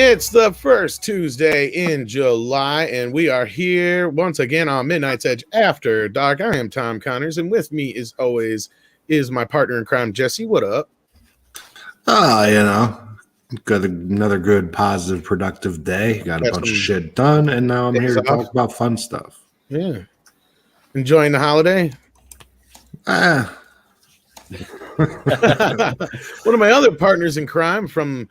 It's the first Tuesday in July, and we are here once again on Midnight's Edge After Dark. I am Tom Connors, and with me, as always, is my partner in crime, Jesse. What up? Got another good, positive, productive day. Got a bunch of shit done, and now I'm here to talk about fun stuff. Yeah. Enjoying the holiday? One of my other partners in crime from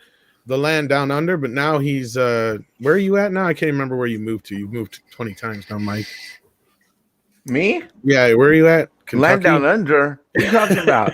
the land down under, but now he's where are you at now? I can't remember where you moved to. You've moved 20 times now, Mike. Me? Yeah, where are you at? Kentucky? Land down under. What are you talking about?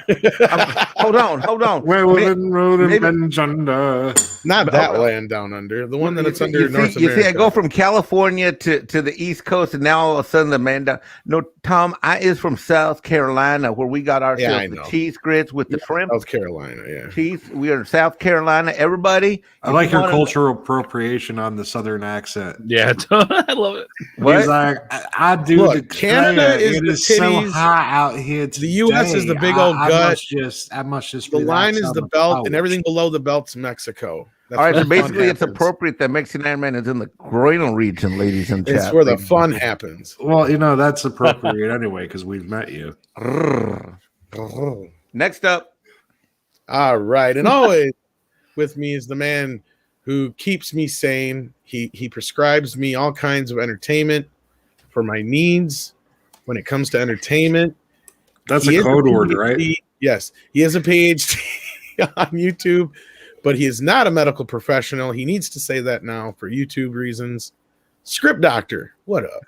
Hold on. Where maybe under. Not that land down under. The one that it's under North America. You see, I go from California to the East Coast, and now all of a sudden the man down. No, Tom, I is from South Carolina, where we got ourselves the cheese grits with the shrimp. South Carolina, yeah. Cheese. We are in South Carolina. Everybody. I like your cultural appropriation on the Southern accent. Yeah, I love it. He's like, I do. Look, Canada is it the is so hot out here today. The U.S. is the big old gut. I must just. The line is the belt, and everything below the belt's Mexico. All right, so basically, it's appropriate that Mexican Iron Man is in the groinal region, ladies and gentlemen. It's where the fun happens. Well, that's appropriate anyway because we've met you. Next up. All right, and always with me is the man who keeps me sane. He prescribes me all kinds of entertainment for my needs when it comes to entertainment. That's a code word, right? Yes, he has a PhD on YouTube. But he is not a medical professional. He needs to say that now for YouTube reasons. Script Doctor, what up?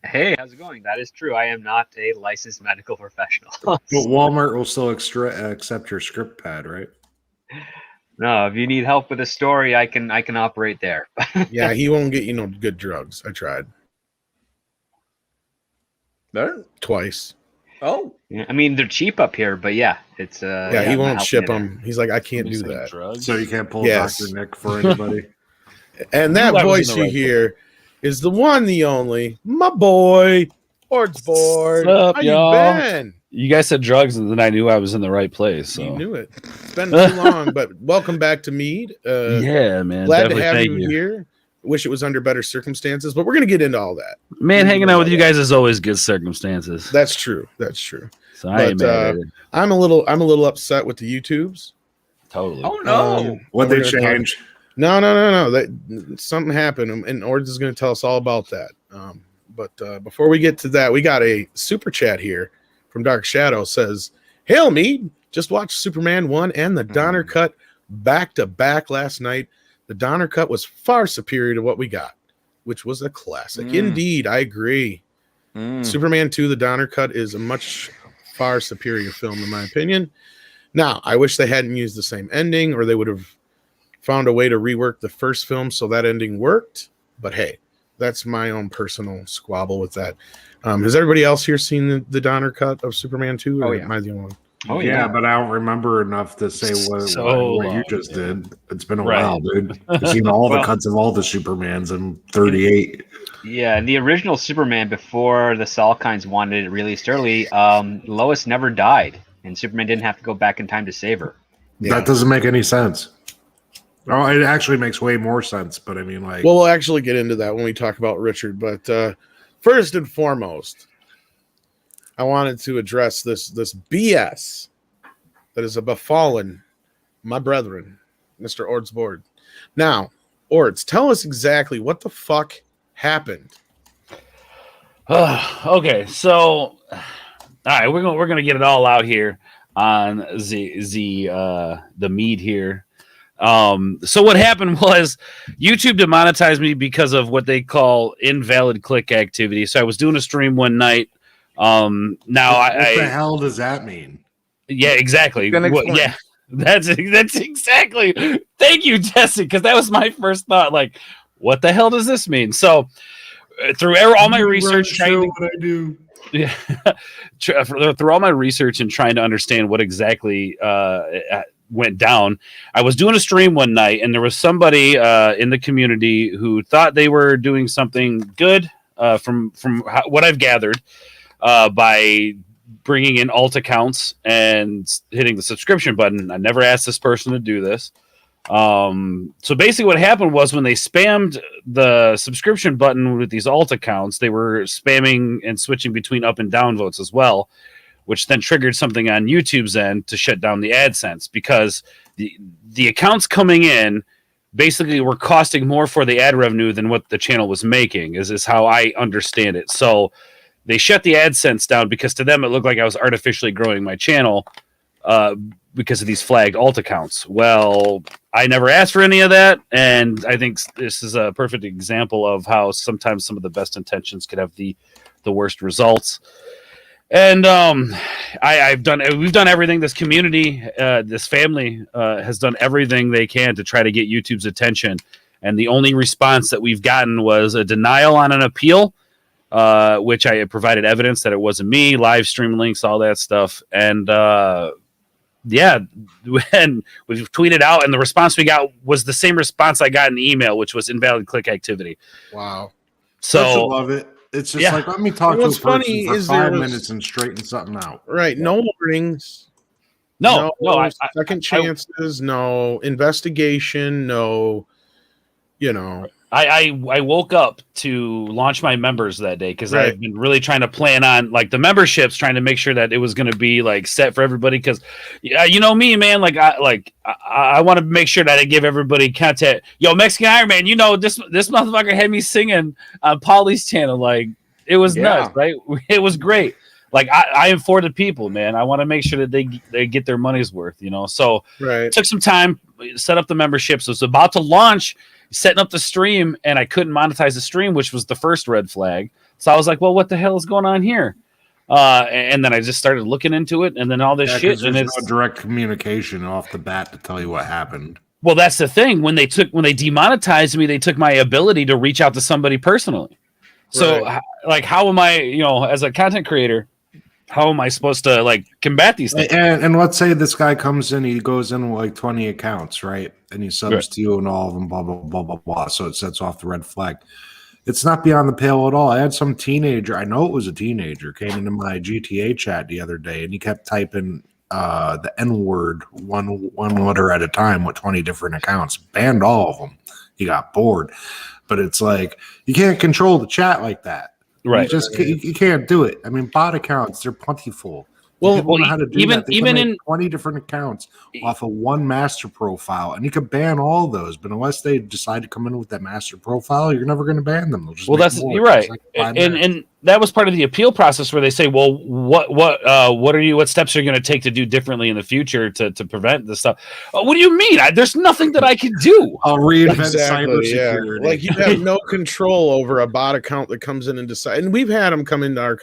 Hey, how's it going? That is true. I am not a licensed medical professional. But Walmart will still accept your script pad, right? No, if you need help with a story, I can operate there. Yeah, he won't get you no good drugs. I tried. There? Twice. Oh. Yeah, I mean, they're cheap up here, but yeah, it's he won't ship them. He's like, I can't do that. Drugs? So you can't pull Dr. Nick for anybody. And that voice you hear is the one, the only, my boy, Ordsboard. What's up, How y'all? you been? You guys said drugs, and then I knew I was in the right place. So. You knew it. It's been too long, but welcome back to MEAD. Yeah, man. Glad to have you here. Wish it was under better circumstances, but we're going to get into all that. Man, hanging out with you guys is always good circumstances. That's true. So I ain't mad at it. I'm a little upset with the YouTubes. Totally. Oh no! What they change? No. That something happened, and Ords is going to tell us all about that. But before we get to that, we got a super chat here from Dark Shadow. Says, "Hail me! Just watched Superman 1 and the Donner Cut back to back last night. The Donner Cut was far superior to what we got, which was a classic. Indeed, I agree. Superman 2, the Donner Cut, is a much far superior film in my opinion. Now, I wish they hadn't used the same ending, or they would have found a way to rework the first film so that ending worked. But hey, that's my own personal squabble with that. Has everybody else here seen the Donner Cut of Superman 2? Or am I the only one? Oh yeah, but I don't remember enough to say what you just did. It's been a while, dude. I've seen all the cuts of all the Supermans in 38. Yeah, the original Superman, before the Salkinds wanted it released early, Lois never died, and Superman didn't have to go back in time to save her. Yeah. That doesn't make any sense. Oh, it actually makes way more sense, but I mean, like... Well, we'll actually get into that when we talk about Richard, but first and foremost, I wanted to address this BS that is befallen my brethren, Mr. Ordsboard. Now, Ords, tell us exactly what the fuck happened. Okay, so all right, we're gonna get it all out here on the MEAD here. So what happened was YouTube demonetized me because of what they call invalid click activity. So I was doing a stream one night. Now what the hell does that mean? Yeah, exactly. Yeah, that's exactly. Thank you, Jesse, because that was my first thought. Like, what the hell does this mean? So through all my research, trying through all my research and trying to understand what exactly went down, I was doing a stream one night, and there was somebody in the community who thought they were doing something good from what I've gathered by bringing in alt accounts and hitting the subscription button. I never asked this person to do this. So basically what happened was when they spammed the subscription button with these alt accounts, they were spamming and switching between up and down votes as well, which then triggered something on YouTube's end to shut down the AdSense, because the accounts coming in basically were costing more for the ad revenue than what the channel was making, is how I understand it. So they shut the AdSense down because to them it looked like I was artificially growing my channel because of these flagged alt accounts. Well, I never asked for any of that, and I think this is a perfect example of how sometimes some of the best intentions could have the worst results. And we've done everything. This community, this family has done everything they can to try to get YouTube's attention, and the only response that we've gotten was a denial on an appeal, which I provided evidence that it wasn't me, live stream links, all that stuff. And yeah, when we've tweeted out, and the response we got was the same response I got in email, which was invalid click activity. Wow. So I love it. It's just like, let me talk to a person for 5 minutes and straighten something out. Right. No warnings. No, second chances, no investigation, no, you know. I woke up to launch my members that day because I've been really trying to plan on like the memberships, trying to make sure that it was going to be like set for everybody. Because you know me, man, I want to make sure that I give everybody content. Yo, Mexican Iron Man, you know this motherfucker had me singing on Paulie's channel. Like it was nuts, right? It was great. Like I am for the people, man. I want to make sure that they get their money's worth, you know. So it took some time, set up the memberships. It was about to launch, setting up the stream, and I couldn't monetize the stream, which was the first red flag. So I was like, well, what the hell is going on here? And then I just started looking into it, and then all this shit. And it's no direct communication off the bat to tell you what happened. Well, that's the thing. When they demonetized me, they took my ability to reach out to somebody personally. So like, how am I, you know, as a content creator, how am I supposed to like combat these things? And let's say this guy comes in, he goes in with like 20 accounts, right? And he subs to you and all of them, blah, blah, blah, blah, blah. So it sets off the red flag. It's not beyond the pale at all. I had some teenager, I know it was a teenager, came into my GTA chat the other day, and he kept typing the N-word one letter at a time with 20 different accounts. Banned all of them. He got bored. But it's like, you can't control the chat like that. Right. You can't do it. I mean, bot accounts, they're plentiful. Well, know how to do even that. They even can in make 20 different accounts off of one master profile, and you could ban all those. But unless they decide to come in with that master profile, you're never going to ban them. You're right. And that was part of the appeal process where they say, well, what steps are you going to take to do differently in the future to prevent this stuff? What do you mean? There's nothing that I can do. I'll reinvent cybersecurity. Like you have no control over a bot account that comes in and decide. And we've had them come into our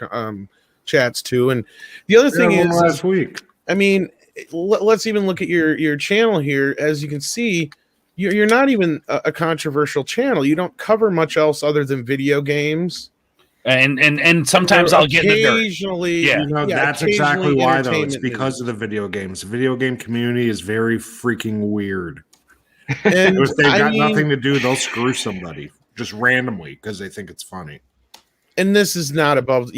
chats too. And the other thing is last week, I mean, let's even look at your channel here. As you can see, you're not even a controversial channel. You don't cover much else other than video games. And sometimes I'll get occasionally. That's exactly why, though. It's because of the video games. The video game community is very freaking weird. And if they've got nothing to do, they'll screw somebody just randomly because they think it's funny. And this is not above,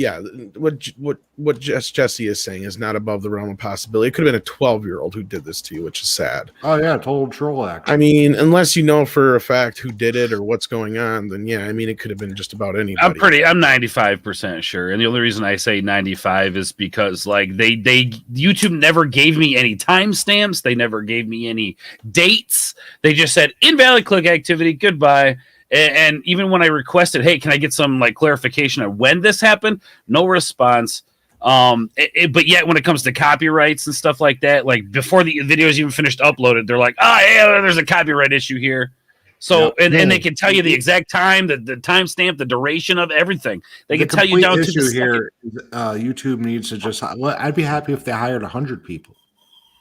what Jesse is saying is not above the realm of possibility. It could have been a 12-year-old who did this to you, which is sad. Oh, yeah, total troll act. I mean, unless you know for a fact who did it or what's going on, then it could have been just about anybody. I'm 95% sure. And the only reason I say 95 is because like YouTube never gave me any timestamps. They never gave me any dates. They just said invalid click activity, goodbye. And even when I requested, hey, can I get some like clarification on when this happened? No response. But yet when it comes to copyrights and stuff like that, like before the videos even finished uploaded, they're like, there's a copyright issue here. So and they can tell you the exact time, the timestamp, the duration of everything. They can tell you down to the here. YouTube needs to just. I'd be happy if they hired 100 people.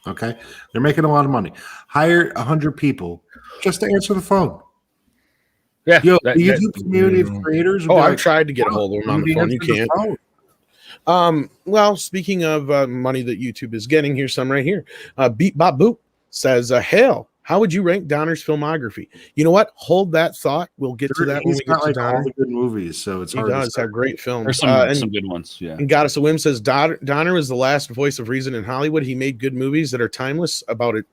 Okay, they're making a lot of money. Hire 100 people just to answer the phone. Yeah, the YouTube community of creators. I've tried to get a hold of them on the phone. You can't. Well, speaking of money that YouTube is getting, here's some right here. Beat Bob Boop says, "Hell, how would you rank Donner's filmography?" You know what? Hold that thought. We'll get to that when we get to Donner. All the good movies, so it's he does have great films. There's some good ones. Yeah. And Goddess of Whim says Donner was the last voice of reason in Hollywood. He made good movies that are timeless about it.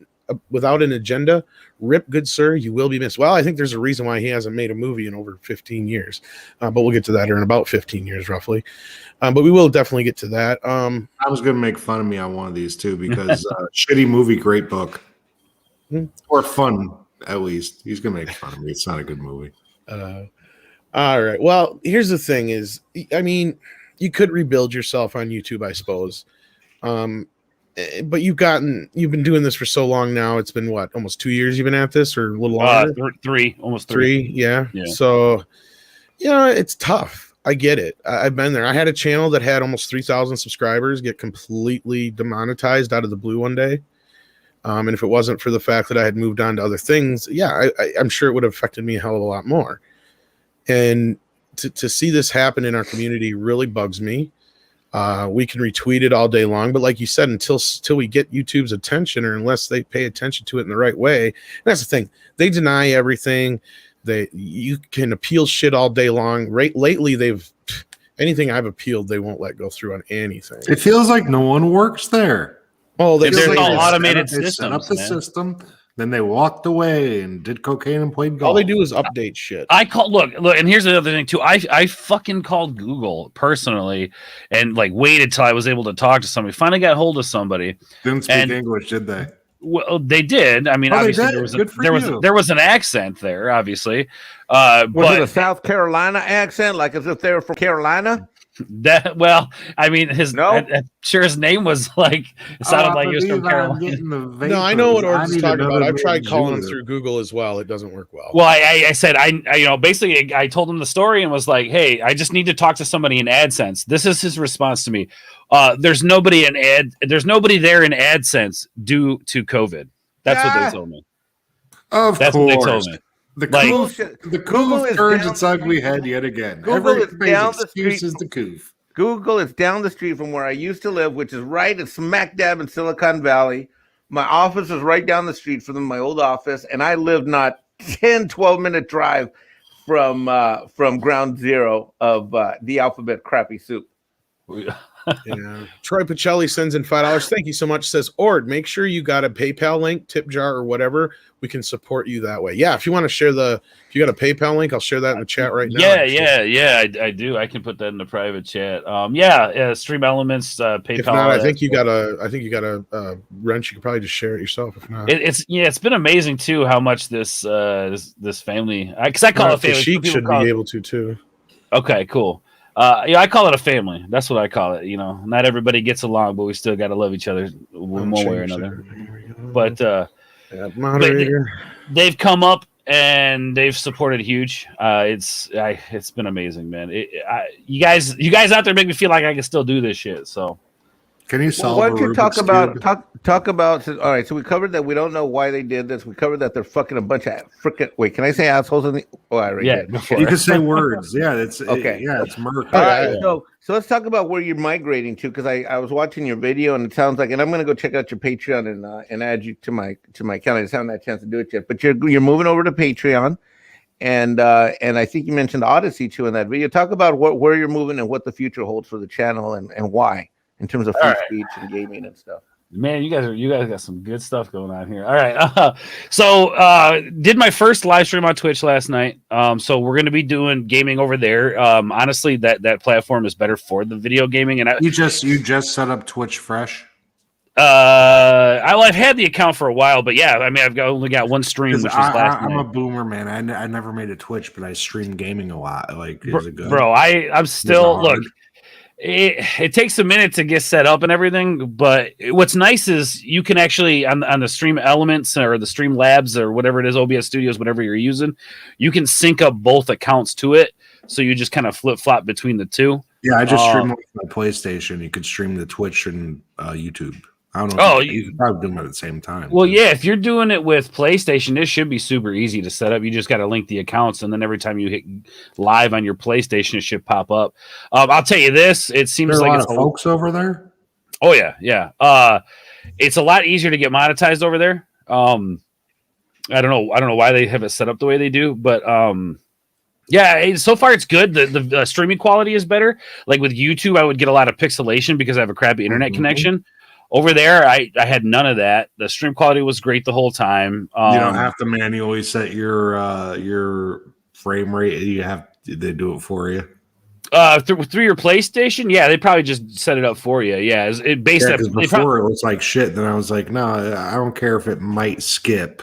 without an agenda, rip, good sir, you will be missed. Well, I think there's a reason why he hasn't made a movie in over 15 years, but we'll get to that in about 15 years roughly. But we will definitely get to that. I was going to make fun of me on one of these too because shitty movie, great book, or fun at least. He's going to make fun of me. It's not a good movie. All right. Well, here's the thing: is I mean, you could rebuild yourself on YouTube, I suppose. But you've been doing this for so long now. It's been what, almost 2 years you've been at this, or a little longer? Almost three. Yeah. So, it's tough. I get it. I've been there. I had a channel that had almost 3,000 subscribers get completely demonetized out of the blue one day. And if it wasn't for the fact that I had moved on to other things, I'm sure it would have affected me a hell of a lot more. And to see this happen in our community really bugs me. We can retweet it all day long, but like you said, until we get YouTube's attention, or unless they pay attention to it in the right way, and that's the thing. They deny everything. You can appeal shit all day long. Lately, anything I've appealed, they won't let go through on anything. It feels like no one works there. Oh, there's like all automated systems. Set up the system, then they walked away and did cocaine and played golf. All they do is update shit. Look, and here's the other thing too. I fucking called Google personally and like waited till I was able to talk to somebody. Finally got hold of somebody. Didn't speak English, did they? Well, they did. I mean, obviously there was an accent there, obviously. Was but it a South Carolina accent, like as if they were from Carolina? I'm sure his name was like, it sounded like he was from Carolina. No, I know what Orton's talking about. I've tried calling him through Google as well. It doesn't work well. Well, I said, basically I told him the story and was like, hey, I just need to talk to somebody in AdSense. This is his response to me. There's nobody there in AdSense due to COVID. That's what they told me. That's what they told me. The coof turns its ugly head yet again. Google is down the street. Is the coof. Google is down the street from where I used to live, which is right at smack dab in Silicon Valley. My office is right down the street from my old office, and I live not 10, 12-minute drive from ground zero of the Alphabet Crappy Soup. Yeah. Troy Pacelli sends in $5. Thank you so much. Says, Ord, make sure you got a PayPal link, tip jar, or whatever. We can support you that way. Yeah, if you want to share if you got a PayPal link, I'll share that in the chat right now. I do. I can put that in the private chat. Stream Elements, PayPal. If not, I think you got a wrench. You can probably just share it yourself. If not, it's been amazing too how much this family, because I call it family. Sheik should be able to too. Okay, cool. I call it a family. That's what I call it. Not everybody gets along, but we still got to love each other one way or another. But they've come up and they've supported huge. It's been amazing, man. You guys out there make me feel like I can still do this shit. So. Can you solve? Why don't you talk about? All right, so we covered that we don't know why they did this. We covered that they're fucking a bunch of freaking. Wait, can I say assholes? I already did. You can say words. Yeah, it's okay. It's murder. All right, so let's talk about where you're migrating to, because I was watching your video and it sounds like, and I'm gonna go check out your Patreon and add you to my account. I just haven't had a chance to do it yet, but you're moving over to Patreon, and I think you mentioned Odyssey too in that video. Talk about where you're moving and what the future holds for the channel and why. In terms of free speech and gaming and stuff. Man, you guys got some good stuff going on here. All right. Did my first live stream on Twitch last night. So we're going to be doing gaming over there. Honestly, that platform is better for the video gaming. And you just set up Twitch fresh? I've had the account for a while, but yeah, I mean, I've only got one stream, which was last night. I'm a boomer, man. I never made a Twitch, but I stream gaming a lot. Like, is it good? Bro, I'm still look. It takes a minute to get set up and everything, but what's nice is you can actually on the Stream Elements or the Stream Labs or whatever it is, OBS Studios, whatever you're using, you can sync up both accounts to it, so you just kind of flip flop between the two. Yeah, I just stream with my PlayStation. You could stream the Twitch and YouTube. I don't know. You could probably do them at the same time. Well, yeah, if you're doing it with PlayStation, this should be super easy to set up. You just got to link the accounts, and then every time you hit live on your PlayStation, it should pop up. I'll tell you this: it seems like a lot of folks over there. Oh yeah. It's a lot easier to get monetized over there. I don't know why they have it set up the way they do, but yeah, so far it's good. The streaming quality is better. Like with YouTube, I would get a lot of pixelation because I have a crappy internet connection. Over there, I had none of that. The stream quality was great the whole time. You don't have to manually set your frame rate. They do it for you. Through your PlayStation, yeah, they probably just set it up for you. Yeah, it based Because up before it was like shit. Then I was like, no, I don't care if it might skip.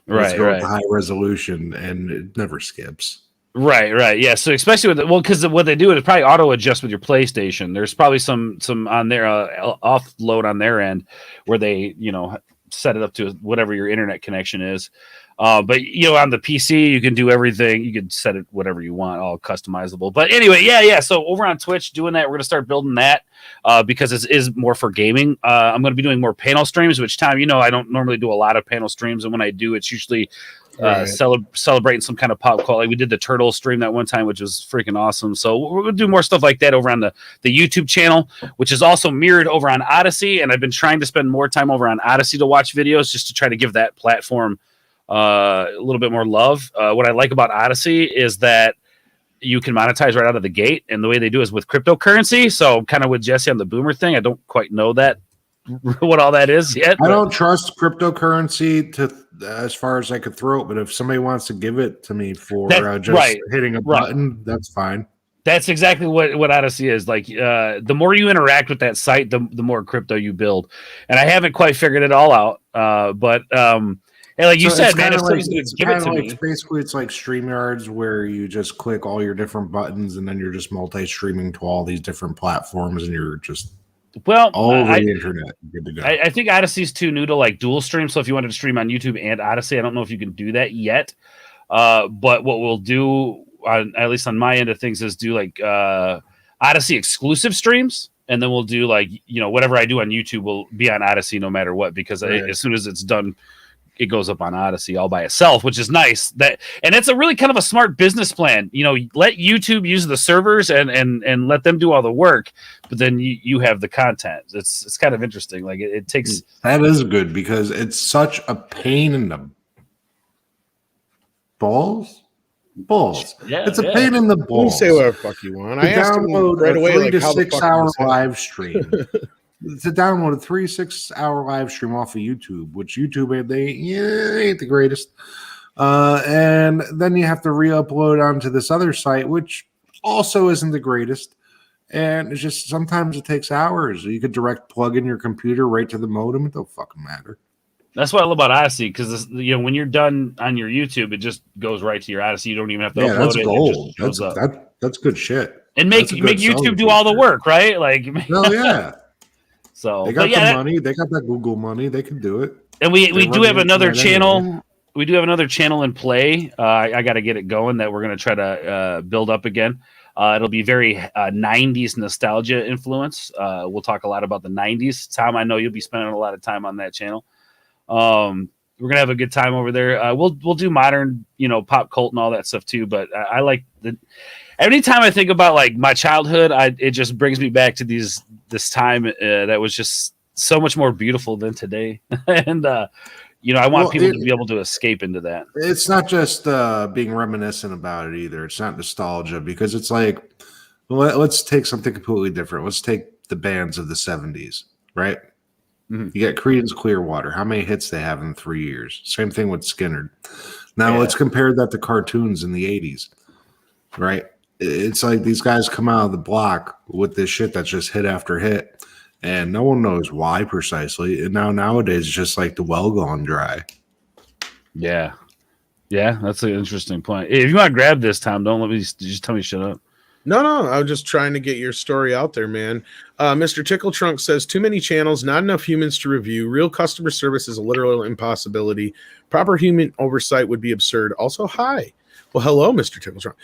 Let's right, go right. with the high resolution, and it never skips. Right. Yeah. So especially with because what they do is probably auto adjust with your PlayStation. There's probably some on their offload on their end where they set it up to whatever your internet connection is. But on the PC you can do everything. You can set it whatever you want, all customizable. But anyway, yeah. So over on Twitch, doing that, we're gonna start building that because it is more for gaming. I'm gonna be doing more panel streams, which Tom, I don't normally do a lot of panel streams, and when I do, it's usually celebrating some kind of pop culture. We did the turtle stream that one time, which was freaking awesome. So we're gonna do more stuff like that over on the YouTube channel, which is also mirrored over on Odyssey. And I've been trying to spend more time over on Odyssey to watch videos, just to try to give that platform a little bit more love. What I like about Odyssey is that you can monetize right out of the gate, and the way they do is with cryptocurrency. So kind of with Jesse on the Boomer thing, I don't quite know that what all that is yet. I don't trust cryptocurrency as far as I could throw it, but if somebody wants to give it to me for just hitting a button, that's fine. That's exactly what Odyssey is. Like the more you interact with that site, the more crypto you build. And I haven't quite figured it all out. But and like you said, man, if somebody's going to give it to me. Basically, it's like StreamYards where you just click all your different buttons and then you're just multi-streaming to all these different platforms and you're just all over the internet. Good to go. I think Odyssey's too new to like dual stream. So if you wanted to stream on YouTube and Odyssey, I don't know if you can do that yet. But what we'll do, at least on my end of things, is do like Odyssey exclusive streams. And then we'll do like, whatever I do on YouTube will be on Odyssey no matter what, because as soon as it's done, it goes up on Odyssey all by itself, which is nice. And it's a really kind of a smart business plan. Let YouTube use the servers and let them do all the work, but then you have the content. It's kind of interesting. Like it takes. That is good because it's such a pain in the balls. Yeah, it's a pain in the balls. You say whatever the fuck you want. I asked him right away, 3 to 6 hour live stream. To download a 3 to 6 hour live stream off of YouTube, which YouTube ain't the greatest. And then you have to re-upload onto this other site, which also isn't the greatest. And it's just sometimes it takes hours. You could direct plug in your computer right to the modem. It don't fucking matter. That's what I love about Odyssey, because when you're done on your YouTube, it just goes right to your Odyssey. You don't even have to upload that's it. Gold. It just That's good shit. And make YouTube do all the work, right? Like, hell yeah. So they got the money. They got that Google money. They can do it. And we do have another channel. Anyway. We do have another channel in play. I got to get it going that we're going to try to build up again. It'll be very 90s nostalgia influence. We'll talk a lot about the 90s. Tom, I know you'll be spending a lot of time on that channel. We're gonna have a good time over there. We'll do modern, pop cult and all that stuff too. But I like anytime I think about like my childhood, it just brings me back to this time that was just so much more beautiful than today. And I want people to be able to escape into that. It's not just being reminiscent about it either. It's not nostalgia, because it's like, let's take something completely different. Let's take the bands of the 70s, right? Mm-hmm. You got Creedence Clearwater. How many hits they have in 3 years? Same thing with Skinner. Now let's compare that to cartoons in the 80s, right? It's like these guys come out of the block with this shit that's just hit after hit, and no one knows why precisely. And nowadays, it's just like the well gone dry. Yeah, that's an interesting point. If you want to grab this, Tom, don't let me just tell me shut up. No, I was just trying to get your story out there, man. Mr. Tickle Trunk says, too many channels, not enough humans to review. Real customer service is a literal impossibility. Proper human oversight would be absurd. Also, hi. Well, hello, Mr. Tickle Trunk.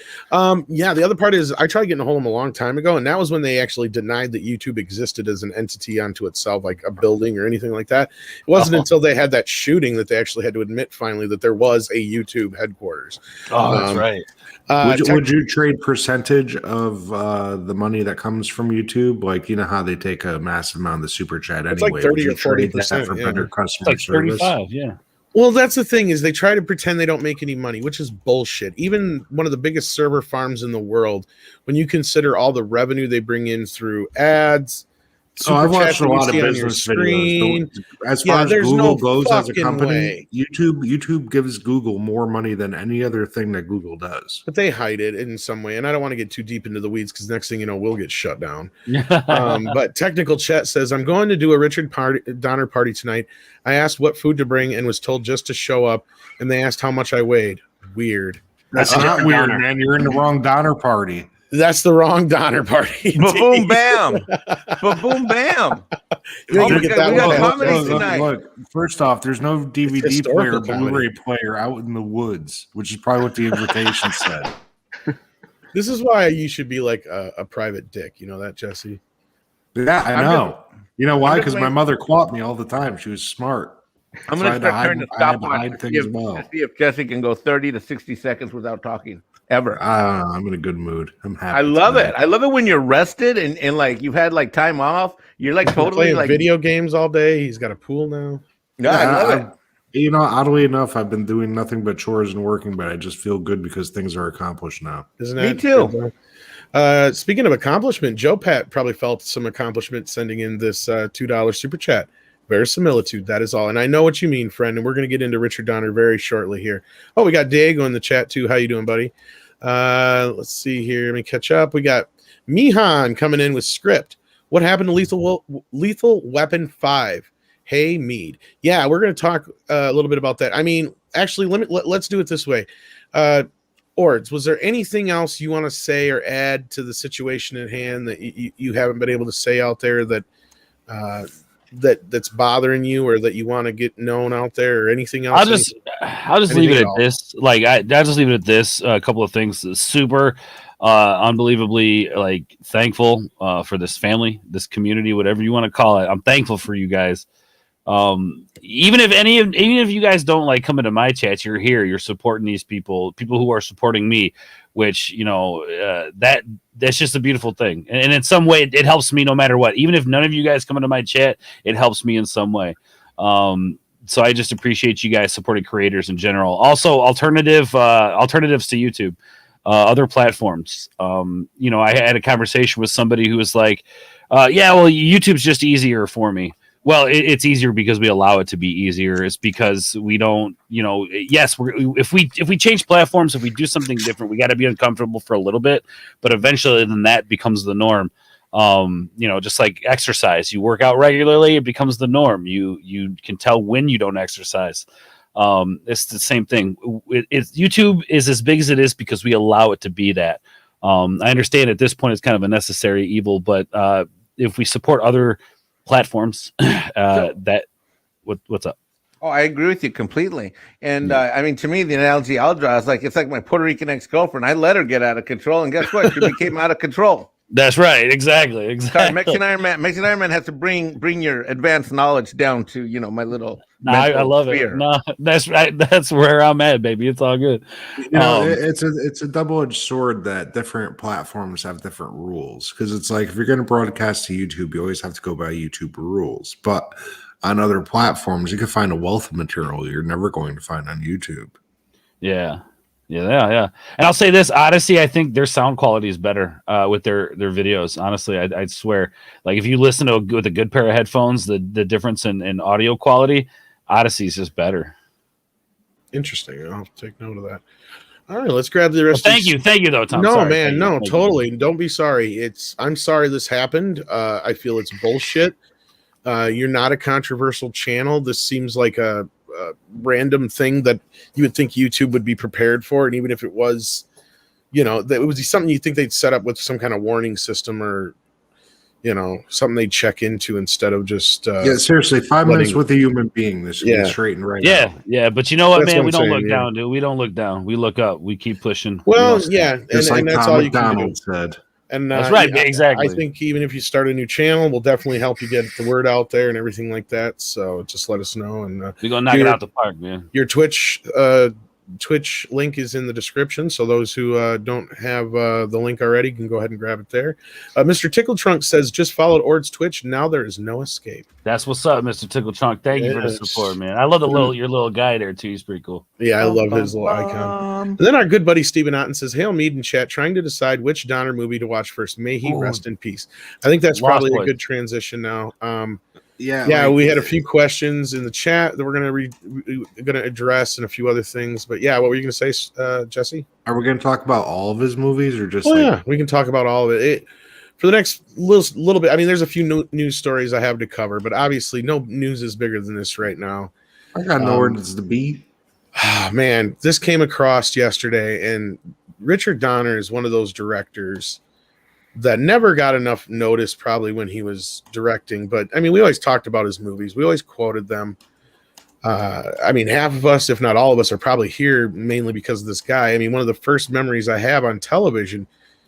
The other part is I tried getting a hold of them a long time ago, and that was when they actually denied that YouTube existed as an entity unto itself, like a building or anything like that. It wasn't until they had that shooting that they actually had to admit finally that there was a YouTube headquarters. Oh, that's right. Would you trade percentage of the money that comes from YouTube? Like, how they take a massive amount of the super chat anyway. It's like 30 or 40% for better customer like service. 35, yeah. Well, that's the thing, is they try to pretend they don't make any money, which is bullshit. Even one of the biggest server farms in the world, when you consider all the revenue they bring in through ads, Oh, I've super watched chat a that you lot of see on your business screen. videos. As Yeah, far as there's Google no goes as a fucking company, way. YouTube gives Google more money than any other thing that Google does. But they hide it in some way, and I don't want to get too deep into the weeds because next thing you know, we'll get shut down. But technical chat says, I'm going to do a Richard Donner party tonight. I asked what food to bring and was told just to show up, and they asked how much I weighed. Weird. That's not weird, man. You're in the wrong Donner party. That's the wrong Donner party. Ba-boom, bam. Ba-boom, bam. You're gonna get that we got one. comedy tonight. Look, first off, there's no DVD historical player, Blu-ray player out in the woods, which is probably what the invitation said. This is why you should be like a private dick. You know that, Jesse? Yeah, I know. You know why? Because my mother caught me all the time. She was smart. I'm going to start turning the stopwatch to to see if Jesse can go 30 to 60 seconds without talking. Ever. I'm in a good mood. I'm happy. I love it. I love it when you're rested and like you've had like time off. You're like totally playing like video games all day. He's got a pool now. Yeah, I love it. You know, oddly enough, I've been doing nothing but chores and working, but I just feel good because things are accomplished now. Isn't that Me too. Good? Speaking of accomplishment, Joe Pat probably felt some accomplishment sending in this $2 super chat. Verisimilitude, that is all. And I know what you mean, friend. And we're going to get into Richard Donner very shortly here. Oh, we got Diego in the chat too. How you doing, buddy? Let's see here. Let me catch up. We got Mihan coming in with script. What happened to Lethal Weapon 5? Hey, Mead. Yeah, we're going to talk a little bit about that. I mean, actually, let's do it this way. Ords, was there anything else you want to say or add to the situation at hand that you haven't been able to say out there that that's bothering you or that you want to get known out there or anything else? I'll just leave it at this. Like I'll just leave it at this. A couple of things. Super unbelievably like thankful for this family, this community, whatever you want to call it. I'm thankful for you guys. Even if you guys don't like come into my chats, you're here, you're supporting these people who are supporting me, which, you know, that's just a beautiful thing. And in some way it helps me no matter what. Even if none of you guys come into my chat, it helps me in some way. So I just appreciate you guys supporting creators in general. Also alternatives to YouTube, other platforms. You know, I had a conversation with somebody who was like, yeah, well, YouTube's just easier for me. Well, it's easier because we allow it to be easier. It's because we don't, you know, yes, if we change platforms, if we do something different, we got to be uncomfortable for a little bit, but eventually then that becomes the norm. You know, just like exercise, you work out regularly, it becomes the norm. You can tell when you don't exercise. It's the same thing. YouTube is as big as it is because we allow it to be that. I understand at this point it's kind of a necessary evil, but if we support other platforms, what's up? Oh, I agree with you completely. And I mean, to me, the analogy I'll draw is like it's like my Puerto Rican ex-girlfriend. I let her get out of control, and guess what? She became out of control. That's right. Exactly. Sorry, Mexican Iron Man has to bring your advanced knowledge down to, you know, my little. No, I love sphere. it. No, that's right. That's where I'm at, baby. It's all good. You know, it's a double-edged sword that different platforms have different rules. Because it's like if you're going to broadcast to YouTube, you always have to go by YouTube rules. But on other platforms, you can find a wealth of material you're never going to find on YouTube. Yeah. And I'll say this, Odyssey, I think their sound quality is better with their videos. Honestly, I'd swear. Like if you listen to with a good pair of headphones, the difference in audio quality, Odyssey is just better. Interesting. I'll take note of that. All right, let's grab the rest. Well, thank you though, Tom. No, sorry, man, no, thank totally. you. Don't be sorry. I'm sorry this happened. I feel it's bullshit. You're not a controversial channel. This seems like a random thing that you would think YouTube would be prepared for, and even if it was, you know, that it would be something you think they'd set up with some kind of warning system or, you know, something they'd check into instead of just seriously, 5 minutes with a human being. This is straight and right. Yeah, but you know what, That's man? what We don't I'm look saying, down, dude. We don't look down. We look up. We keep pushing. Well, yeah, Just and like that's Tom all you can do. McDonald said. And that's right, yeah, exactly. I think even if you start a new channel, we'll definitely help you get the word out there and everything like that. So just let us know, and we're gonna knock it out the park, man. Your Twitch Twitch link is in the description, so those who don't have the link already can go ahead and grab it there. Mr. Tickle Trunk says, just followed Ord's Twitch. Now there is no escape. That's what's up, Mr. Tickle Trunk. Thank you for the support, man. I love your little guy there too. He's pretty cool. Yeah, I love his little icon. And then our good buddy Stephen Otten says, Hail Mead in chat, trying to decide which Donner movie to watch first. May he rest in peace. I think that's Lost probably Boys. a good transition now. Yeah, we had a few questions in the chat that we're gonna address and a few other things. But yeah, what were you gonna say, Jesse? Are we going to talk about all of his movies or just? Yeah, we can talk about all of it. For the next little bit. I mean, there's a few news stories I have to cover, but obviously, no news is bigger than this right now. I got nowhere to be. Man, this came across yesterday, and Richard Donner is one of those directors that never got enough notice probably when he was directing. But I mean, we always talked about his movies. We always quoted them. I mean, half of us, if not all of us, are probably here mainly because of this guy. I mean, one of the first memories I have on television,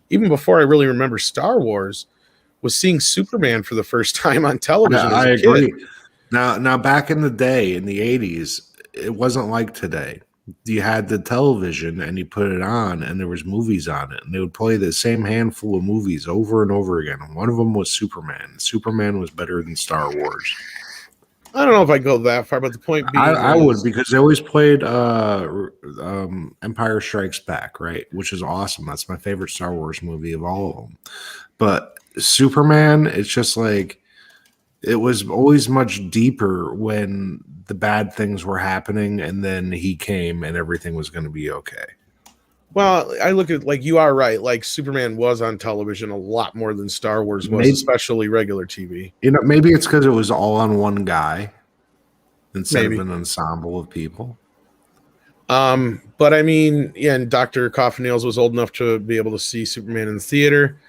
even before I really remember Star Wars, was seeing Superman for the first time on television. I agree. Now, back in the day, in the 80s, it wasn't like today. You had the television and you put it on and there was movies on it, and they would play the same handful of movies over and over again. And one of them was Superman. Superman was better than Star Wars. I don't know if I go that far, but the point being, I would, because they always played Empire Strikes Back, right? Which is awesome. That's my favorite Star Wars movie of all of them. But Superman, it's just like, it was always much deeper when the bad things were happening, and then he came and everything was going to be okay. Well, I look at, like, you are right. Like, Superman was on television a lot more than Star Wars was, especially regular TV. You know, maybe it's because it was all on one guy instead of an ensemble of people. But I mean, yeah, and Dr. Coffin-Nails was old enough to be able to see Superman in the theater.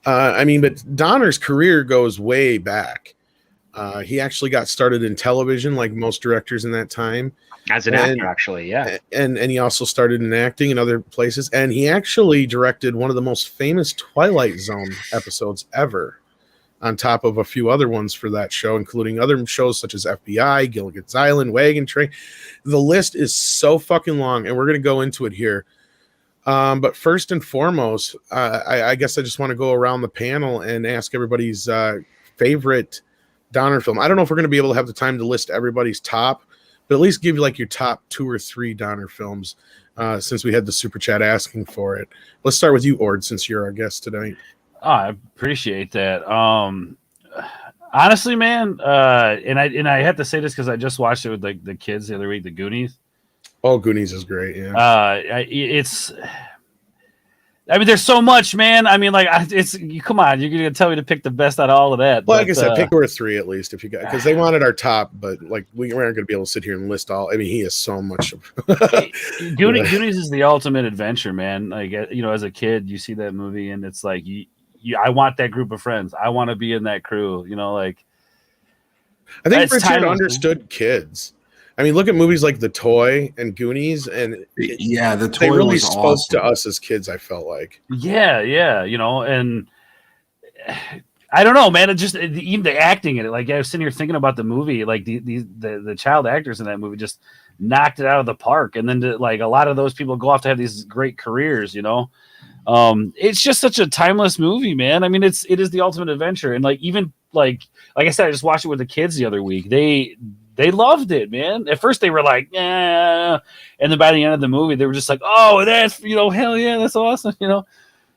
I mean, but Donner's career goes way back. He actually got started in television, like most directors in that time. As an actor, actually, yeah. And he also started in acting in other places. And he actually directed one of the most famous Twilight Zone episodes ever, on top of a few other ones for that show, including other shows such as FBI, Gilligan's Island, Wagon Train. The list is so fucking long, and we're going to go into it here. But first and foremost, I guess I just want to go around the panel and ask everybody's favorite Donner film. I don't know if we're going to be able to have the time to list everybody's top, but at least give you like your top 2 or 3 Donner films, since we had the super chat asking for it. Let's start with you, Ord, since you're our guest tonight. Oh, I appreciate that. Honestly, man, and I have to say this because I just watched it with the kids the other week, the Goonies. Oh, Goonies is great. Yeah. I mean, there's so much, man. I mean, like, come on, you're gonna tell me to pick the best out of all of that. Well, like I said, pick 2 or 3 at least if you got, because they wanted our top, but like we aren't gonna be able to sit here and list all. I mean, he is so much. Goonies is the ultimate adventure, man. Like, you know, as a kid, you see that movie and it's like I want that group of friends. I want to be in that crew. You know, like, I think Richard understood kids. I mean, look at movies like The Toy and Goonies, and The Toy they really was spoke awesome to us as kids. I felt like, yeah, you know, and I don't know, man. It just even the acting in it. Like, I was sitting here thinking about the movie, like the child actors in that movie just knocked it out of the park, and then like a lot of those people go off to have these great careers, you know. It's just such a timeless movie, man. I mean, it is the ultimate adventure, and like even like I said, I just watched it with the kids the other week. They loved it, man. At first they were like, yeah, and then by the end of the movie, they were just like, oh, that's, you know, hell yeah, that's awesome, you know.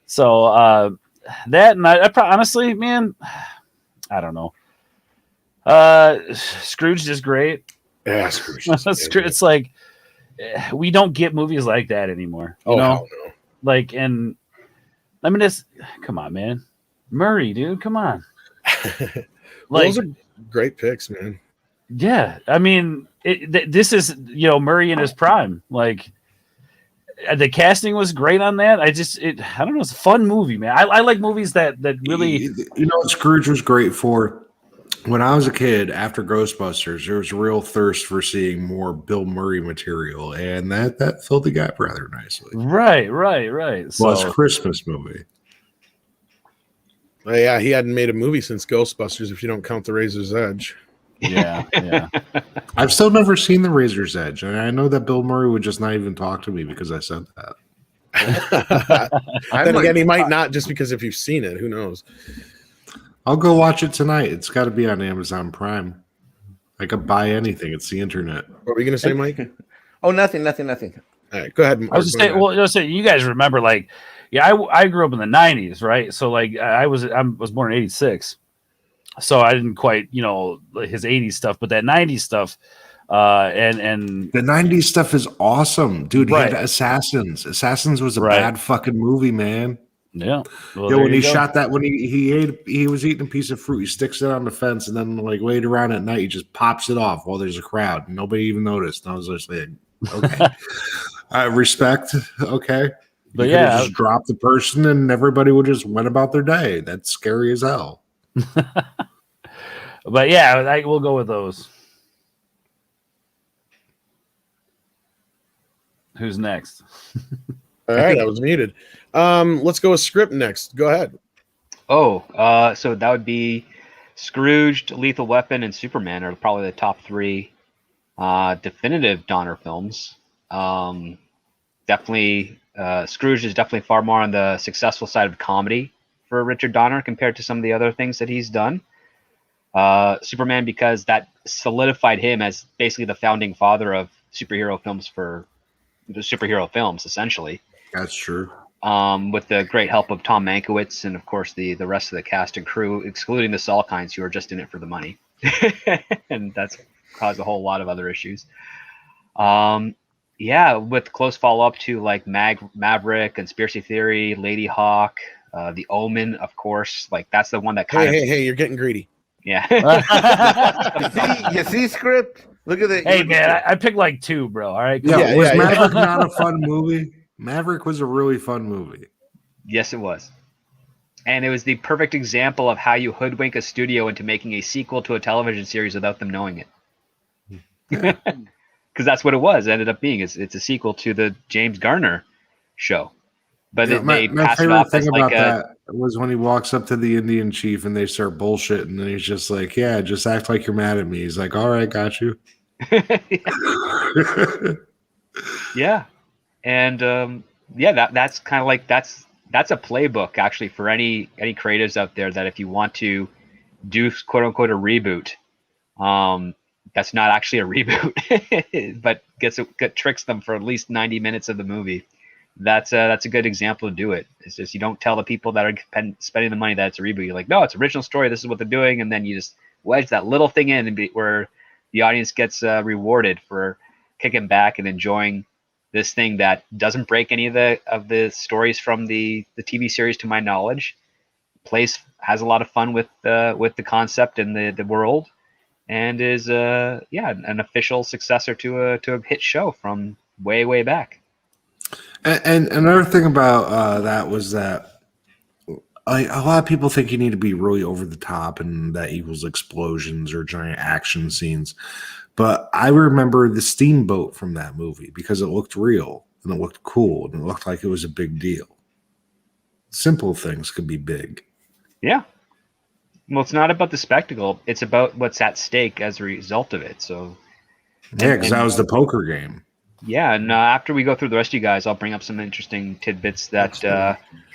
So that, and I honestly, man, I don't know. Scrooge is great. Yeah, Scrooge. It's like we don't get movies like that anymore. You know? No. Like, and I mean, come on, man. Murray, dude, come on. Like, those are great picks, man. Yeah, I mean, this is, you know, Murray in his prime. Like, the casting was great on that. I don't know, it's a fun movie, man. I like movies that really, you know what Scrooge was great for? When I was a kid, after Ghostbusters, there was a real thirst for seeing more Bill Murray material, and that filled the gap rather nicely. Right. So, it's a Christmas movie. Yeah, he hadn't made a movie since Ghostbusters, if you don't count The Razor's Edge. Yeah, yeah. I've still never seen The Razor's Edge, and I know that Bill Murray would just not even talk to me because I said that. Then again, he might not just because if you've seen it, who knows? I'll go watch it tonight. It's got to be on Amazon Prime. I could buy anything. It's the internet. What were you gonna say, Mike? Oh, nothing. All right, go ahead. I was just saying. Well, you guys remember, like, yeah, I grew up in the '90s, right? So, like, I was born in '86, so I didn't quite, his '80s stuff, but that '90s stuff, and the '90s stuff is awesome, dude. He Right. had Assassins. Assassins was a Right. bad fucking movie, man. yeah. Well, Yeah, there when you he go. shot that, when he was eating a piece of fruit, he sticks it on the fence, and then like later on at night, he just pops it off while there's a crowd. Nobody even noticed. And I was just like, okay, respect. Okay, But you yeah, just dropped the person, and everybody would just went about their day. That's scary as hell. but yeah, we'll go with those. Who's next? All right, I was muted. Let's go with script next. Go ahead. Oh, so that would be Scrooged, Lethal Weapon, and Superman are probably the top three definitive Donner films. Definitely, Scrooge is definitely far more on the successful side of comedy for Richard Donner compared to some of the other things that he's done. Superman, because that solidified him as basically the founding father of superhero films essentially. That's true. With the great help of Tom Mankiewicz and of course the rest of the cast and crew, excluding the Salkinds, who are just in it for the money, and that's caused a whole lot of other issues. Yeah, with close follow up to like Maverick, Conspiracy Theory, Lady Hawk, The Omen, of course. Like that's the one that kind of Hey, you're getting greedy. yeah. You see script? Look at it. Hey man, I picked like two, bro. All right. Yeah, Yeah, was yeah, yeah. Maverick not a fun movie? Maverick was a really fun movie. Yes, it was. And it was the perfect example of how you hoodwink a studio into making a sequel to a television series without them knowing it. Because that's what it was. It ended up being. It's a sequel to the James Garner show. But Yeah, they my passed it favorite off thing as about like that was when he walks up to the Indian chief and they start bullshitting, and then he's just like, "Yeah, just act like you're mad at me." He's like, "All right, got you." yeah. And that's kind of like that's a playbook actually for any creatives out there, that if you want to do quote unquote a reboot, that's not actually a reboot, but tricks them for at least 90 minutes of the movie. That's a good example to do it. It's just you don't tell the people that are spending the money that it's a reboot. You're like, no, it's original story. This is what they're doing, and then you just wedge that little thing in where the audience gets rewarded for kicking back and enjoying this thing that doesn't break any of the stories from the TV series, to my knowledge. Has a lot of fun with the concept and the world, and is an official successor to a hit show from way back. And another thing about that was that a lot of people think you need to be really over the top, and that equals explosions or giant action scenes. But I remember the steamboat from that movie because it looked real and it looked cool and it looked like it was a big deal. Simple things could be big. Yeah. Well, it's not about the spectacle. It's about what's at stake as a result of it. So, Yeah, because that was the poker game. yeah. And after we go through the rest of you guys, I'll bring up some interesting tidbits that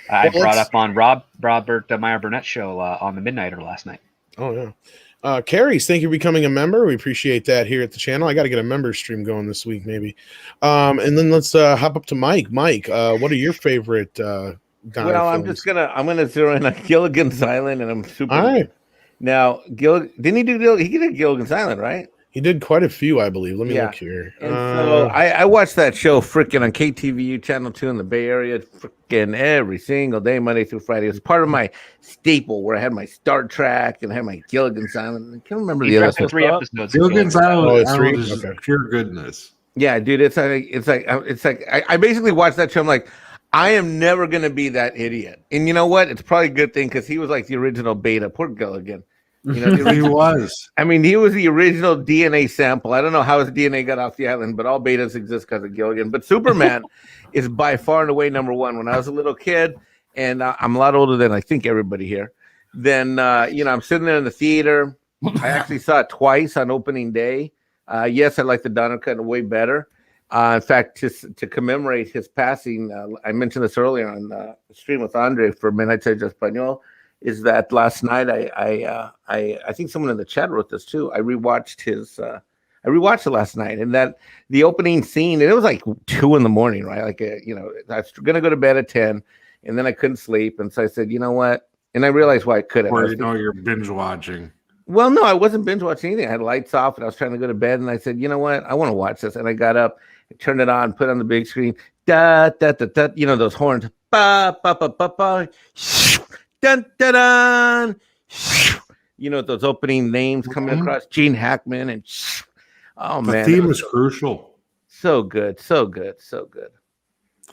I brought up on Robert Meyer Burnett's show on the Midnighter last night. Oh yeah. Carries, thank you for becoming a member. We appreciate that here at the channel. I got to get a member stream going this week, maybe. And then let's hop up to Mike. Mike, what are your favorite Donner films? I'm gonna throw in a Gilligan's Island, and I'm super. All right. Now, didn't he do? He did Gilligan's Island, right? He did quite a few, I believe. Let me Yeah. look here. And so I watched that show freaking on KTVU Channel 2 in the Bay Area freaking every single day, Monday through Friday. It was part of my staple where I had my Star Trek and I had my Gilligan's Island. I can't remember the other Directed 3 episodes. Gilligan's Island, it's three? is Okay. pure goodness. Yeah, dude, it's like I basically watched that show. I'm like, I am never gonna be that idiot. And you know what? It's probably a good thing because he was like the original beta. Poor Gilligan. You know, He was. I mean, he was the original DNA sample. I don't know how his DNA got off the island, but all betas exist because of Gilligan. But Superman is by far and away number one. When I was a little kid, and I'm a lot older than I think everybody here, then I'm sitting there in the theater. I actually saw it twice on opening day. Yes, I like the Donner cut way better. In fact, to commemorate his passing, I mentioned this earlier on the stream with Andre for Midnight Español, is that last night I think someone in the chat wrote this too. I rewatched it last night, and that the opening scene, and it was like 2 a.m, right? Like I was gonna go to bed at 10, and then I couldn't sleep, and so I said, you know what? And I realized why I couldn't. Or you're binge watching. Well, no, I wasn't binge watching anything. I had lights off, and I was trying to go to bed, and I said, you know what? I want to watch this, and I got up, turned it on, put it on the big screen. Da da da da. Those horns. Ba ba ba ba ba. Dun dun dun. Those opening names coming across. Gene Hackman and. Oh man, the theme is crucial. So good, so good, so good,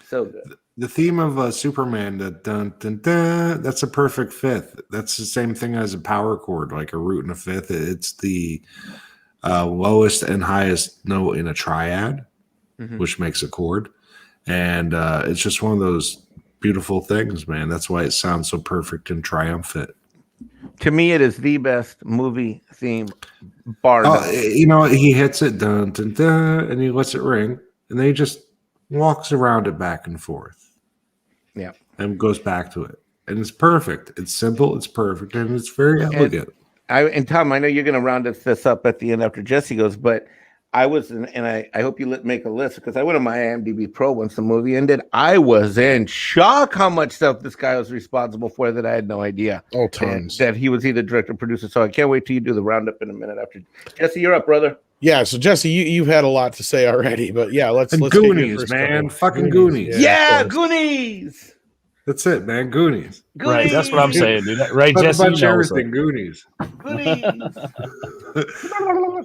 so good. The theme of Superman, dun, dun, dun, that's a perfect fifth. That's the same thing as a power chord, like a root and a fifth. It's the lowest and highest note in a triad, which makes a chord. And it's just one of those beautiful things, man. That's why it sounds so perfect and triumphant. To me, it is the best movie theme, bar none. He hits it, dun, dun, dun, and he lets it ring, and then he just walks around it back and forth. Yeah. And goes back to it. And it's perfect. It's simple, it's perfect, and it's very elegant. And Tom, I know you're going to round this up at the end after Jesse goes, but I was, and I hope you make a list, because I went on my IMDb Pro once the movie ended. I was in shock how much stuff this guy was responsible for that I had no idea. Oh, tons. That he was either director or producer. So I can't wait till you do the roundup in a minute after. Jesse, you're up, brother. Yeah, so Jesse, you've had a lot to say already, but yeah, let's Goonies, man. Fucking Goonies. Yeah, Goonies. That's it, man. Goonies. Right, that's what I'm saying, dude. Right, Jesse? Everything. Goonies.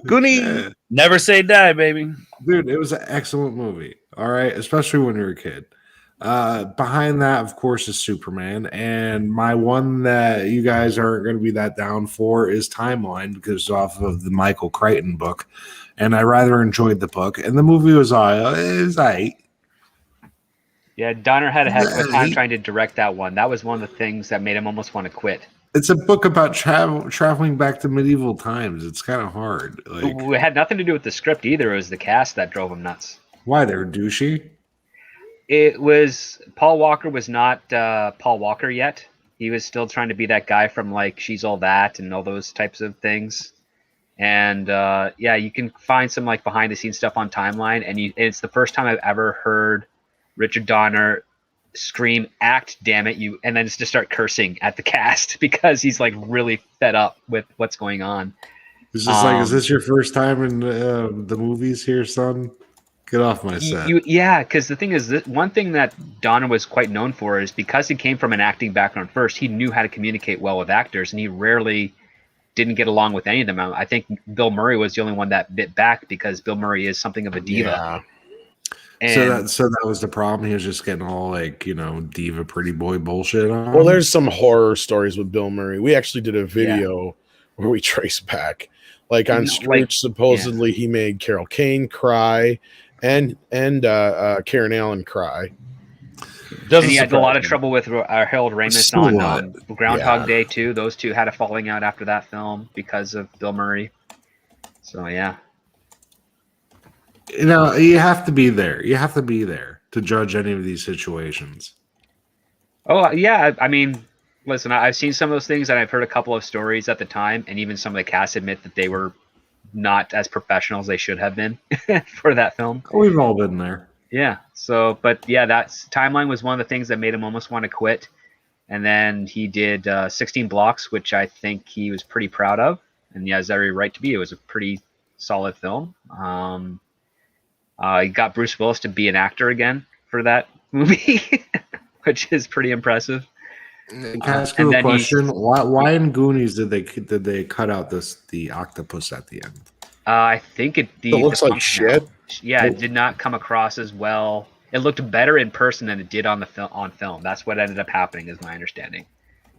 Goonies. Never say die, baby. Dude, it was an excellent movie. All right, especially when you're a kid. Behind that, of course, is Superman. And my one that you guys aren't going to be that down for is Timeline, because it's off of the Michael Crichton book. And I rather enjoyed the book. And the movie was aight. Yeah, Donner had a heck of a time trying to direct that one. That was one of the things that made him almost want to quit. It's a book about traveling back to medieval times. It's kind of hard. It had nothing to do with the script either. It was the cast that drove him nuts. Why? They were douchey? It was Paul Walker was not Paul Walker yet. He was still trying to be that guy from like She's All That and all those types of things. And you can find some like behind the scenes stuff on Timeline, and it's the first time I've ever heard Richard Donner scream, "Act, damn it, you," and then just start cursing at the cast because he's like really fed up with what's going on. It's just is this your first time in the movies here, son? Get off my set. Because the thing is, that one thing that Donner was quite known for is because he came from an acting background first, he knew how to communicate well with actors, and he rarely didn't get along with any of them. I think Bill Murray was the only one that bit back because Bill Murray is something of a diva. Yeah. And so that was the problem. He was just getting all diva pretty boy bullshit on. Well, there's some horror stories with Bill Murray. We actually did a video where we trace back, like on Scrooge. Supposedly he made Carol Kane cry, and Karen Allen cry. And he had a lot of trouble with Harold Ramis on Groundhog Day too. Those two had a falling out after that film because of Bill Murray. So yeah. You have to be there. You have to be there to judge any of these situations. Oh, yeah. I mean, listen, I've seen some of those things, and I've heard a couple of stories at the time, and even some of the cast admit that they were not as professional as they should have been for that film. We've all been there. Yeah. So, but yeah, that's Timeline was one of the things that made him almost want to quit. And then he did 16 Blocks, which I think he was pretty proud of, and he has every right to be. It was a pretty solid film. He got Bruce Willis to be an actor again for that movie, which is pretty impressive. Can I ask you a question? Why in Goonies did they cut out the octopus at the end? I think it looks like shit. Yeah, it did not come across as well. It looked better in person than it did on film. That's what ended up happening, is my understanding.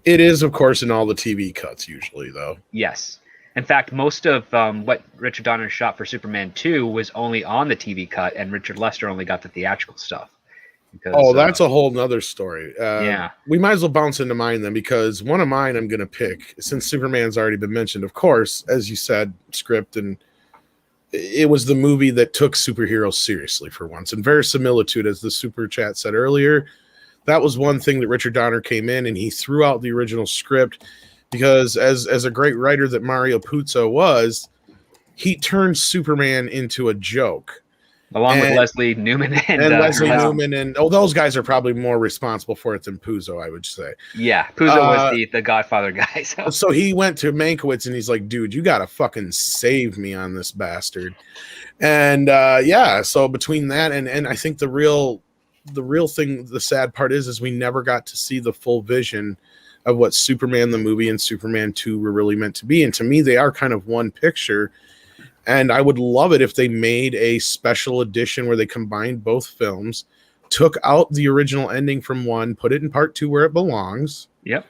It is, of course, in all the TV cuts usually, though. Yes. In fact, most of what Richard Donner shot for Superman 2 was only on the TV cut, and Richard Lester only got the theatrical stuff. Because, that's a whole nother story. Yeah. We might as well bounce into mine then, because one of mine I'm going to pick, since Superman's already been mentioned, of course, as you said, script, and it was the movie that took superheroes seriously for once. And verisimilitude, as the super chat said earlier, that was one thing that Richard Donner came in and he threw out the original script, because as a great writer that Mario Puzo was, he turned Superman into a joke. Along with Leslie Newman and Leslie Newman, and those guys are probably more responsible for it than Puzo, I would say. Yeah, Puzo was the Godfather guy. So he went to Mankiewicz and he's like, dude, you gotta fucking save me on this bastard. And so between that and I think the real thing, the sad part is we never got to see the full vision of what Superman the movie and Superman 2 were really meant to be. And to me, they are kind of one picture. And I would love it if they made a special edition where they combined both films, took out the original ending from one, put it in part 2 where it belongs. Yep.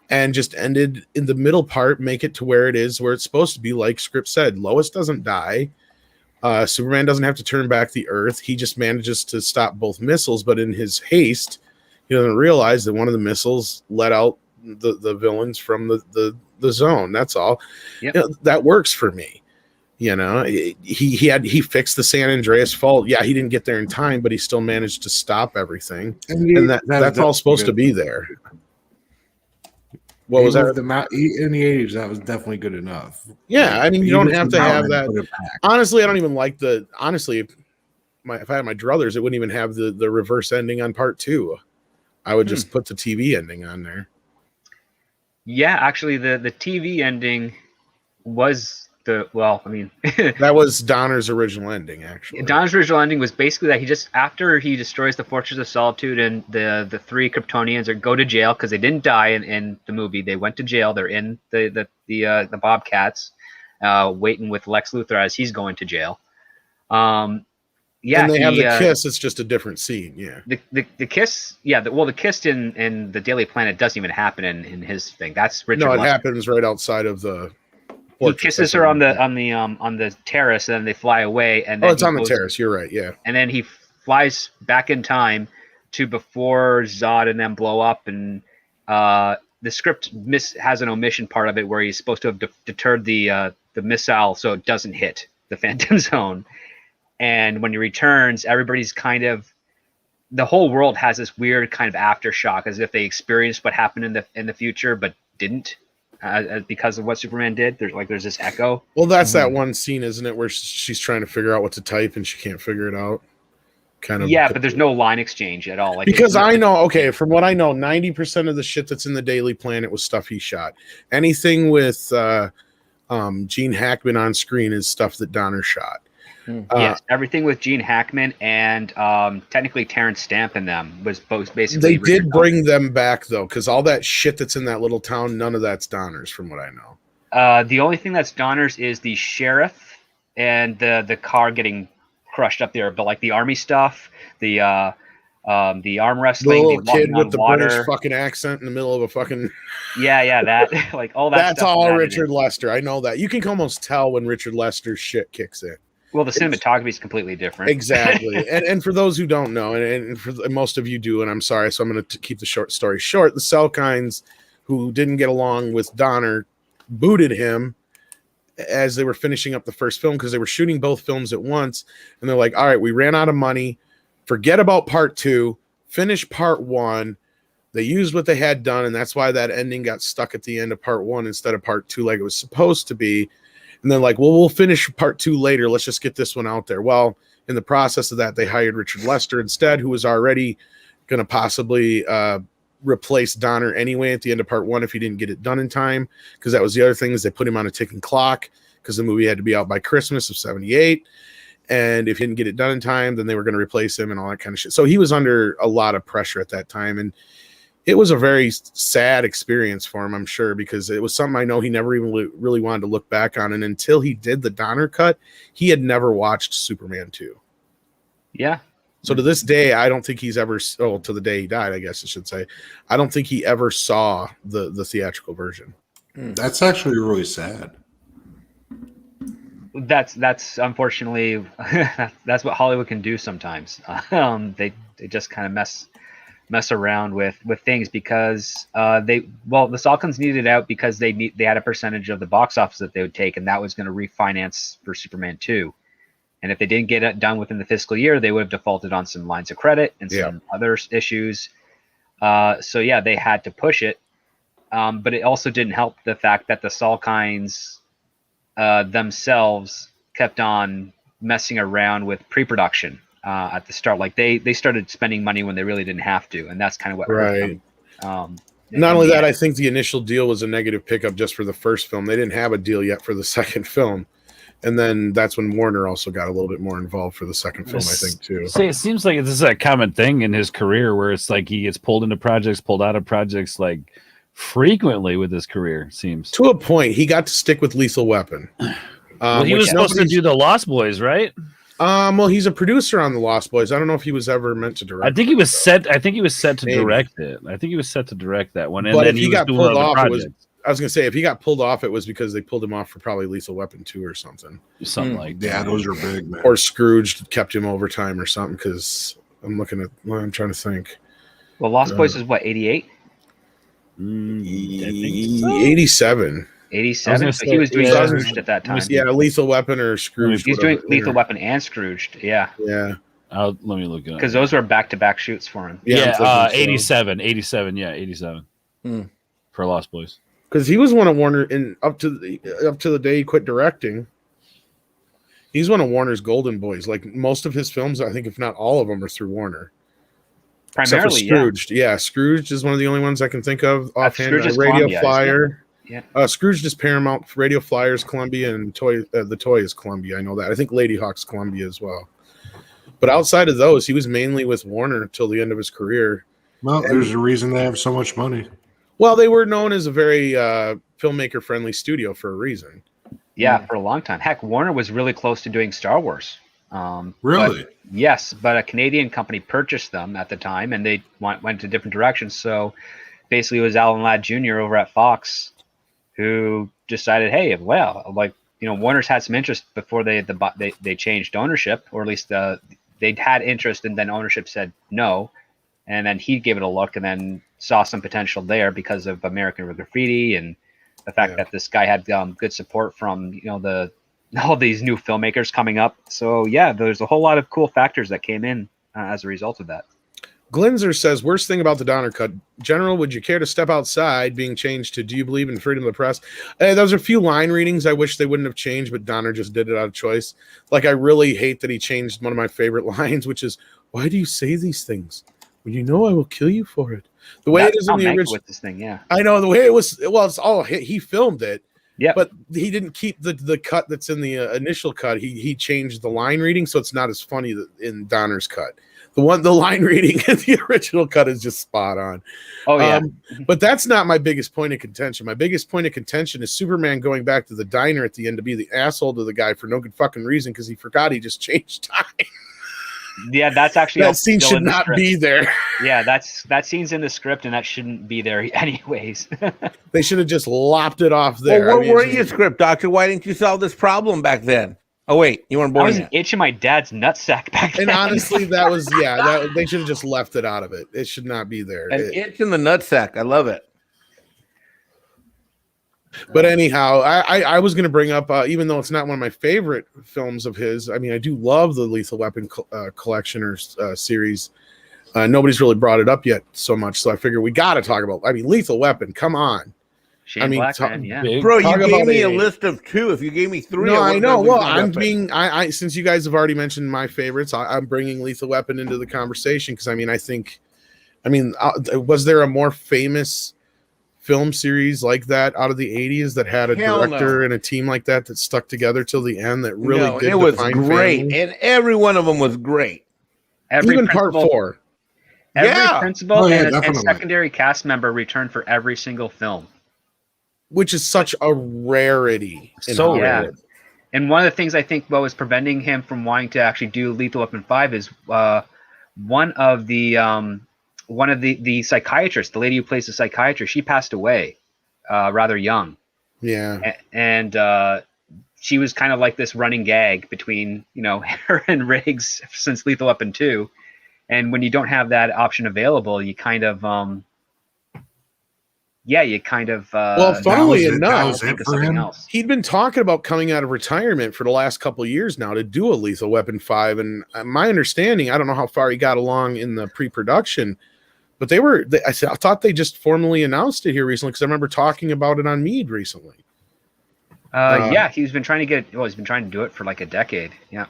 And just ended in the middle part, make it to where it is, where it's supposed to be. Like script said, Lois doesn't die. Superman doesn't have to turn back the Earth. He just manages to stop both missiles. But in his haste, he doesn't realize that one of the missiles let out the villains from the zone. That's all. Yep. That works for me. He fixed the San Andreas fault. Yeah, he didn't get there in time, but he still managed to stop everything. And that's all supposed to be there. What was that? In the 80s, that was definitely good enough. Yeah, I mean, you don't have to have that. Honestly, I don't even like if I had my druthers, it wouldn't even have the reverse ending on part 2. I would just put the TV ending on there. Yeah, actually, the TV ending was that was Donner's original ending. Actually, Donner's original ending was basically that after he destroys the Fortress of Solitude and the 3 Kryptonians go to jail because they didn't die in the movie. They went to jail. They're in the Bobcats, waiting with Lex Luthor as he's going to jail. And they have the kiss. It's just a different scene. Yeah, the kiss. Yeah, the kiss in the Daily Planet doesn't even happen in his thing. That's Richard. No, it happens right outside of the. He kisses her on the terrace, and then they fly away. And then it's on the terrace. You're right. Yeah. And then he flies back in time to before Zod and them blow up. And the script has an omission part of it where he's supposed to have deterred the missile so it doesn't hit the Phantom Zone. And when he returns, everybody's the whole world has this weird kind of aftershock, as if they experienced what happened in the future but didn't. Because of what Superman did, there's this echo. Well, that's that one scene, isn't it, where she's trying to figure out what to type and she can't figure it out. But there's no line exchange at all. Because I know, from what I know, 90% of the shit that's in the Daily Planet was stuff he shot. Anything with Gene Hackman on screen is stuff that Donner shot. Yes, everything with Gene Hackman and technically Terrence Stamp in them was both basically. They did bring them back though, because all that shit that's in that little town, none of that's Donner's, from what I know. The only thing that's Donner's is the sheriff and the car getting crushed up there, but like the army stuff, the arm wrestling, the little kid with the British fucking accent in the middle of a fucking that like all that. That's all Richard Lester. I know that. You can almost tell when Richard Lester's shit kicks in. Well, the cinematography is completely different. Exactly. and for those who don't know, and for most of you do, and I'm sorry, so I'm going to keep the short story short, the Selkinds, who didn't get along with Donner, booted him as they were finishing up the first film because they were shooting both films at once. And they're like, all right, we ran out of money. Forget about part 2. Finish part 1. They used what they had done, and that's why that ending got stuck at the end of part 1 instead of part 2 like it was supposed to be. And they're like, well, we'll finish part 2 later. Let's just get this one out there. Well, in the process of that, they hired Richard Lester instead, who was already going to possibly replace Donner anyway at the end of part 1 if he didn't get it done in time. Because that was the other thing, is they put him on a ticking clock because the movie had to be out by Christmas of 78. And if he didn't get it done in time, then they were going to replace him and all that kind of shit. So he was under a lot of pressure at that time. And it was a very sad experience for him, I'm sure, because it was something I know he never even really wanted to look back on. And until he did the Donner cut, he had never watched Superman 2. Yeah. So to this day, I don't think he's ever, to the day he died, I guess I should say, I don't think he ever saw the theatrical version. That's actually really sad. That's unfortunately that's what Hollywood can do sometimes. They just kind of mess around with things because the Salkinds needed it out because they had a percentage of the box office that they would take, and that was going to refinance for Superman 2. And if they didn't get it done within the fiscal year, they would have defaulted on some lines of credit and some other issues. So yeah, they had to push it. But it also didn't help the fact that the Salkinds themselves kept on messing around with pre-production at the start. Like they started spending money when they really didn't have to, and that's kind of what hurt them. Not only that, I think the initial deal was a negative pickup just for the first film. They didn't have a deal yet for the second film. And then that's when Warner also got a little bit more involved for the second film, I think, too. It seems like this is a common thing in his career where it's like he gets pulled into projects, pulled out of projects, like frequently with his career, seems. To a point, he got to stick with Lethal Weapon. Well, he was supposed to do The Lost Boys, right? Well, he's a producer on The Lost Boys. I don't know if he was ever meant to direct. I think he was set to direct it. I think he was set to direct that one. And but then if he got pulled off, I was going to say, if he got pulled off, it was because they pulled him off for probably Lethal Weapon 2 or something. Something like that. Yeah, those are big, man. Or Scrooge kept him overtime or something, because I'm trying to think. Well, Lost Boys is what, 88? 87. 87. So he was doing Scrooged at that time. Yeah, Lethal Weapon or Scrooge. He's doing Lethal Weapon and Scrooged. Yeah. Yeah. Let me look it up. Because those were back-to-back shoots for him. Yeah, 87. 87. Yeah, 87. For Lost Boys. Because he was one of Warner, and up to the day he quit directing, he's one of Warner's golden boys. Like most of his films, I think, if not all of them, are through Warner. Primarily, Scrooged. Yeah, Scrooged is one of the only ones I can think of offhand. Radio Columbia, Flyer. Yeah. Scrooged is Paramount. Radio Flyer is Columbia, and the Toy is Columbia. I know that. I think Lady Hawk's Columbia as well. But outside of those, he was mainly with Warner until the end of his career. Well, there's a reason they have so much money. Well, they were known as a very filmmaker-friendly studio for a reason. Yeah, for a long time. Heck, Warner was really close to doing Star Wars. Really? But a Canadian company purchased them at the time, and they went to different directions. So basically, it was Alan Ladd Jr. over at Fox who decided, hey, Warner's had some interest before they changed ownership, or at least they'd had interest, and then ownership said no. And then he gave it a look and then saw some potential there because of American Graffiti and the fact that this guy had good support from all these new filmmakers coming up. So yeah, there's a whole lot of cool factors that came in as a result of that. Glinzer says, worst thing about the Donner cut. General, would you care to step outside being changed to do you believe in freedom of the press? Those are a few line readings I wish they wouldn't have changed, but Donner just did it out of choice. Like, I really hate that he changed one of my favorite lines, which is, why do you say these things? Well, you know I will kill you for it. The way it is in the original with this thing, yeah. I know the way it was. Well, it's all he filmed it. Yeah, but he didn't keep the cut that's in the initial cut. He changed the line reading, so it's not as funny in Donner's cut. The line reading in the original cut is just spot on. Oh yeah, but that's not my biggest point of contention. My biggest point of contention is Superman going back to the diner at the end to be the asshole to the guy for no good fucking reason because he forgot he just changed time. Yeah, that's actually that scene should not be there. Yeah, that scene's in the script, and that shouldn't be there anyways. They should have just lopped it off there. Well, where were you, script doctor? Why didn't you solve this problem back then? Oh wait, you weren't born. I was itching my dad's nutsack back then. And honestly, that was they should have just left it out of it. It should not be there. An itch in the nutsack. I love it. But anyhow, I was going to bring up, even though it's not one of my favorite films of his, I mean, I do love the Lethal Weapon collection or series. Nobody's really brought it up yet so much, so I figure we got to talk about. I mean, Lethal Weapon, come on. Shane Blackman, yeah. Bro, you gave me a list of 2. If you gave me 3, no, I know. Well, I since you guys have already mentioned my favorites, I'm bringing Lethal Weapon into the conversation because was there a more famous film series like that out of the 80s that had a director and a team like that stuck together till the end that really did? It was great, and every one of them was great. Even part 4. Every principal and secondary cast member returned for every single film, which is such a rarity. And one of the things I think what was preventing him from wanting to actually do Lethal Weapon 5 is one of the psychiatrists, the lady who plays the psychiatrist, she passed away rather young. Yeah. And she was kind of like this running gag between, you know, her and Riggs since Lethal Weapon 2. And when you don't have that option available, you kind of, well, funnily enough, think of something else. he'd been talking about coming out of retirement for the last couple of years now to do a Lethal Weapon 5. And my understanding, I don't know how far he got along in the pre-production, but I thought they just formally announced it here recently because I remember talking about it on MEAD recently. Yeah, he's been trying to he's been trying to do it for like a decade. Yeah.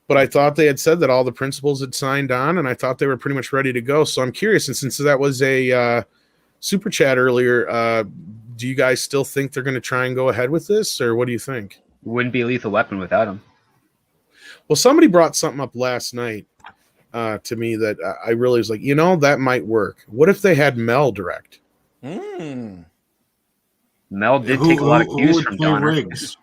But I thought they had said that all the principals had signed on, and I thought they were pretty much ready to go. So I'm curious, and since that was a super chat earlier, do you guys still think they're going to try and go ahead with this, or what do you think? Wouldn't be Lethal Weapon without him. Well, somebody brought something up last night to me that I really was like, that might work. What if they had Mel direct? Mel did take a lot of cues from Donner. Riggs?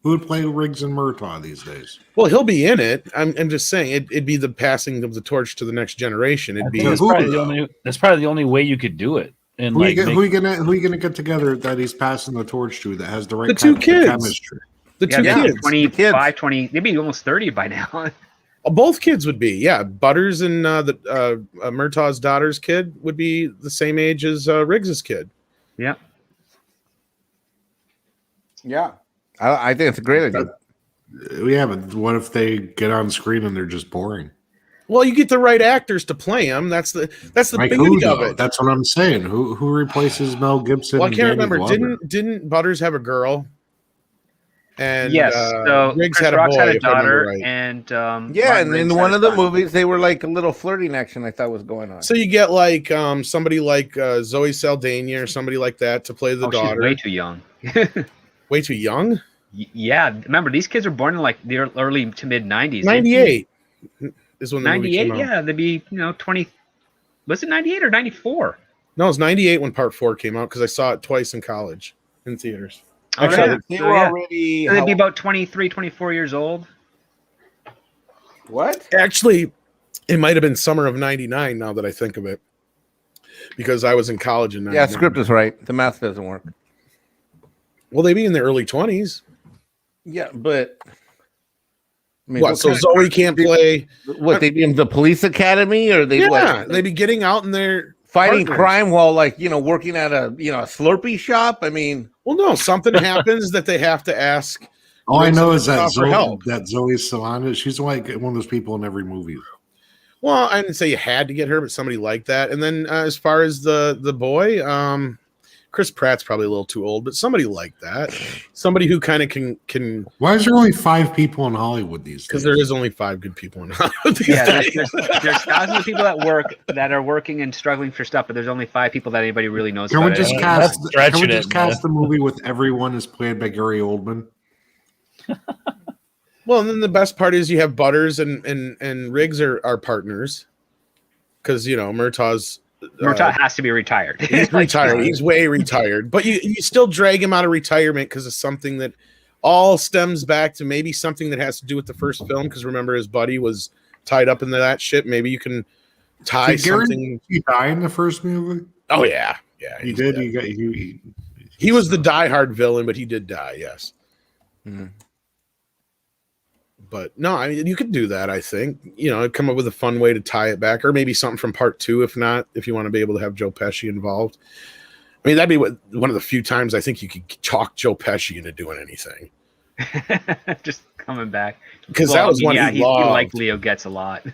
Who would play Riggs and Murtaugh these days? Well, he'll be in it. I'm just saying it'd be the passing of the torch to the next generation. That's probably the only way you could do it. And who are you gonna get together that he's passing the torch to that has the right two kids. chemistry? The two kids. 25, 20, they'd be almost 30 by now. Both kids would be, yeah. Butters and Murtaugh's daughter's kid would be the same age as Riggs's kid. Yeah. Yeah. I think it's a great idea. Yeah, but what if they get on screen and they're just boring? Well, you get the right actors to play them. That's the beauty of it. That's what I'm saying. Who replaces Mel Gibson? Well, I can't remember. Didn't Butters have a girl? And yes, so Riggs Chris had a Rock's boy, had a if I remember daughter, right. and and Martin in Riggs one had of a the son. movies, they were like a little flirting action. I thought was going on. So you get like somebody like Zoe Saldana or somebody like that to play the daughter. She's way too young. Way too young? Yeah, remember these kids were born in like the early to mid 90s. 98 is when the movie 98, came out. yeah, they'd be 20. Was it 98 or 94? No, it was 98 when Part 4 came out because I saw it twice in college in theaters. Oh, Actually, yeah. They So, were yeah. already. So they'd be about 23, 24 years old. What? Actually, it might have been summer of 99 now that I think of it. Because I was in college in 99. Yeah, script is right. The math doesn't work. Well, they'd be in their early 20s. Yeah, but I mean, What? So Zoe can't play? What, they be in the police academy, or they They'd be getting out in their fighting partners. crime while working at a a Slurpee shop? I mean, well, no, something happens that they have to ask. All I know is that for help. Zoe Saldana, she's like one of those people in every movie. Well, I didn't say you had to get her, but somebody like that. And then as far as the boy, Chris Pratt's probably a little too old, but somebody like that, somebody who kind of can. Why is there only 5 people in Hollywood these days? Because there is only 5 good people in Hollywood these Yeah, days. there's thousands of people that are working and struggling for stuff, but there's only 5 people that anybody really knows Can we about just it. cast stretching the movie with everyone is played by Gary Oldman? Well, and then the best part is you have Butters and Riggs are partners because Murtaugh's. Murtaugh has to be retired. He's retired. He's way retired. But you still drag him out of retirement because of something that all stems back to maybe something that has to do with the first film. Because remember, his buddy was tied up into that shit. Maybe you can tie something. He died in the first movie? Oh, yeah. He did. Dead. He was the diehard villain, but he did die, yes. Mm-hmm. But no, I mean, you could do that, I think. Come up with a fun way to tie it back, or maybe something from Part 2, if you want to be able to have Joe Pesci involved. I mean, that'd be one of the few times I think you could talk Joe Pesci into doing anything. Just coming back. Because that was one he loved. He liked Leo Getz a lot.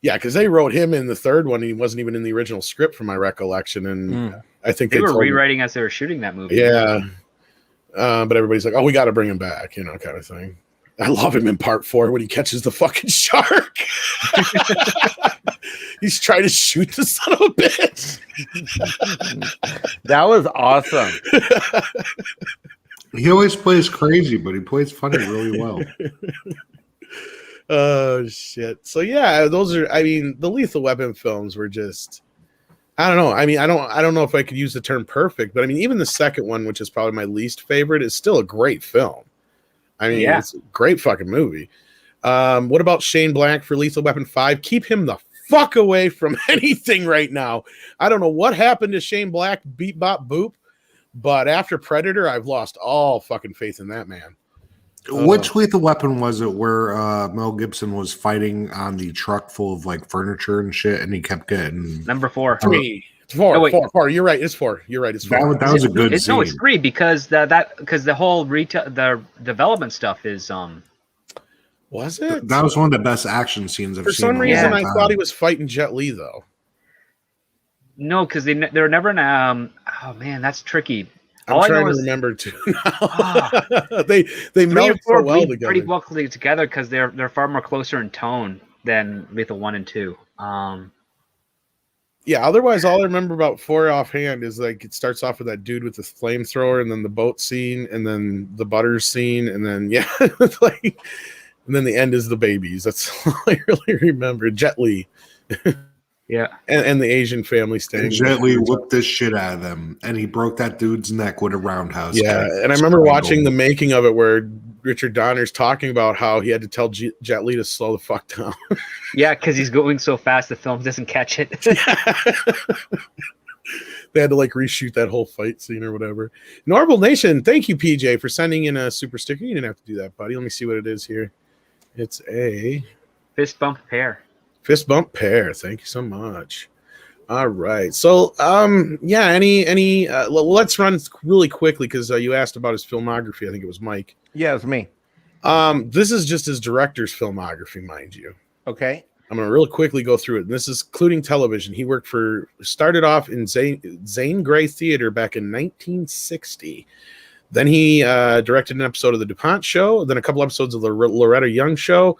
Yeah, because they wrote him in the third one. He wasn't even in the original script, from my recollection. And I think they were rewriting as they were shooting that movie. Yeah. But everybody's like, oh, we got to bring him back, kind of thing. I love him in Part 4 when he catches the fucking shark. He's trying to shoot the son of a bitch. that was awesome. He always plays crazy, but he plays funny really well. Oh, shit. So, yeah, the Lethal Weapon films were just, I don't know. I mean, I don't know if I could use the term perfect, but I mean, even the second one, which is probably my least favorite, is still a great film. I mean, It's a great fucking movie. What about Shane Black for Lethal Weapon 5? Keep him the fuck away from anything right now. I don't know what happened to Shane Black, beep, bop, boop, But after Predator, I've lost all fucking faith in that man. Which Lethal Weapon was it where Mel Gibson was fighting on the truck full of like furniture and shit, and he kept getting Number 4. 3, 4, Oh, wait. 4. You're right. It's 4. You're right. It's 4. that was a good scene. No, it's 3 because because the whole the development stuff is Was it? That was one of the best action scenes I've For seen. some in a reason, long I time. thought he was fighting Jet Li though. no, because they're never in oh man, that's tricky. I'm All I trying know to is remember too. Ah. they 3 meld and 4 so well bleed pretty together. well together because they're far more closer in tone than Lethal 1 and 2. Yeah, otherwise, all I remember about 4 offhand is like it starts off with that dude with the flamethrower, and then the boat scene, and then the butters scene, and then it's like, and then the end is the babies. That's all I really remember. Jet Li, Yeah. and the Asian family staying. And Jet Li whooped this shit out of them, and he broke that dude's neck with a roundhouse. Yeah, kick. and I remember watching the making of it where Richard Donner's talking about how he had to tell Jet Li to slow the fuck down. Yeah, because he's going so fast the film doesn't catch it. They had to like reshoot that whole fight scene or whatever. Normal Nation, thank you, PJ, for sending in a super sticker. You didn't have to do that, buddy. Let me see what it is here. It's a Fist bump pair. fist bump pair. Thank you so much. All right. So, yeah. Let's run really quickly because you asked about his filmography. I think it was Mike. Yeah, it's me. This is just his director's filmography, mind you. Okay. I'm going to real quickly go through it. And this is including television. He started off in Zane Grey Theater back in 1960. Then he directed an episode of The DuPont Show, then a couple episodes of the Loretta Young Show.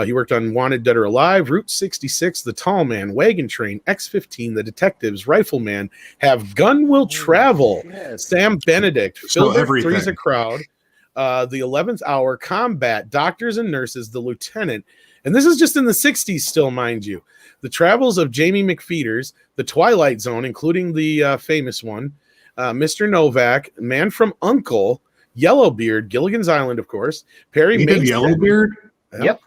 He worked on Wanted, Dead or Alive, Route 66, The Tall Man, Wagon Train, X-15, The Detectives, Rifleman, Have Gun Will Travel, Sam Benedict, Philbert, Three's a Crowd, The 11th Hour, Combat, Doctors and Nurses, The Lieutenant. And this is just in the 60s still, mind you. The Travels of Jamie McFeeters, The Twilight Zone, including the famous one, Mr. Novak, Man from U.N.C.L.E., Yellowbeard, Gilligan's Island, of course, Perry He did Mason. Yellowbeard? Yep.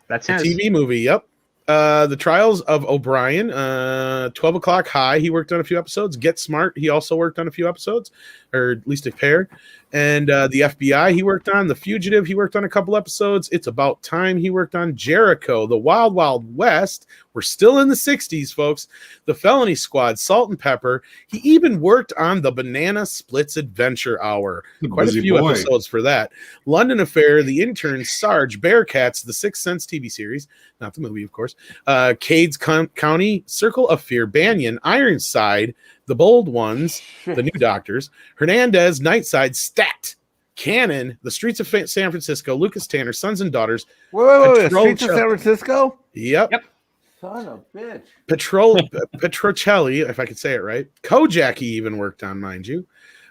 That's The his. TV movie, yep. The Trials of O'Brien, 12 O'Clock High, he worked on a few episodes. Get Smart, he also worked on a few episodes, or at least a pair. And the FBI, he worked on. The Fugitive, he worked on a couple episodes. It's About Time, he worked on. Jericho, The Wild Wild West, we're still in the 60s, folks. The Felony Squad, Salt and Pepper. He even worked on The Banana Splits Adventure Hour. Quite a few episodes for that. London Affair, The Intern, Sarge, Bearcats, The Sixth Sense TV series, not the movie, of course. Cades County, Circle of Fear, Banyan, Ironside, The Bold Ones, The New Doctors, Hernandez, Nightside, Stat, Cannon, The Streets of San Francisco, Lucas Tanner, Sons and Daughters. Wait. Streets of San Francisco? Yep. Son of a bitch. Petrocelli, if I could say it right. Kojak he even worked on, mind you.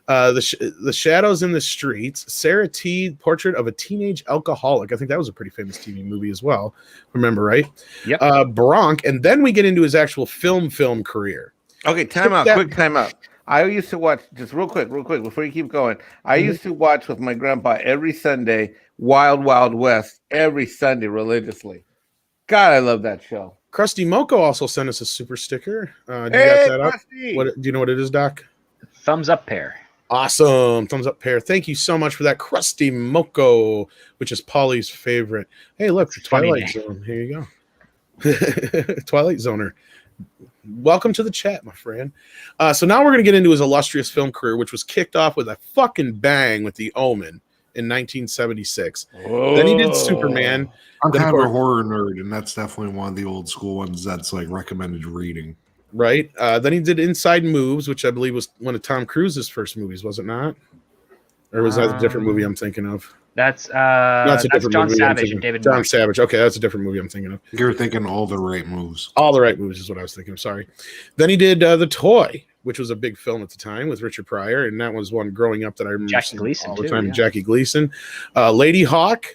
The Shadows in the Streets, Sarah T. Portrait of a Teenage Alcoholic. I think that was a pretty famous TV movie as well. Remember, right? Yep. Bronx. And then we get into his actual film career. Okay, quick time out. I used to watch, just real quick, before you keep going. I used to watch with my grandpa every Sunday, Wild Wild West, every Sunday religiously. God, I love that show. Krusty Moko also sent us a super sticker. Do you got that up? Do you know what it is, Doc? Thumbs up pair. Awesome. Thumbs up pair. Thank you so much for that, Krusty Moko, which is Polly's favorite. Hey, look, the Twilight Zone. Here you go. Twilight Zoner. Welcome to the chat, my friend. So now we're going to get into his illustrious film career, which was kicked off with a fucking bang with The Omen in 1976. Whoa. Then he did Superman. I'm kind of a horror nerd, and that's definitely one of the old school ones that's like recommended reading. Right. Then he did Inside Moves, which I believe was one of Tom Cruise's first movies, was it not? Or was that a different movie I'm thinking of? That's John Savage and David John Marsh. Savage. Okay, that's a different movie I'm thinking of. You're thinking All the Right Moves. All the Right Moves is what I was thinking of. Sorry. Then he did The Toy, which was a big film at the time with Richard Pryor, and that was one growing up that I remember Jackie Gleason all the too, time. yeah. Jackie Gleason. Lady Hawk,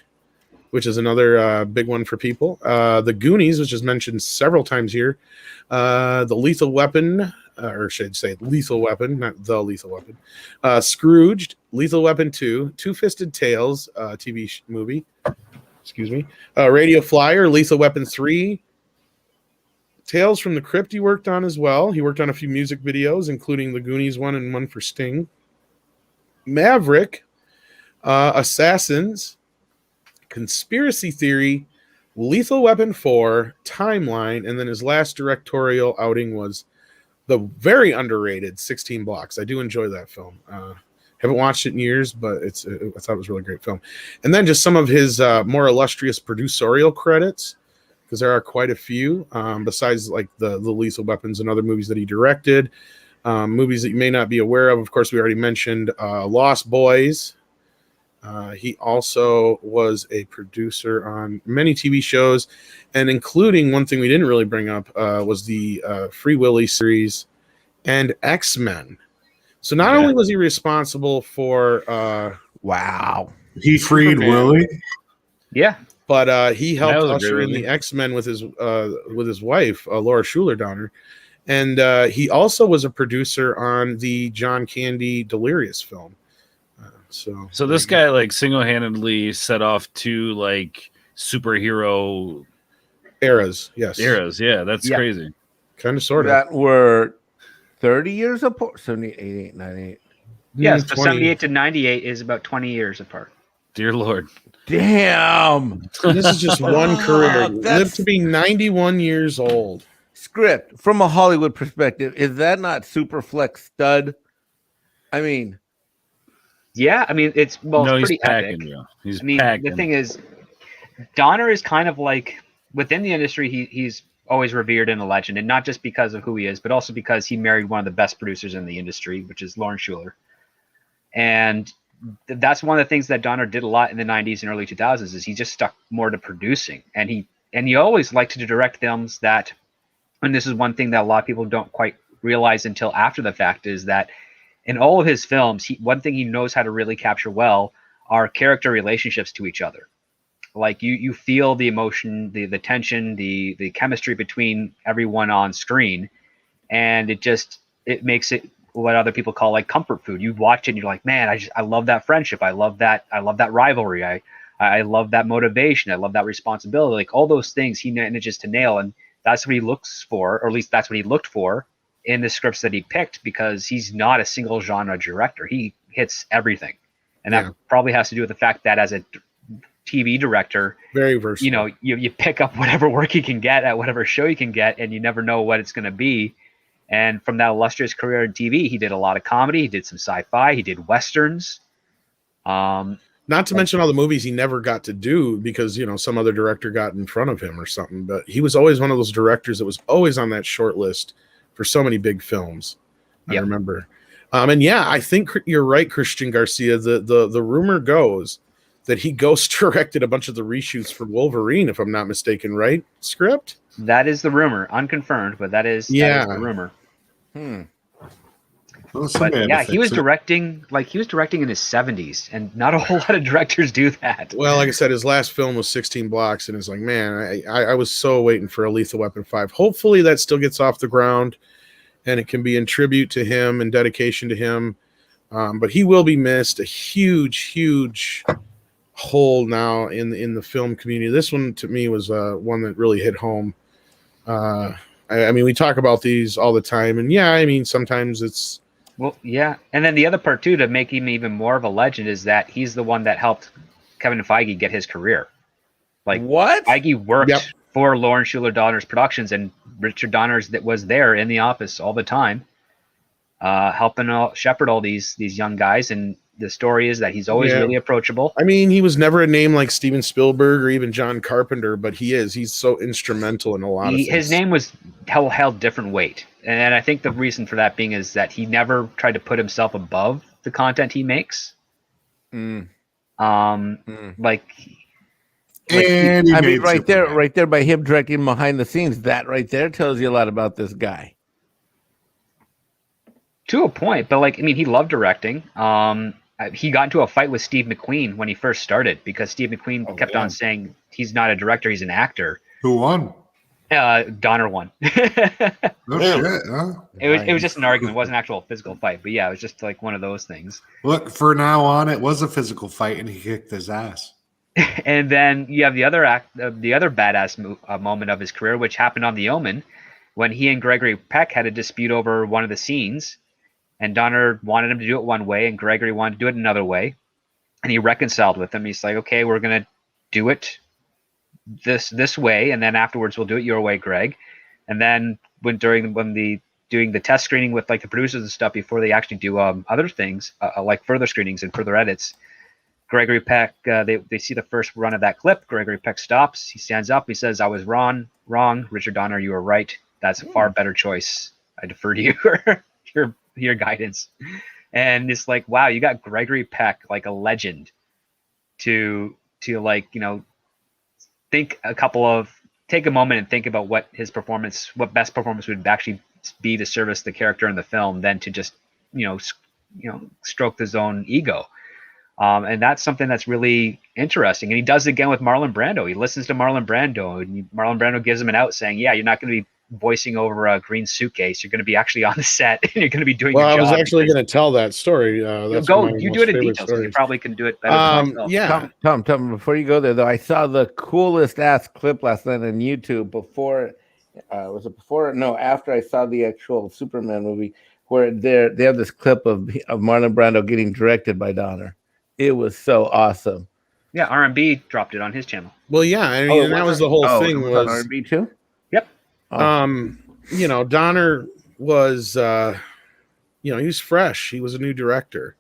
which is another big one for people. The Goonies, which is mentioned several times here. The Lethal Weapon, or should I say Lethal Weapon, not The Lethal Weapon. Scrooged, Lethal Weapon 2, Two-Fisted Tales, TV movie. Excuse me. Radio Flyer, Lethal Weapon 3. Tales from the Crypt he worked on as well. He worked on a few music videos, including the Goonies one and one for Sting. Maverick, Assassins, Conspiracy Theory, Lethal Weapon 4, Timeline, and then his last directorial outing was the very underrated 16 Blocks. I do enjoy that film. Haven't watched it in years, but I thought it was a really great film. And then just some of his more illustrious producerial credits, because there are quite a few, besides like the Lethal Weapons and other movies that he directed. Movies that you may not be aware of course, we already mentioned Lost Boys. He also was a producer on many TV shows, and including one thing we didn't really bring up was the Free Willy series and X-Men. So not only was he responsible for Wow, He freed Willie. Yeah. but he helped That was a usher great in the movie. X-Men with his wife, Laura Schuler Donner. And he also was a producer on the John Candy Delirious film. So this guy like single-handedly set off two like superhero eras, yes, eras. Yeah, that's Yeah. crazy. kind of, sort of. that were 30 years apart. 78, 88, 98. Yeah. So 20. 78 to 98 is about 20 years apart. Dear Lord. Damn. This is just one career. Fuck, Lived to be 91 years old. Script from a Hollywood perspective. Is that not super flex stud? I mean, Yeah. I mean, it's No, it's he's pretty packing, epic. yo. He's I mean, packing. the thing is, Donner is kind of like within the industry. He's always revered and a legend, and not just because of who he is, but also because he married one of the best producers in the industry, which is Lauren Schuler. And that's one of the things that Donner did a lot in the 90s and early 2000s is he just stuck more to producing, and he always liked to direct films that, and this is one thing that a lot of people don't quite realize until after the fact, is that in all of his films, one thing he knows how to really capture well are character relationships to each other. Like you feel the emotion, the tension, the chemistry between everyone on screen, and it makes it what other people call like comfort food. You watch it and you're like, man, I love that friendship. I love that rivalry. I love that motivation. I love that responsibility. Like all those things he manages to nail, and that's what he looks for, or at least that's what he looked for in the scripts that he picked, because he's not a single genre director. He hits everything, and that probably has to do with the fact that as a TV director, very versatile. You know, you pick up whatever work you can get at whatever show you can get, and you never know what it's going to be. And from that illustrious career in TV, he did a lot of comedy. He did some sci-fi. He did westerns. Not to mention all the movies he never got to do because, you know, some other director got in front of him or something. But he was always one of those directors that was always on that short list for so many big films. I remember. And yeah, I think you're right, Christian Garcia. The rumor goes that he ghost directed a bunch of the reshoots for Wolverine, if I'm not mistaken, right? Script? That is the rumor, unconfirmed, but that is the rumor. But yeah, he was directing in his 70s, and not a whole lot of directors do that. Well, like I said, his last film was 16 Blocks, and it's like, man, I was so waiting for a Lethal Weapon 5. Hopefully that still gets off the ground, and it can be in tribute to him and dedication to him. But he will be missed. A huge hole now in the film community. This one to me was one that really hit home. I mean, we talk about these all the time, and yeah, I mean, sometimes it's and then the other part too, to make him even more of a legend, is that he's the one that helped Kevin Feige get his career. Like what? Feige worked for Lauren Schuler Donner's productions, and Richard Donner's that was there in the office all the time, helping shepherd all these young guys. And the story is that he's always really approachable. I mean, he was never a name like Steven Spielberg or even John Carpenter, but he's so instrumental in a lot of things. His name was held different weight. And I think the reason for that being is that he never tried to put himself above the content he makes. And right there by him directing behind the scenes, that right there tells you a lot about this guy. To a point, but like, I mean, he loved directing. He got into a fight with Steve McQueen when he first started because Steve McQueen kept on saying he's not a director, he's an actor. Who won? Donner won. No shit, huh? It was just an argument. It wasn't an actual physical fight, but yeah, it was just like one of those things. Look, for now on, it was a physical fight, and he kicked his ass. And then you have the other badass moment of his career, which happened on The Omen, when he and Gregory Peck had a dispute over one of the scenes, and Donner wanted him to do it one way, and Gregory wanted to do it another way, and he reconciled with him. He's like, okay, we're gonna do it this way, and then afterwards we'll do it your way, Greg. And then when doing the test screening with like the producers and stuff before they actually do other things like further screenings and further edits, Gregory Peck, they see the first run of that clip. Gregory Peck stops. He stands up. He says, "I was wrong. Richard Donner, you were right. That's a far better choice. I defer to you, your guidance." And it's like, wow, you got Gregory Peck, like a legend, to like, you know, take a moment and think about what best performance would actually be to service the character in the film, than to just, stroke his own ego. And that's something that's really interesting. And he does it again with Marlon Brando. He listens to Marlon Brando, and Marlon Brando gives him an out saying, yeah, you're not going to be voicing over a green suitcase. You're going to be actually on the set, and you're going to be doing your job. Well, I was actually going to tell that story. That's you do it in detail, so you probably can do it better than myself. Yeah. Tom, before you go there, though, I saw the coolest ass clip last night on YouTube after I saw the actual Superman movie, where they have this clip of Marlon Brando getting directed by Donner. It was so awesome. Yeah, R&B dropped it on his channel. Well, yeah, I mean, and that was the whole thing. Was on R&B too? Yep. Donner was, he was fresh. He was a new director.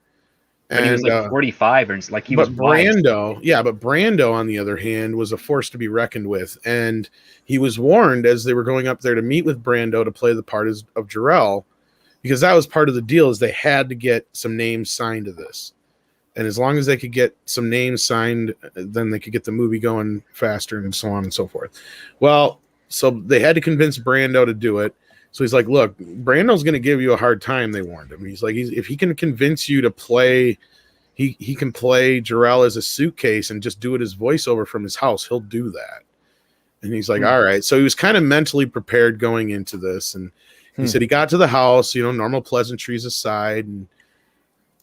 And he was like 45, or like he was. But Brando, on the other hand, was a force to be reckoned with, and he was warned as they were going up there to meet with Brando to play the part of Jor-El, because that was part of the deal, is they had to get some names signed to this. And as long as they could get some names signed, then they could get the movie going faster and so on and so forth. Well, so they had to convince Brando to do it. So he's like, look, Brando's going to give you a hard time, they warned him. He's like, if he can convince you to play, he can play Jor-El as a suitcase and just do it as voiceover from his house, he'll do that. And he's like, all right. So he was kind of mentally prepared going into this. And he said he got to the house, normal pleasantries aside,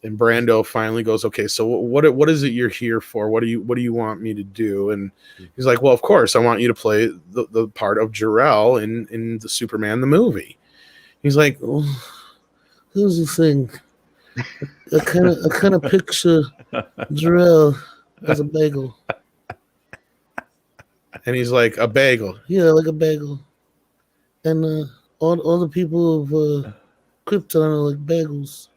and Brando finally goes, okay, so what is it you're here for? What do you want me to do? And he's like, well, of course, I want you to play the part of Jor-El in the Superman the movie. He's like, well, here's the thing. I kind of picture Jor-El as a bagel. And he's like, a bagel? Yeah, like a bagel. And all the people of Krypton are like bagels.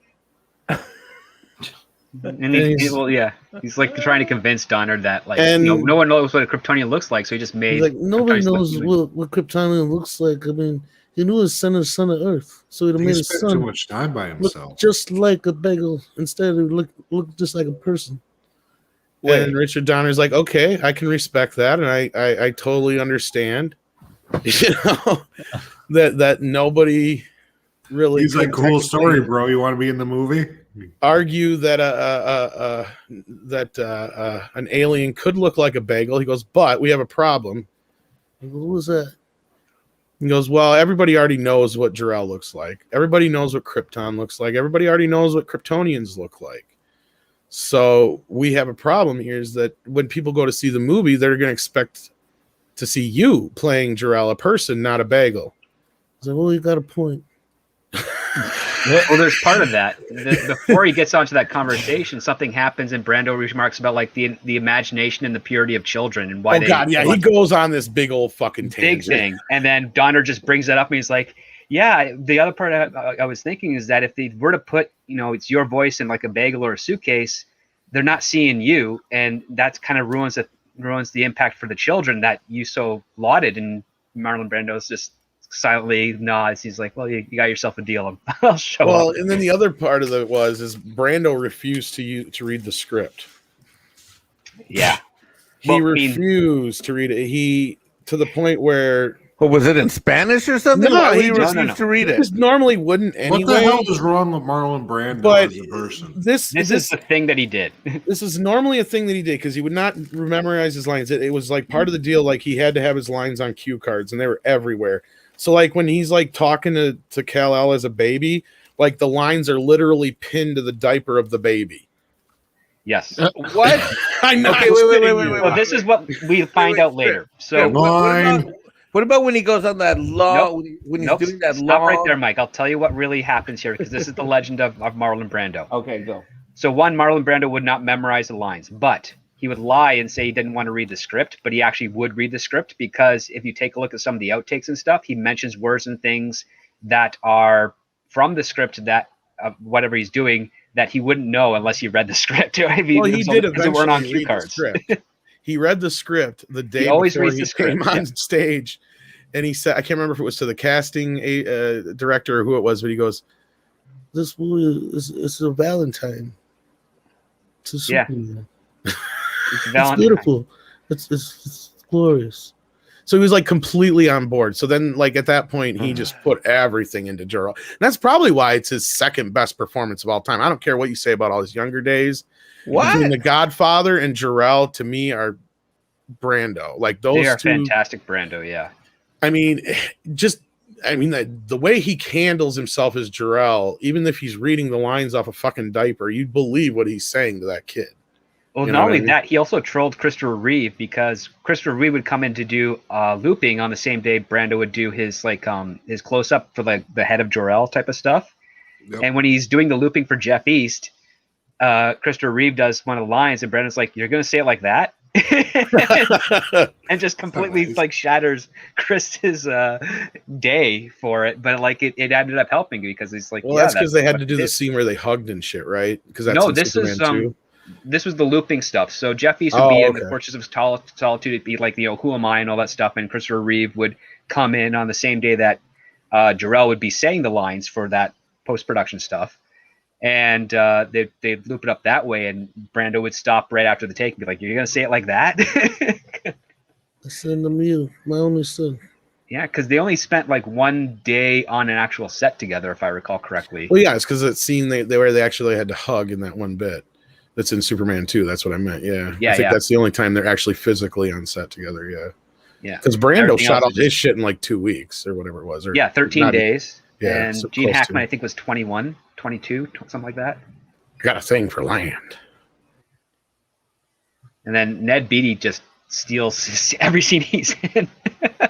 And he's like trying to convince Donner that no one knows what a Kryptonian looks like, so he just made nobody knows what Kryptonian looks like. I mean, he knew his son is son of Earth, so he'd have made his son too much time by himself, look just like a bagel instead of look just like a person. And Richard Donner's like, okay, I can respect that, and I totally understand. That nobody really. He's like, cool story, bro. You want to be in the movie? Argue that an alien could look like a bagel. He goes, but we have a problem. What was that? He goes, well, everybody already knows what Jor-El looks like. Everybody knows what Krypton looks like. Everybody already knows what Kryptonians look like. So we have a problem here, is that when people go to see the movie, they're going to expect to see you playing Jor-El, a person, not a bagel. I said, well, you got a point. Well, there's part of that. Before he gets onto that conversation, something happens, and Brando remarks about like the imagination and the purity of children and why. He goes on this big old fucking tangent. Big thing, and then Donner just brings that up, and he's like, "Yeah." The other part I was thinking is that if they were to put, it's your voice in like a bagel or a suitcase, they're not seeing you, and that's kind of ruins the impact for the children that you so lauded. And Marlon Brando's just silently nods. He's like, well, you got yourself a deal. I'll show up. Well, and then the other part of it is Brando refused to read the script. Yeah. He refused to read it. He, to the point where... Well, was it in Spanish or something? No, he refused to read it. He normally wouldn't anyway. What the hell is wrong with Marlon Brando as a person? This is the thing that he did. This is normally a thing that he did, because he would not memorize his lines. It was like part of the deal. Like, he had to have his lines on cue cards, and they were everywhere. So like when he's like talking to Kal-El as a baby, like the lines are literally pinned to the diaper of the baby. Yes. What? I know. Okay, wait. Well, this is what we find out later. So line. What about when he goes on that long? When he's doing that Stop long. right there, Mike. I'll tell you what really happens here because this is the legend of Marlon Brando. Okay, go. So one, Marlon Brando would not memorize the lines, but he would lie and say he didn't want to read the script, but he actually would read the script because if you take a look at some of the outtakes and stuff, he mentions words and things that are from the script that whatever he's doing that he wouldn't know unless he read the script. Well, he did eventually weren't on cue read cards. the script. He read the script the day always before reads he the script, came on stage, and he said, I can't remember if it was to the casting director or who it was, but he goes, This movie is a Valentine. It's a Superman. It's beautiful. It's glorious. So he was like completely on board. So then, like at that point, he just put everything into Jor-El. And that's probably why it's his second best performance of all time. I don't care what you say about all his younger days. What? Between The Godfather and Jor-El, to me, are Brando. Like those They are two. fantastic, Brando. Yeah. I mean, the way he handles himself as Jor-El, even if he's reading the lines off a fucking diaper, you believe what he's saying to that kid. Well, You know not what only I mean? that, he also trolled Christopher Reeve because Christopher Reeve would come in to do looping on the same day Brando would do his his close up for like the head of Jor-El type of stuff. Yep. And when he's doing the looping for Jeff East, Christopher Reeve does one of the lines, and Brando's like, "You're gonna say it like that," and just completely Nice. like shatters Chris's day for it. But like it ended up helping because he's like, Well, yeah, that's because they had what to do it the is. scene where they hugged and shit, right? Because that's No, in this Superman is 2. This was the looping stuff. So Jeff East would be in okay. the Fortress of Solitude. It'd be like, who am I and all that stuff. And Christopher Reeve would come in on the same day that Jor-El would be saying the lines for that post-production stuff. And they'd loop it up that way. And Brando would stop right after the take and be like, "You're going to say it like that?" I send them you, my only son. Yeah, because they only spent like one day on an actual set together, if I recall correctly. Well, yeah, it's because that scene where they actually had to hug in that one bit. That's in Superman 2. That's what I meant. Yeah. Yeah, I think yeah. that's the only time they're actually physically on set together. Yeah. Yeah. Because Brando Everything shot else all is his just- shit in like 2 weeks or whatever it was. Or Yeah, 13 not even- days. Yeah, and so Gene close Hackman, to. I think, was 21, 22, something like that. Got a thing for land. And then Ned Beatty just steals every scene he's in.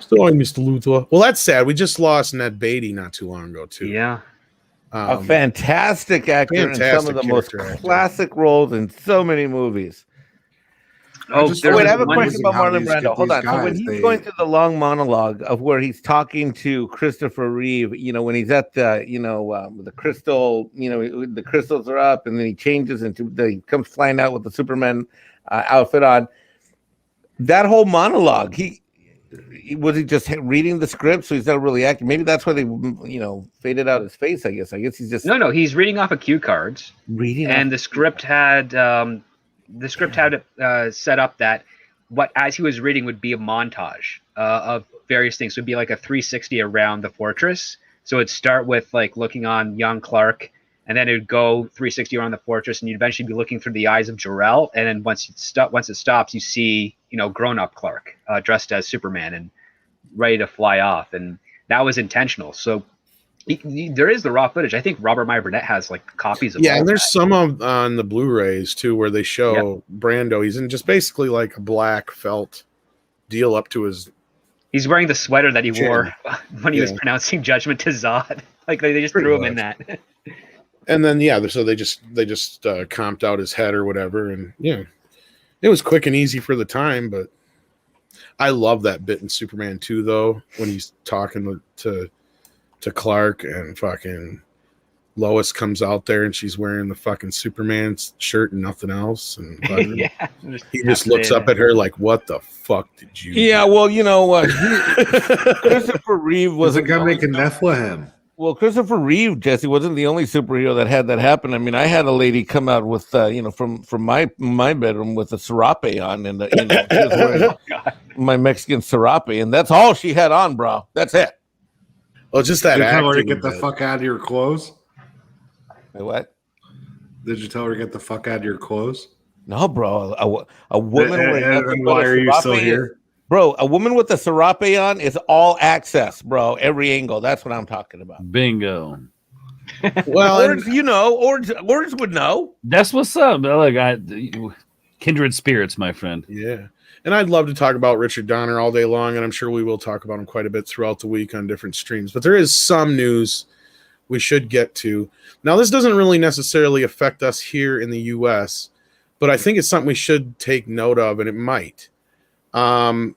Sorry, Mr. Luthor. Well, that's sad. We just lost Ned Beatty not too long ago, too. Yeah. A fantastic actor in some of the most character actor. classic roles in so many movies. Oh, just there Wait, was I have a one- question about how Marlon these Brando. get Hold on. these So when guys, he's they- going through the long monologue of where he's talking to Christopher Reeve, when he's at the, the crystal, the crystals are up, and then he changes he comes flying out with the Superman outfit on. That whole monologue, was he just reading the script, so he's not really acting? Maybe that's why they, faded out his face. I guess he's just No, he's reading off of cue cards, reading. and the script had it set up that as he was reading would be a montage of various things. So it'd be like a 360 around the fortress. So it'd start with like looking on young Clark, and then it would go 360 around the fortress, and you'd eventually be looking through the eyes of Jor-El. And then once it stops, you see grown-up Clark dressed as Superman and ready to fly off, and that was intentional. So there is the raw footage. I think Robert Meyer Burnett has like copies of. Yeah, all and there's that. some on the Blu-rays too, where they show Brando. He's in just basically like a black felt deal up to his. He's wearing the sweater that he Chin. wore when he was Yeah. pronouncing Judgment to Zod. Like they just Pretty threw him much. in that. And then so they just comped out his head or whatever, and yeah, it was quick and easy for the time. But I love that bit in Superman 2 though, when he's talking to Clark and fucking Lois comes out there and she's wearing the fucking Superman shirt and nothing else, and fucking, Yeah. he just looks up at her like, "What the fuck did you?" Yeah, well, you know what? Christopher Reeve Was was a guy making Nephilim? Well, Christopher Reeve, Jesse, wasn't the only superhero that had that happen. I mean, I had a lady come out with, from my bedroom with a serape on, and she was wearing God. my Mexican serape, and that's all she had on, bro. That's it. Well, just that Did you tell her to acting get the bit. fuck out of your clothes? What? Did you tell her to get the fuck out of your clothes? No, bro. A woman wearing nothing And but why a are you serape still is- here? Bro, a woman with a serape on is all access, bro. Every angle. That's what I'm talking about. Bingo. Well, and- Ords would know. That's what's up. Look, kindred spirits, my friend. yeah. And I'd love to talk about Richard Donner all day long, and I'm sure we will talk about him quite a bit throughout the week on different streams. But there is some news we should get to. Now, this doesn't really necessarily affect us here in the U.S., but I think it's something we should take note of, and it might. And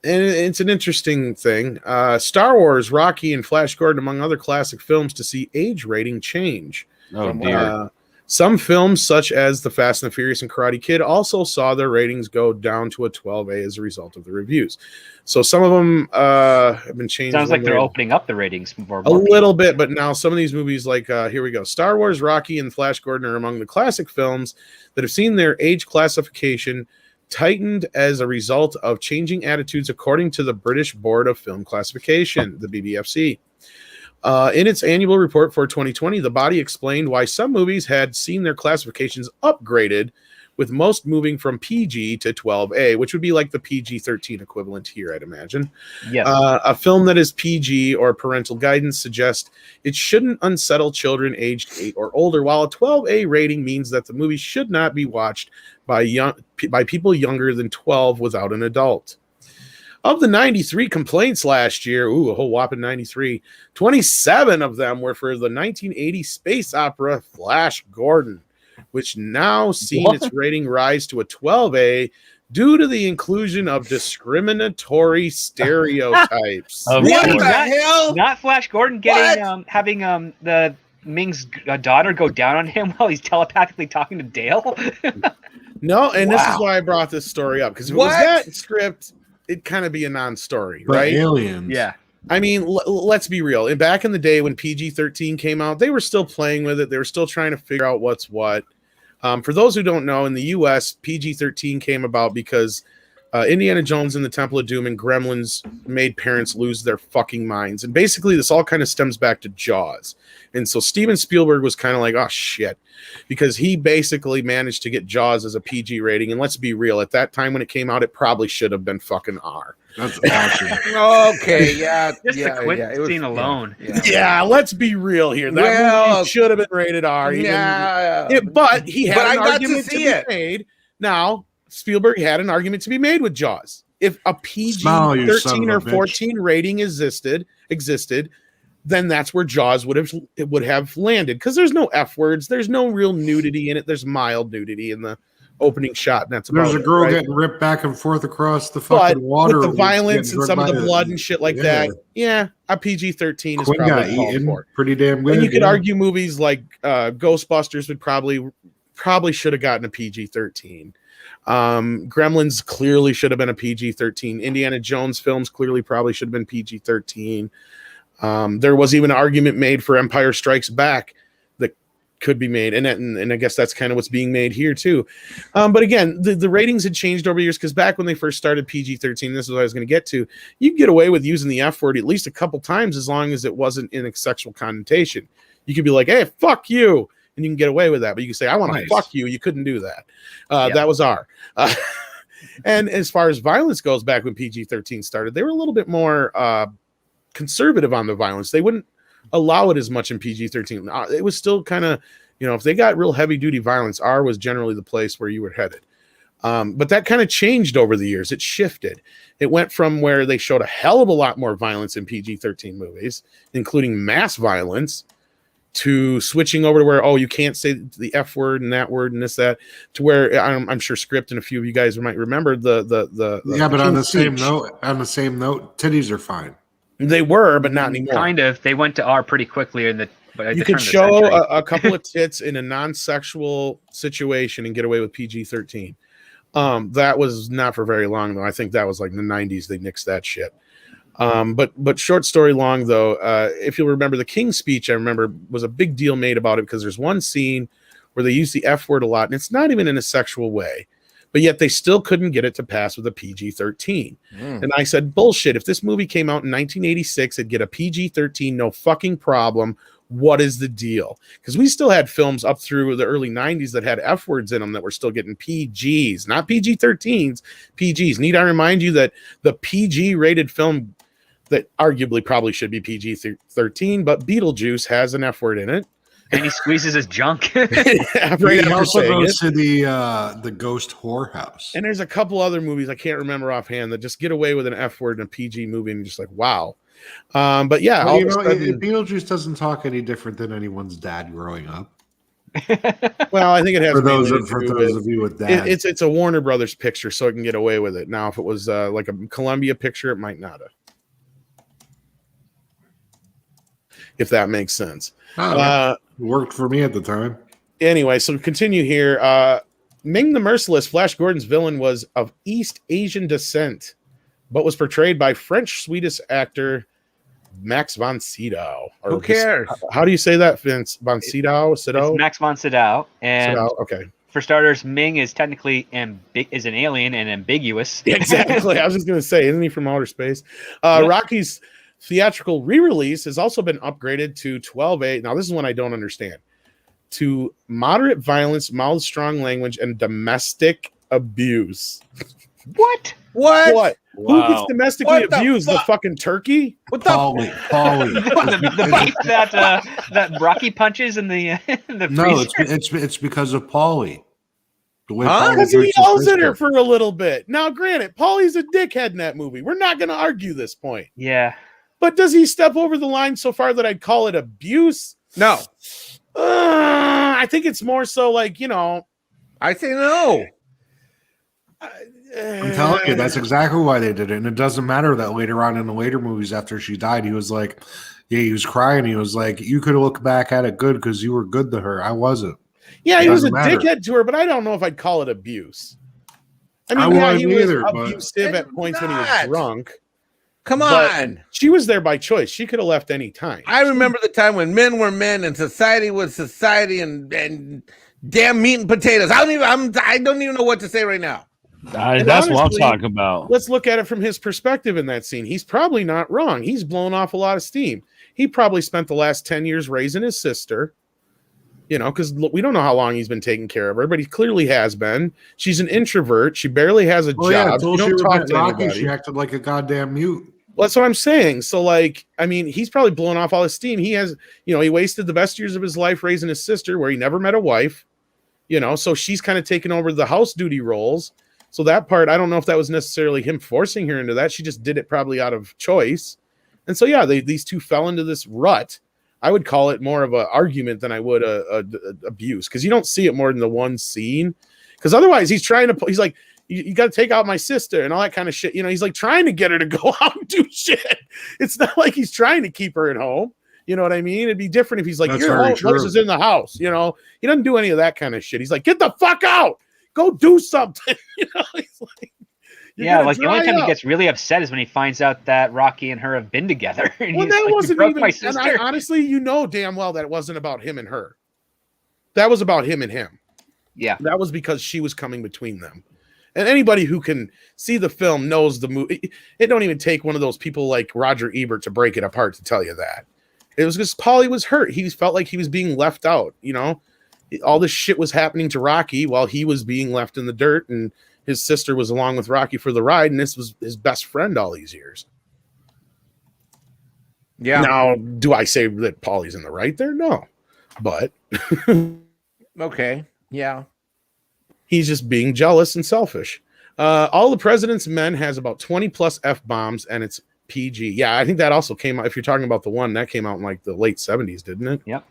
it's an interesting thing. Star Wars, Rocky, and Flash Gordon, among other classic films, to see age rating change. Oh dear. Some films, such as The Fast and the Furious and Karate Kid, also saw their ratings go down to a 12A as a result of the reviews. So some of them have been changed. Sounds like they're opening up the ratings more. A little bit, but now some of these movies, like here we go, Star Wars, Rocky, and Flash Gordon are among the classic films that have seen their age classification tightened as a result of changing attitudes, according to the British Board of Film Classification, the BBFC. In its annual report for 2020, the body explained why some movies had seen their classifications upgraded, with most moving from PG to 12A, which would be like the PG-13 equivalent here, I'd imagine. Yeah. A film that is PG or parental guidance suggests it shouldn't unsettle children aged 8 or older, while a 12A rating means that the movie should not be watched by people younger than 12 without an adult. Of the 93 complaints last year, a whole whopping 93, 27 of them were for the 1980 space opera Flash Gordon, which now seen its rating rise to a 12A due to the inclusion of discriminatory stereotypes. What the hell? Not Flash Gordon getting having the Ming's daughter go down on him while he's telepathically talking to Dale. No, and this is why I brought this story up, because if it was that script, it'd kind of be a non-story, right? Aliens. Yeah. I mean, let's be real. And back in the day when PG-13 came out, they were still playing with it. They were still trying to figure out what's what. For those who don't know, in the U.S., PG-13 came about because Indiana Jones and the Temple of Doom and Gremlins made parents lose their fucking minds. And basically, this all kind of stems back to Jaws. And so Steven Spielberg was kind of like, oh, shit. Because he basically managed to get Jaws as a PG rating. And let's be real, at that time when it came out, it probably should have been fucking R. That's awesome. Okay, yeah. Just the Quentin scene alone. Yeah, let's be real here. That movie should have been rated R. But he had an argument to be made. Now, Spielberg had an argument to be made with Jaws. If a PG-13 or 14 rating existed, then that's where Jaws would have landed, because there's no F words, there's no real nudity in it. There's mild nudity in the opening shot, and that's about There's a girl getting ripped back and forth across the fucking water with the violence and some of the blood and shit like that. Yeah, a PG-13 is probably called for. Pretty damn good. And you could argue movies like Ghostbusters would probably should have gotten a PG-13. Gremlins clearly should have been a PG-13. Indiana Jones films clearly probably should have been PG-13. There was even an argument made for Empire Strikes Back that could be made, and I guess that's kind of what's being made here too. But again, the ratings had changed over years, because back when they first started PG-13, this is what I was going to get to, you could get away with using the F word at least a couple times as long as it wasn't in a sexual connotation. You could be like, hey, fuck you, and you can get away with that. But you can say, I want to fuck you. You couldn't do that. That was R. And as far as violence goes, back when PG-13 started, they were a little bit more conservative on the violence. They wouldn't allow it as much in PG-13. It was still kind of, if they got real heavy duty violence, R was generally the place where you were headed. But that kind of changed over the years. It shifted. It went from where they showed a hell of a lot more violence in PG-13 movies, including mass violence, to switching over to where, you can't say the F word and that word and this, that, to where I'm sure Script and a few of you guys might remember but on the same note, titties are fine. They were, but not anymore. Kind of. They went to R pretty quickly you could show a couple of tits in a non-sexual situation and get away with PG-13. That was not for very long, though. I think that was like in the 90s. They nixed that shit. But short story long, though, if you'll remember the King's speech, I remember was a big deal made about it, because there's one scene where they use the F word a lot, and it's not even in a sexual way. But yet they still couldn't get it to pass with a PG-13. And I said, bullshit. If this movie came out in 1986, it'd get a PG-13, no fucking problem. What is the deal? Because we still had films up through the early 90s that had F words in them that were still getting PGs, not PG-13s, PGs. Need I remind you that the PG-rated film that arguably probably should be PG-13, but Beetlejuice has an F word in it. And he squeezes his junk. right He after also saying it. goes to the ghost whorehouse. And there's a couple other movies I can't remember offhand that just get away with an F word in a PG movie and you're just like, wow. But yeah, Well, all you of a know, sudden, Beetlejuice doesn't talk any different than anyone's dad growing up. well, I think it has For mainly those to do with of you with dad, it's a Warner Brothers picture, so it can get away with it. Now, if it was like a Columbia picture, it might not have. If that makes sense. it worked for me at the time. Anyway, so continue here. Ming the Merciless, Flash Gordon's villain, was of East Asian descent, but was portrayed by French-Swedish actor Max von Sydow. Who cares? How do you say that, Vince? Von Sydow? It's Max von Sydow. And Sydow? Okay. for starters, Ming is technically is an alien and ambiguous. Exactly. I was just going to say, isn't he from outer space? Yep. Rocky's theatrical re-release has also been upgraded to 12A. Now, this is one I don't understand. To moderate violence, mild strong language, and domestic abuse. What? What? Who gets domestically What the abused? The fuck? fucking turkey? What the? Polly. the beef that Rocky punches in the the No, freezer? it's because of Polly. The way Huh? Pauly Because he treats his yells at her sister. for a little bit. Now, granted, Paulie's a dickhead in that movie. We're not going to argue this point. Yeah. But does he step over the line so far that I'd call it abuse? No, I think it's more so like, you know. I say no. I'm telling you, that's exactly why they did it. And it doesn't matter that later on in the later movies after she died, he was like, yeah, he was crying. He was like, you could look back at it good because you were good to her. I wasn't. Yeah, he was a Doesn't matter. dickhead to her, but I don't know if I'd call it abuse. I mean, I yeah, wouldn't he was either, but- abusive at points when he was Not. drunk. Come But- on. She was there by choice. She could have left any time. I remember the time when men were men and society was society and damn meat and potatoes. I don't even know what to say right now. And That's what I'm honestly, talking about. Let's look at it from his perspective in that scene. He's probably not wrong. He's blown off a lot of steam. He probably spent the last 10 years raising his sister, you know, because we don't know how long he's been taking care of her, but he clearly has been. She's an introvert. She barely has a Oh, yeah, job. until She she don't talk met to Rocky, anybody. she acted like a goddamn mute. Well, that's what I'm saying. So, like, I mean, he's probably blown off all his steam. He has, you know, he wasted the best years of his life raising his sister where he never met a wife, you know, so she's kind of taken over the house duty roles. So that part, I don't know if that was necessarily him forcing her into that. She just did it probably out of choice. And so, yeah, these two fell into this rut. I would call it more of an argument than I would a abuse, because you don't see it more than the one scene. Because otherwise, he's like, you got to take out my sister and all that kind of shit. You know, he's like trying to get her to go out and do shit. It's not like he's trying to keep her at home. You know what I mean? It'd be different if he's like, That's your very home true. is in the house. You know, he doesn't do any of that kind of shit. He's like, get the fuck out. Go do something. You know, he's like, Yeah, like the only time he gets really upset is when he finds out that Rocky and her have been together. And Well, he's that like, "You wasn't broke even. my And sister." honestly, you know damn well that it wasn't about him and her. That was about him and him. Yeah. That was because she was coming between them. And anybody who can see the film knows the movie. It don't even take one of those people like Roger Ebert to break it apart to tell you that. It was because Paulie was hurt. He felt like he was being left out. You know, all this shit was happening to Rocky while he was being left in the dirt, and his sister was along with Rocky for the ride, and this was his best friend all these years. Yeah. Now, do I say that Paulie's in the right there? No. But Okay. Yeah. he's just being jealous and selfish. All the President's Men has about 20 plus F-bombs, and it's PG. Yeah, I think that also came out, if you're talking about the one, that came out in like the late 70s, didn't it? Yep.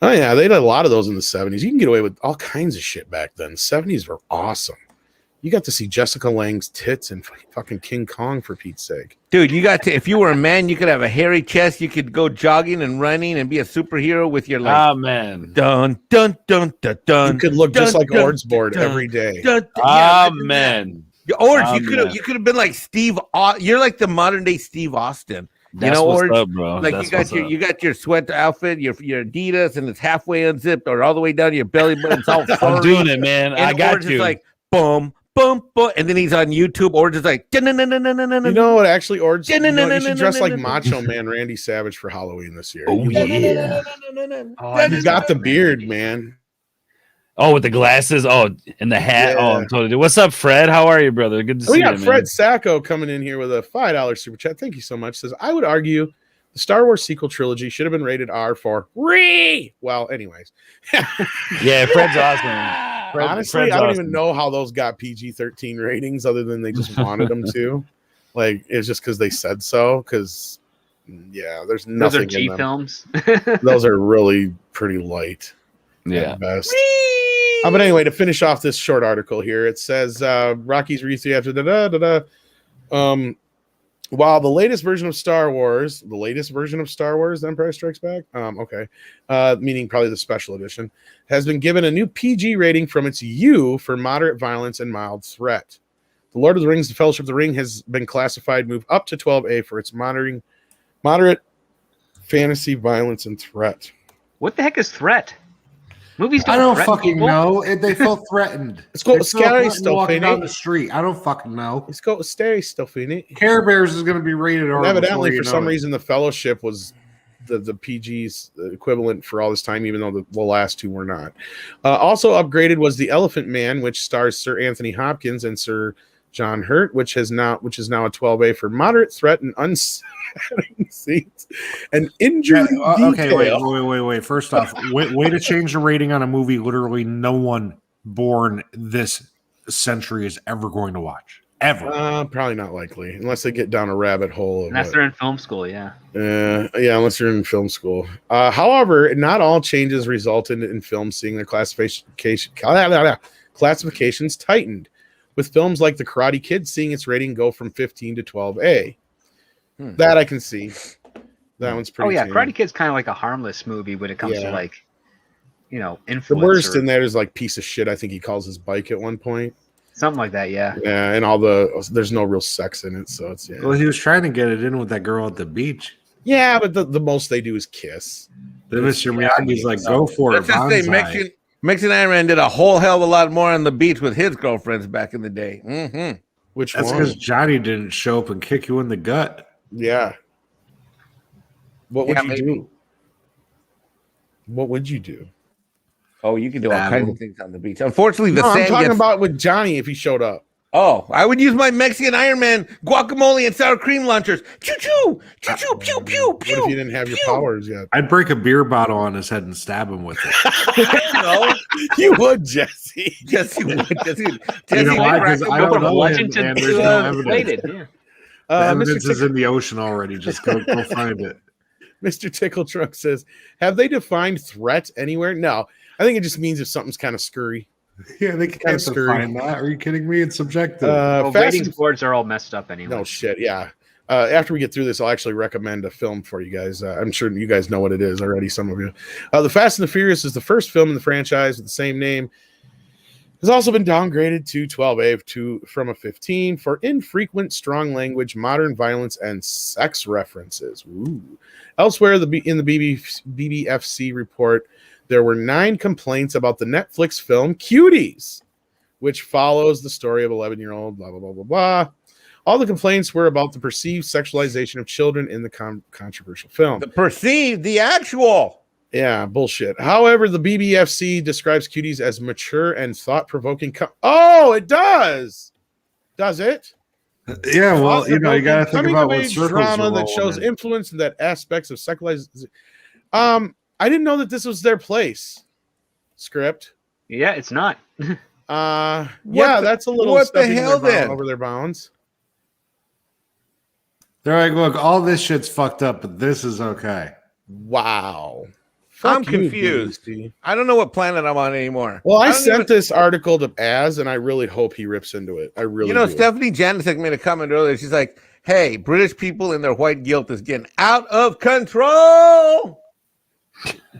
Oh, yeah, they did a lot of those in the 70s. You can get away with all kinds of shit back then. 70s were awesome. You got to see Jessica Lange's tits and fucking King Kong, for Pete's sake. Dude, you got to, if you were a man, you could have a hairy chest. You could go jogging and running and be a superhero with your like, Amen. dun, dun, dun, dun, dun. You could look just dun, like dun, Ord's board dun, every day. dun, dun. Yeah, Amen. Ord, you Amen. could have been like Steve. You're like the modern day Steve Austin. That's know, what's Ord, up, bro. Like That's you got your sweat outfit, your Adidas, and it's halfway unzipped or all the way down to your belly button. It's all I'm furry. doing it, man. And I got Ord's you. just like boom, boom, boom, and then he's on YouTube. Or just like, You know what? Actually, Ord's, you should dress like no. Macho Man Randy Savage for Halloween this year. Oh, yeah. You got the beard, man. Oh, with the glasses. Oh, and the hat. Yeah. Oh, I'm totally. What's up, Fred? How are you, brother? Good to see We you, got man. Fred Sacco coming in here with a $5 super chat. Thank you so much. Says, I would argue The Star Wars sequel trilogy should have been rated R for re. Well, anyways. Yeah, Fred's awesome. Honestly, Fred's I don't awesome. even know how those got PG-13 ratings other than they just wanted them to. Like, it's just because they said so. Because, yeah, there's Those nothing are G in them. films. Those are really pretty light. Yeah. At best. But anyway, to finish off this short article here, it says Rocky's re-3 after while the latest version of Star Wars, The Empire Strikes Back, meaning probably the special edition, has been given a new PG rating from its U for moderate violence and mild threat. The Lord of the Rings, The Fellowship of the Ring has been classified, moved up to 12A for its moderate fantasy violence and threat. What the heck is threat? Movies I don't don't threaten fucking people. know. They felt threatened. It's called They felt scary threatened stuff, walking ain't down it? the street. I don't fucking know. It's got scary stuff in it. Care Bears is going to be rated R. And evidently, before you for know some it. reason, the Fellowship was the PG's equivalent for all this time, even though the last two were not. Also upgraded was The Elephant Man, which stars Sir Anthony Hopkins and Sir John Hurt, which is now a 12A for moderate threat and unsettling scenes and injury Okay, detail. wait. First off, way to change the rating on a movie literally no one born this century is ever going to watch. Ever. Probably not likely, unless they get down a rabbit hole. Unless they're in film school, yeah. Unless you're in film school. However, not all changes resulted in films seeing their classifications tightened, with films like The Karate Kid seeing its rating go from 15 to 12A. That I can see. That one's pretty. Oh yeah, tame. Karate Kid's kind of like a harmless movie when it comes to like, influence. The worst or in there is like piece of shit. I think he calls his bike at one point. something like that. Yeah. Yeah, and there's no real sex in it, so it's Well, he was trying to get it in with that girl at the beach. Yeah, but the most they do is kiss. Then Mr. Miyagi's like, go for it. Let's just say Bonsai. Mexican Iron Man did a whole hell of a lot more on the beach with his girlfriends back in the day. Mm-hmm. Which That's one? because Johnny didn't show up and kick you in the gut. Yeah. What would Yeah, you maybe. do? What would you do? Oh, you can do all Stab kinds him. of things on the beach. Unfortunately, the I'm sand talking gets... about with Johnny if he showed up. Oh, I would use my Mexican Iron Man guacamole and sour cream launchers. Choo choo, choo choo, pew pew What if pew. you didn't have your pew. powers yet? I'd break a beer bottle on his head and stab him with it. No, You would, Jesse. Jesse would. Jesse You know why? Because I Go don't from know legend him, and to there's no evidence. plated. Yeah. The evidence Mr. is in the ocean already. Just go find it. Mr. Tickle Truck says, have they defined threat anywhere? No. I think it just means if something's kind of scurry. Yeah, they Kinda can't scurry. define that. Are you kidding me? It's subjective. Well, Fast ratings and- boards are all messed up anyway. No shit, yeah. After we get through this, I'll actually recommend a film for you guys. I'm sure you guys know what it is already, some of you. The Fast and the Furious is the first film in the franchise with the same name. Has also been downgraded to 12A from a 15 for infrequent strong language, modern violence, and sex references. Ooh. Elsewhere, in the BBFC report, there were 9 complaints about the Netflix film Cuties, which follows the story of 11-year-old, blah, blah, blah, blah, blah. All the complaints were about the perceived sexualization of children in the controversial film. the actual. Yeah, bullshit. However, the BBFC describes Cuties as mature and thought-provoking. Oh, it does. Does it? Yeah, well, you got to think Coming about of what age circles drama you're that shows rolling in. influence and that aspects of sexualization. I didn't know that this was their place. Script. Yeah, it's not. That's a little what the stepping hell then? over their bounds. They're like, look, all this shit's fucked up, but this is okay. Wow. I'm Fuck you, confused. BBC. I don't know what planet I'm on anymore. Well, I don't sent even- this article to Az, and I really hope he rips into it. I really do. Stephanie Janicek made a comment earlier. She's like, hey, British people and their white guilt is getting out of control.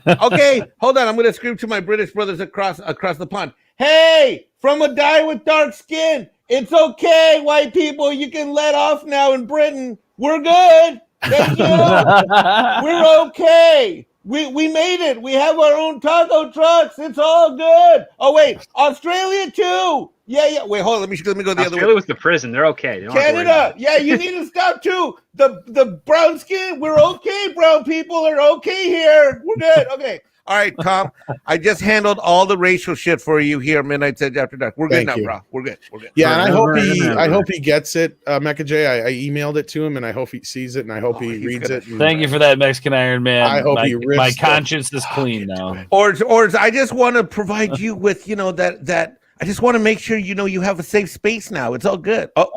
Okay, hold on. I'm going to scream to my British brothers across the pond. Hey, from a guy with dark skin, it's okay, white people. You can let off now in Britain. We're good. Thank you. We're okay. We made it. We have our own taco trucks. It's all good. Oh, wait. Australia, too. Yeah. Wait, hold on. Let me go the other way. Australia was the prison. They're okay. They don't have to worry about Canada, yeah, you need to stop too. The brown skin, we're okay. Brown people are okay here. We're good. Okay. All right, Tom. I just handled all the racial shit for you here. Midnight Edge After Dark. We're good Thank now, you. bro. We're good. We're good. Yeah, and I Forever hope he gets it, Mecha J. I emailed it to him, and I hope he sees it, and I hope he he's reads gonna it. And Thank you for that, Mexican Iron Man. I hope he rips my the conscience is fuck clean into now. it. Or I just want to provide you with, that I just want to make sure you have a safe space now. It's all good. Oh,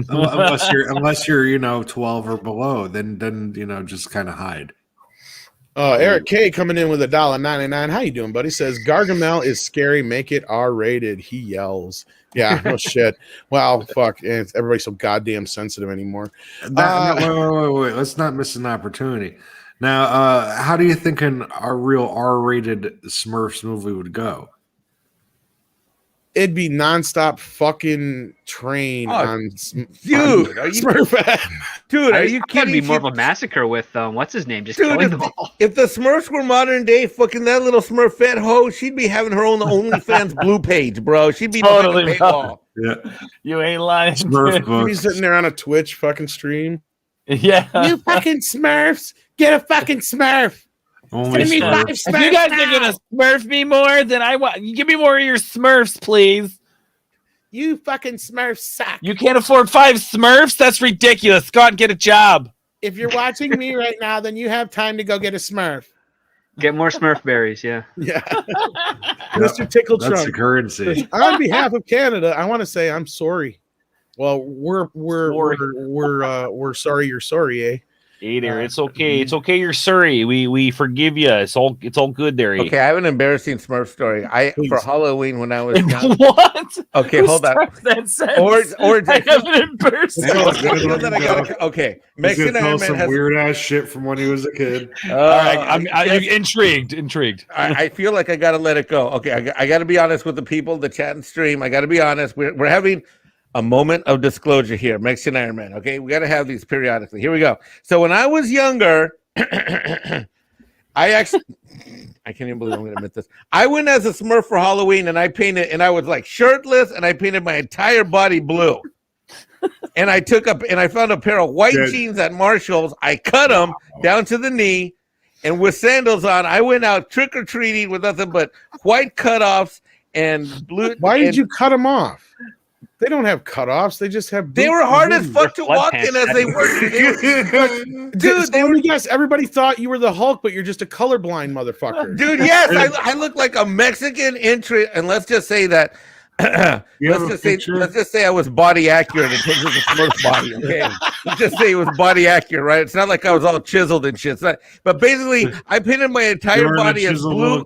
Unless you're 12 or below, then just kind of hide. Eric K coming in with $1.99. How you doing, buddy? Says Gargamel is scary. Make it R-rated. He yells. Yeah, no shit. Wow, fuck. And everybody's so goddamn sensitive anymore. Wait. Let's not miss an opportunity. Now, how do you think a real R-rated Smurfs movie would go? It'd be nonstop fucking train on dude, are you Smurf. Dude, are you It'd kidding? be more of a massacre with what's his name, just Dude, killing them all. if the Smurfs were modern day, fucking that little Smurfette hoe, she'd be having her own OnlyFans blue page, bro. She'd be Totally, behind the paywall. Yeah, You ain't lying. Smurf dude. books. He's sitting there on a Twitch fucking stream. Yeah. You fucking Smurfs, get a fucking Smurf. Only Send me Smurf. 5 If Smurfs you guys now. are gonna Smurf me more, then I want you give me more of your Smurfs, please. You fucking Smurfs suck. You can't afford 5 Smurfs? That's ridiculous. Go out and get a job. If you're watching me right now, then you have time to go get a Smurf. Get more Smurf berries, yeah. Yeah. Mr. Tickle That's the Trunk. currency. On behalf of Canada, I want to say I'm sorry. Well, we're sorry you're sorry, eh? Ader, it's okay. It's okay. You're Surrey. We forgive you. It's all good there. Okay, I have an embarrassing Smurf story. Please. For Halloween when I was young. What? Okay, Who hold on. starts That sentence? Or I have an embarrassing. Okay, He's Mexican gonna tell Iron Man some has. weird ass shit from when he was a kid. All right, I'm yes, intrigued. I feel like I gotta let it go. Okay, I gotta be honest with the people, the chat and stream. I gotta be honest. We're having a moment of disclosure here, Mexican Iron Man. Okay, we gotta have these periodically. Here we go. So when I was younger, I can't even believe I'm gonna admit this. I went as a Smurf for Halloween, and I painted, and I was like shirtless, and I painted my entire body blue. And I found a pair of white jeans at Marshall's. I cut them down to the knee, and with sandals on, I went out trick or treating with nothing but white cutoffs and blue. Why did you cut them off? They don't have cutoffs. They just have. They were hard as fuck to Flood walk pants. in as they were. Dude, let me guess. Everybody thought you were the Hulk, but you're just a colorblind motherfucker. Dude, yes, I look like a Mexican entry, and let's just say that. Let's just say I was body accurate in terms of the Smurf body. Okay, let's just say it was body accurate, right? It's not like I was all chiseled and shit. But basically, I painted my entire body as blue.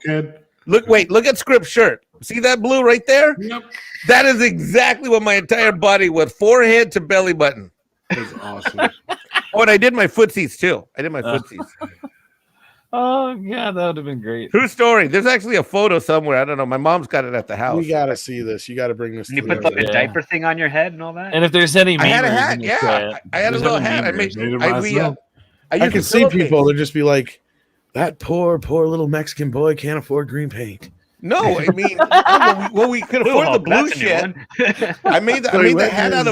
Look at Script's shirt. See that blue right there? Yep. That is exactly what my entire body was, forehead to belly button. That's awesome. Oh, and I did my footsies too. I did my footsies. Oh god, that would have been great. True story. There's actually a photo somewhere. I don't know. My mom's got it at the house. We gotta see this. You gotta bring this. And you to put the- like a diaper thing on your head and all that. And if there's any, I had a memers hat. in the Yeah, chat, I had a there's little any hat. I memers. made. Made it I myself. used can a see pillowcase. people. They'll just be like, "That poor little Mexican boy can't afford green paint." No, I mean, we could Blue afford the Hulk, blue that's a new shit. one. I made the hat out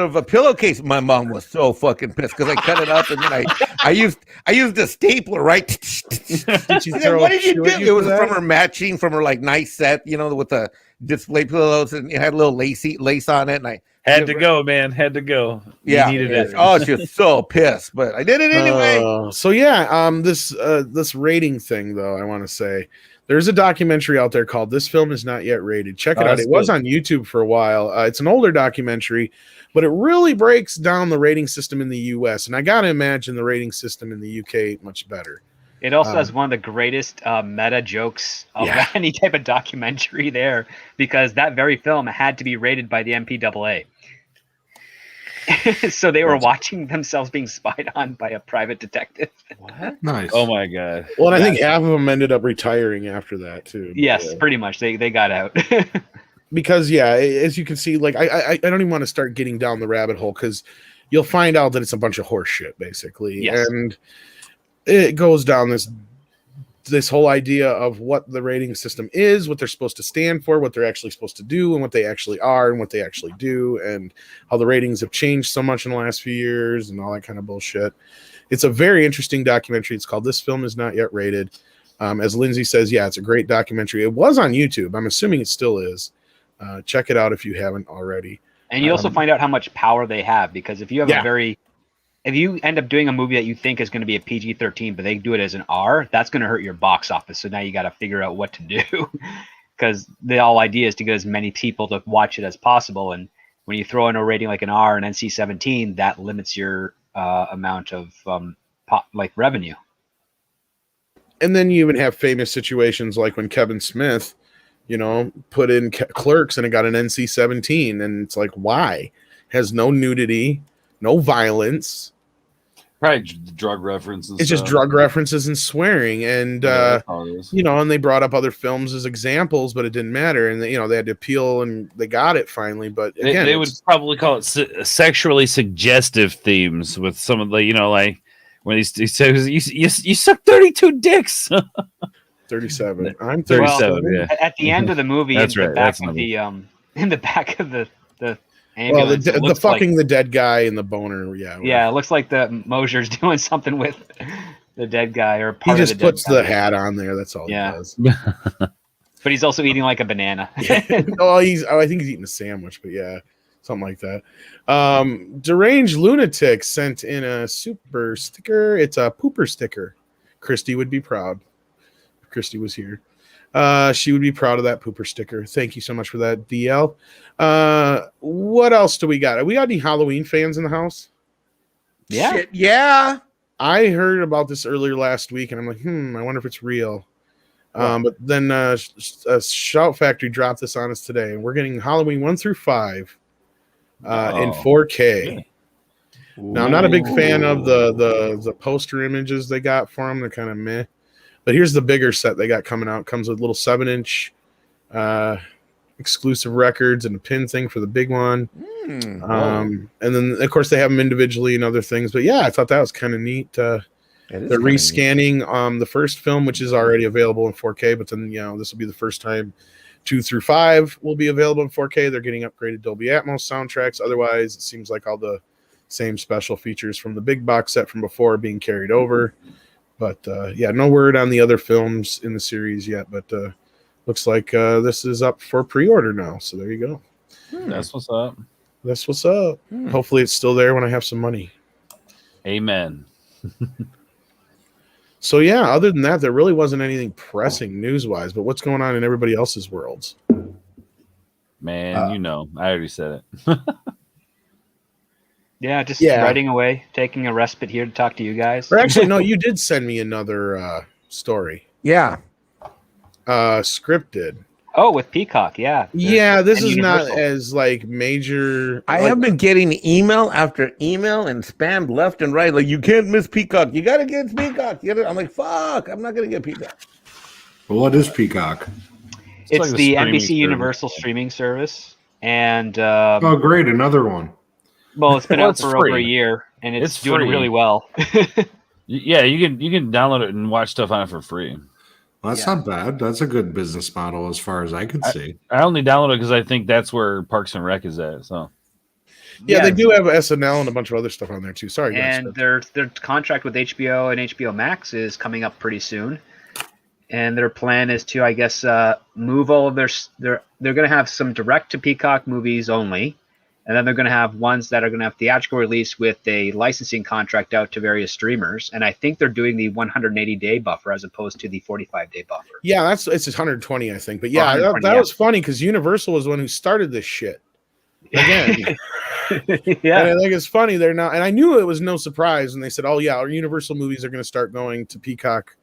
of a pillowcase. My mom was so fucking pissed because I cut it up and then I used a stapler, right? Did you And then, throw what a did you shoe do? at It was for from that? her matching, from her like nice set, with the display pillows, and it had a little lace on it, and I Had to go, man. Had to go. You yeah. needed it. Oh, she was so pissed, but I did it anyway. So yeah, this rating thing though, I want to say there's a documentary out there called "This Film Is Not Yet Rated." Check it out. that's It was good. on YouTube for a while. It's an older documentary, but it really breaks down the rating system in the U.S. And I gotta imagine the rating system in the U.K. ain't much better. It also has one of the greatest meta jokes of Yeah. any type of documentary there, because that very film had to be rated by the MPAA. So they were watching themselves being spied on by a private detective. What? Nice. Oh my god. Well, and I think half of them ended up retiring after that too. Yes, Yeah. pretty much. They got out. Because as you can see, like I don't even want to start getting down the rabbit hole because you'll find out that it's a bunch of horse shit basically, Yes. and it goes down this whole idea of what the rating system is, what they're supposed to stand for, what they're actually supposed to do, and what they actually are, and what they actually do, and how the ratings have changed so much in the last few years, and all that kind of bullshit. It's a very interesting documentary. It's called "This Film Is Not Yet Rated." As Lindsay says, yeah, it's a great documentary. It was on YouTube. I'm assuming it still is. Check it out if you haven't already. And you also find out how much power they have, because if you have if you end up doing a movie that you think is going to be a PG-13, but they do it as an R, that's going to hurt your box office. So now you got to figure out what to do, because the whole idea is to get as many people to watch it as possible. And when you throw in a rating like an R and NC-17, that limits your amount of revenue. And then you even have famous situations like when Kevin Smith, put in Clerks and it got an NC-17, and it's like, why? Has no nudity, no violence. Right, drug references. It's just drug references and swearing, and and they brought up other films as examples, but it didn't matter, and they had to appeal, and they got it finally. But again, they would probably call it sexually suggestive themes with some of the, like when he says you suck 32 dicks. 37. I'm 37. Well, yeah. At the end of the movie, That's in right. the back That's of in the back of the ambulance, the fucking the dead guy and the boner. Yeah, it looks like the Mosier's doing something with the dead guy, or he just puts the hat on there. That's all he does. But he's also eating like a banana. I think he's eating a sandwich, but yeah, something like that. Deranged Lunatic sent in a super sticker. It's a pooper sticker. Christy would be proud. If Christy was here. She would be proud of that pooper sticker. Thank you so much for that, DL. What else do we got? We got any Halloween fans in the house? Yeah. Shit, yeah. I heard about this earlier last week, and I'm like, I wonder if it's real. But then Shout Factory dropped this on us today, and we're getting Halloween 1 through 5 in 4K. Now, I'm not a big fan of the poster images they got for them. They're kind of meh. But here's the bigger set they got coming out. Comes with little 7-inch exclusive records and a pin thing for the big one. And then, of course, they have them individually and other things. But yeah, I thought that was kind of neat. They're rescanning the first film, which is already available in 4K. But then, this will be the first time 2 through 5 will be available in 4K. They're getting upgraded Dolby Atmos soundtracks. Otherwise, it seems like all the same special features from the big box set from before are being carried over. But no word on the other films in the series yet. But looks like this is up for pre-order now. So there you go. That's what's up. That's what's up. Hopefully it's still there when I have some money. Amen. So yeah, other than that, there really wasn't anything pressing news-wise. But what's going on in everybody else's worlds? Man, I already said it. Just writing away, taking a respite here to talk to you guys. Or actually, no, you did send me another story. Yeah. Scripted. Oh, with Peacock, yeah. Yeah, this is Universal. not as major. I have been getting email after email and spammed left and right. Like, you can't miss Peacock. You got to get Peacock. I'm like, fuck, I'm not going to get Peacock. Well, what is Peacock? It's like the streaming NBC service. Universal streaming service. And Oh, great, another one. well, it's been Well, out it's for free. over a year, and it's It's doing free. really well. Yeah, you can download it and watch stuff on it for free. Well, that's not bad. That's a good business model as far as I could see. I only download it because I think that's where Parks and Rec is at. So Yeah, they do have SNL and a bunch of other stuff on there too. Sorry, guys. And their contract with HBO and HBO Max is coming up pretty soon. And their plan is to, I guess, move all of they're going to have some direct to Peacock movies only. And then they're going to have ones that are going to have theatrical release with a licensing contract out to various streamers. And I think they're doing the 180-day buffer as opposed to the 45-day buffer. Yeah, it's 120, I think. But yeah, that was funny because Universal was the one who started this shit. Again. Yeah. And I think it's funny they're not. And I knew it was no surprise when they said, "Oh yeah, our Universal movies are going to start going to Peacock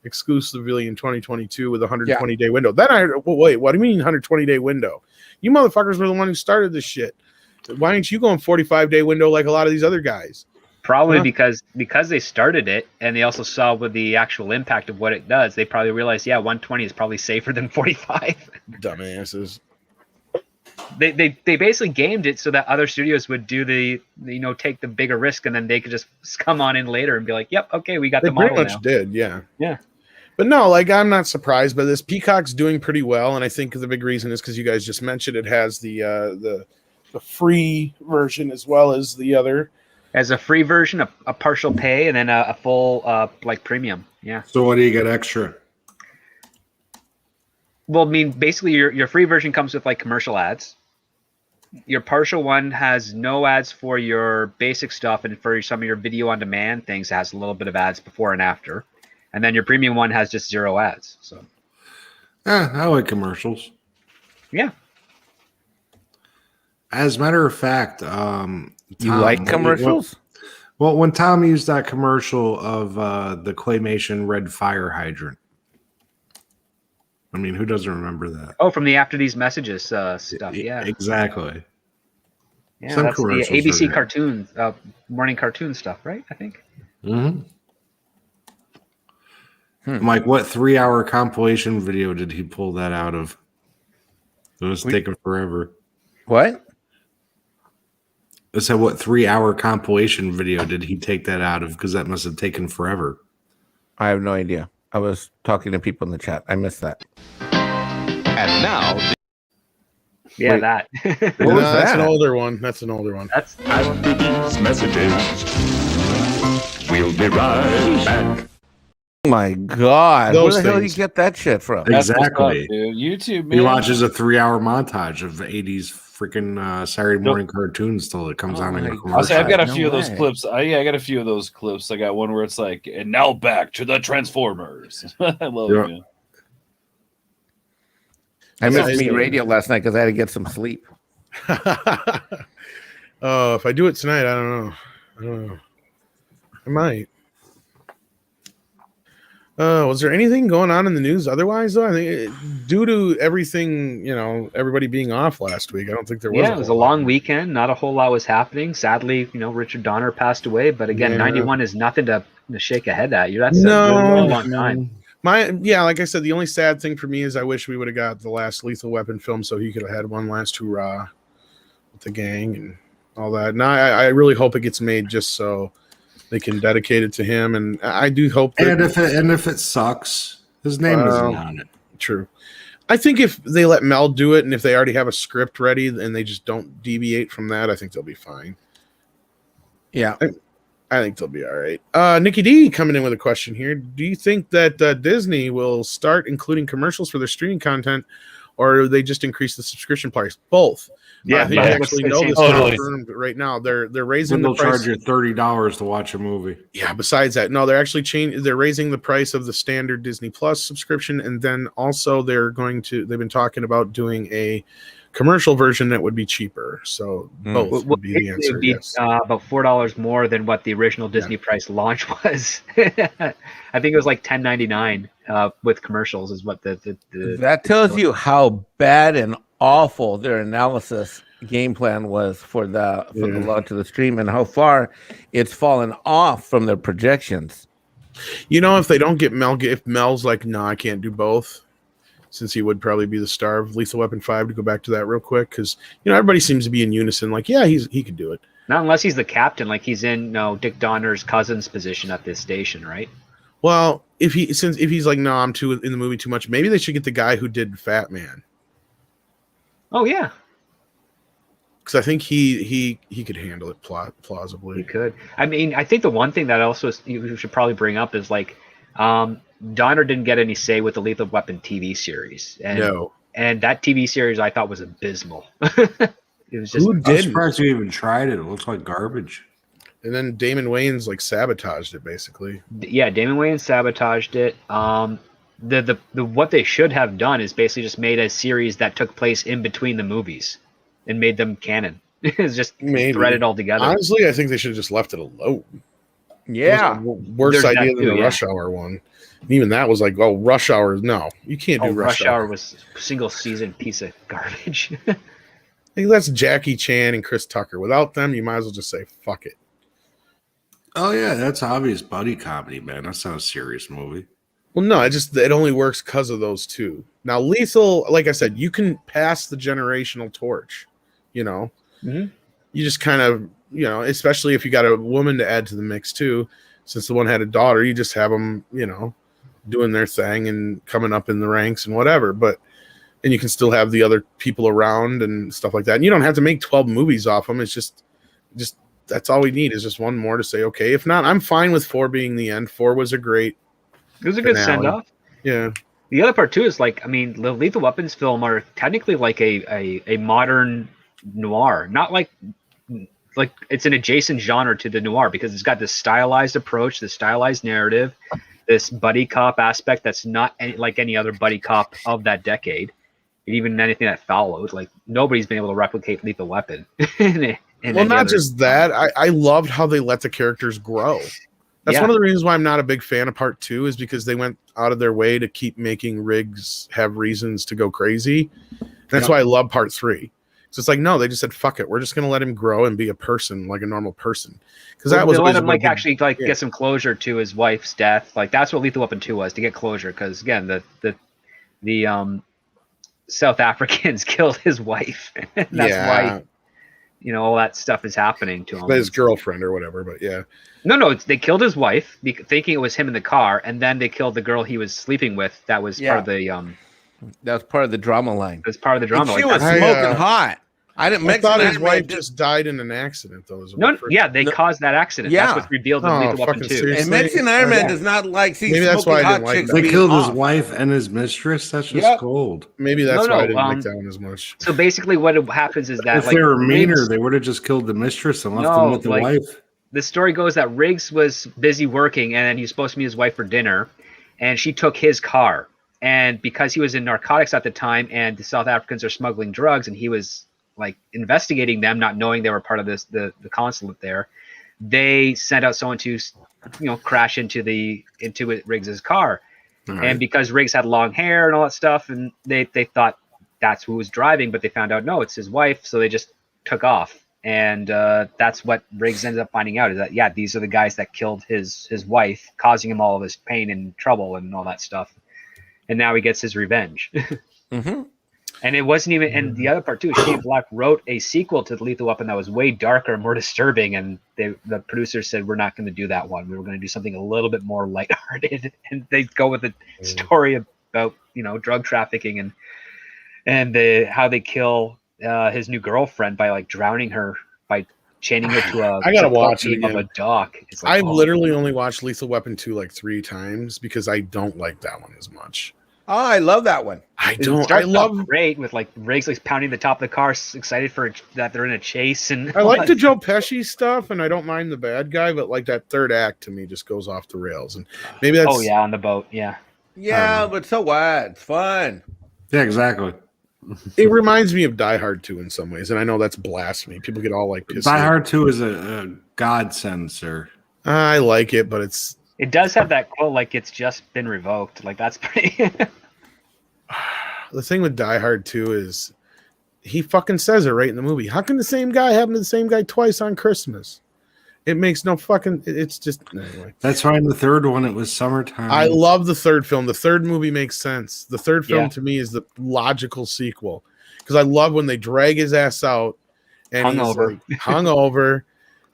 exclusively in 2022 with a 120-day window." Then wait, what do you mean 120-day window? You motherfuckers were the one who started this shit. Why aren't you going 45-day window like a lot of these other guys? Probably because they started it and they also saw with the actual impact of what it does. They probably realized, 120 is probably safer than 45. Dumbasses. They basically gamed it so that other studios would do take the bigger risk, and then they could just come on in later and be like, "Yep, okay, we got the model pretty much now." did, yeah. Yeah. But no, I'm not surprised by this. Peacock's doing pretty well, and I think the big reason is because you guys just mentioned it has the free version as well as the other. As a free version, a partial pay, and then a full premium. Yeah. So what do you get extra? Well, I mean, basically, your free version comes with like commercial ads. Your partial one has no ads for your basic stuff, and for some of your video on demand things, it has a little bit of ads before and after. And then your premium one has just 0 ads. So, I like commercials. yeah. As a matter of fact, You Tom, like commercials? Well, when Tom used that commercial of the claymation red fire hydrant, I mean, who doesn't remember that? Oh, from the After These Messages stuff. Yeah. Exactly. Yeah, Some that's the commercials ABC are good. cartoon, morning cartoon stuff, right? I think. Mm-hmm. I'm like, what 3-hour compilation video did he pull that out of? It was taking forever. What? I said, what 3-hour compilation video did he take that out of? Because that must have taken forever. I have no idea. I was talking to people in the chat. I missed that. And now, Yeah, Wait. that. What No, was that's an that? older one. That's an older one. That's after these messages, we'll be right back. Oh my God. Those Where the hell do you things. get that shit from? That's what's Exactly, up, dude. YouTube, man. He watches a 3-hour montage of the 80s freaking Saturday morning cartoons till it comes Oh on in my a God. commercial. I'll say I've got a No few of those way. clips. I got a few of those clips. I got one where it's like, and now back to the Transformers. I love Yeah. it, man. I That's missed nice. me radio last night because I had to get some sleep. Oh, if I do it tonight, I don't know. I might. Was there anything going on in the news otherwise, though? I think due to everything, everybody being off last week, I don't think there was. it was a long weekend. Not a whole lot was happening. Sadly, Richard Donner passed away. But again, Yeah. 91 is nothing to shake a head at. That's a No. long time. Like I said, the only sad thing for me is I wish we would have got the last Lethal Weapon film so he could have had one last hurrah with the gang and all that. Now I really hope it gets made just so they can dedicate it to him, and I do hope that. And if it sucks, his name isn't on it. True. I think if they let Mel do it, and if they already have a script ready, and they just don't deviate from that, I think they'll be fine. Yeah. I think they'll be all right. Nikki D coming in with a question here. Do you think that Disney will start including commercials for their streaming content, or do they just increase the subscription price? Both. Yeah, I think they actually know this Totally. confirmed right now. They're raising Then the they'll price. charge you $30 to watch a movie. Yeah. Besides that, no, they're actually they're raising the price of the standard Disney Plus subscription, and then also they've been talking about doing a commercial version that would be cheaper. So both would be the It answer. would be Yes. about $4 more than what the original Disney price launch was. I think it was like $10.99 with commercials is what the That tells you how bad and awful their analysis game plan was for the launch of the stream, and how far it's fallen off from their projections. If they don't get Mel, if Mel's like, no, I can't do both, since he would probably be the star of Lethal Weapon 5, to go back to that real quick, because everybody seems to be in unison, like, yeah, he could do it. not unless he's the captain, like he's in Dick Donner's cousin's position at this station, right? Well, if he's like, no, I'm too in the movie too much, maybe they should get the guy who did Fat Man, Oh yeah, because I think he could handle it plausibly. he could. I mean, I think the one thing that also you should probably bring up is like Donner didn't get any say with the Lethal Weapon TV series, and that TV series I thought was abysmal. It was just. Who I'm did? surprised you even tried it. It looks like garbage. And then Damon Wayans like sabotaged it basically. Yeah, Damon Wayans sabotaged it. The what they should have done is basically just made a series that took place in between the movies, and made them canon. It's just threaded all together. Honestly, I think they should have just left it alone. Yeah. It was a worse There's idea that than too, the yeah. Rush Hour one. And even that was like, oh, Rush Hour. No, you can't do Rush Hour was a single season piece of garbage. I think that's Jackie Chan and Chris Tucker. Without them, you might as well just say fuck it. Oh yeah, that's obvious buddy comedy, man. That's not a serious movie. Well, no, it only works because of those two. Now, Lethal, like I said, you can pass the generational torch. Mhm. You just kind of, especially if you got a woman to add to the mix too. Since the one had a daughter, you just have them, doing their thing and coming up in the ranks and whatever. And you can still have the other people around and stuff like that. And you don't have to make 12 movies off them. It's just that's all we need is just one more to say, okay, if not, I'm fine with 4 being the end. 4 was a great It was a good finale. send off. Yeah. The other part too is like, I mean, the Lethal Weapons film are technically like a modern noir, not like it's an adjacent genre to the noir because it's got this stylized approach, this stylized narrative, this buddy cop aspect that's not like any other buddy cop of that decade, and even anything that followed. Like nobody's been able to replicate Lethal Weapon. Well, not just that. I loved how they let the characters grow. That's one of the reasons why I'm not a big fan of part 2 is because they went out of their way to keep making Riggs have reasons to go crazy. That's why I love part 3. So it's like, no, they just said, fuck it. We're just going to let him grow and be a person, like a normal person. Because that was let him like actually like get some closure to his wife's death. Like that's what Lethal Weapon 2 was, to get closure. Because again, the South Africans killed his wife. That's why, you know, all that stuff is happening to him. His girlfriend or whatever, but yeah. No, they killed his wife thinking it was him in the car, and then they killed the girl he was sleeping with. That was part of the that was part of the drama line. It was part of the drama. She was smoking hot. I thought his wife just died in an accident, though. They caused that accident. Yeah. That's what's revealed in Lethal Weapon 2. Seriously? And Mexican Iron Man does not like see Maybe that's why I didn't like chicks. that. They killed his wife and his mistress. That's just cold. Maybe that's why I didn't like that one as much. So basically, what happens is that If they were meaner, they would have just killed the mistress and left him with the wife. The story goes that Riggs was busy working, and he was supposed to meet his wife for dinner, and she took his car. And because he was in narcotics at the time, and the South Africans are smuggling drugs, and he was like investigating them, not knowing they were part of the consulate there, they sent out someone to, crash into Riggs's car. Right. And because Riggs had long hair and all that stuff, and they thought that's who was driving, but they found out no, it's his wife, so they just took off. And that's what Riggs ended up finding out, is that these are the guys that killed his wife, causing him all of this pain and trouble and all that stuff. And now he gets his revenge. Mm-hmm. And it wasn't even, and the other part too, Shane Black wrote a sequel to the Lethal Weapon that was way darker and more disturbing, and the producers said, we're not going to do that one. We were going to do something a little bit more lighthearted, and they go with a story about drug trafficking and how they kill his new girlfriend by like drowning her, by chaining her to a I gotta watch it again. Of a dock. It's like, I've literally only watched Lethal Weapon 2 like 3 times because I don't like that one as much. Oh, I love that one. I love great with like Riggs like pounding the top of the car, excited for that they're in a chase, and I like the Joe Pesci stuff, and I don't mind the bad guy, but like that third act to me just goes off the rails, and maybe that's on the boat, but so what? It's fun. Yeah, exactly. It reminds me of Die Hard 2 in some ways, and I know that's blasphemy. People get all like pissed. Die Hard 2 is a godsend, sir. I like it, but it does have that quote like it's just been revoked. Like that's pretty. The thing with Die Hard 2 is he fucking says it right in the movie. How can the same guy happen to the same guy twice on Christmas? It makes no fucking. It's just anyway. That's why in the third one it was summertime. I love the third film. The third movie makes sense. The third film to me is the logical sequel because I love when they drag his ass out and he's like hungover.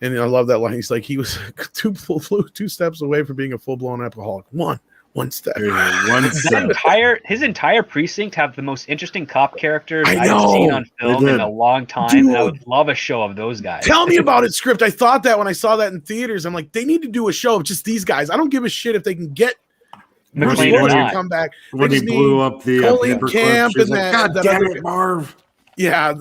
And I love that line. He's like, he was two steps away from being a full-blown alcoholic. One step. His entire precinct have the most interesting cop characters I've seen on film in a long time. Dude, and I would love a show of those guys. Tell me about it, Script. I thought that when I saw that in theaters. I'm like, they need to do a show of just these guys. I don't give a shit if they can get McClane to come back. When he blew up the paper camp clips, and like, God damn it, Marv. Yeah,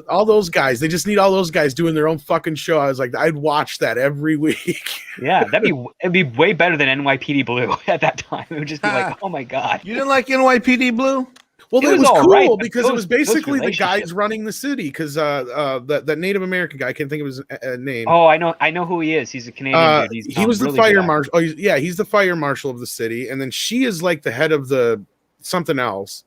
all those guys. They just need all those guys doing their own fucking show. I was like, I'd watch that every week. Yeah, it'd be way better than NYPD Blue at that time. It would just be like, oh my god. You didn't like NYPD Blue? Well, it was cool because it was basically the guys running the city. Because that Native American guy, I can't think of his name. Oh, I know who he is. He's a Canadian dude. He was really the fire marshal. Oh, he's the fire marshal of the city, and then she is like the head of the something else.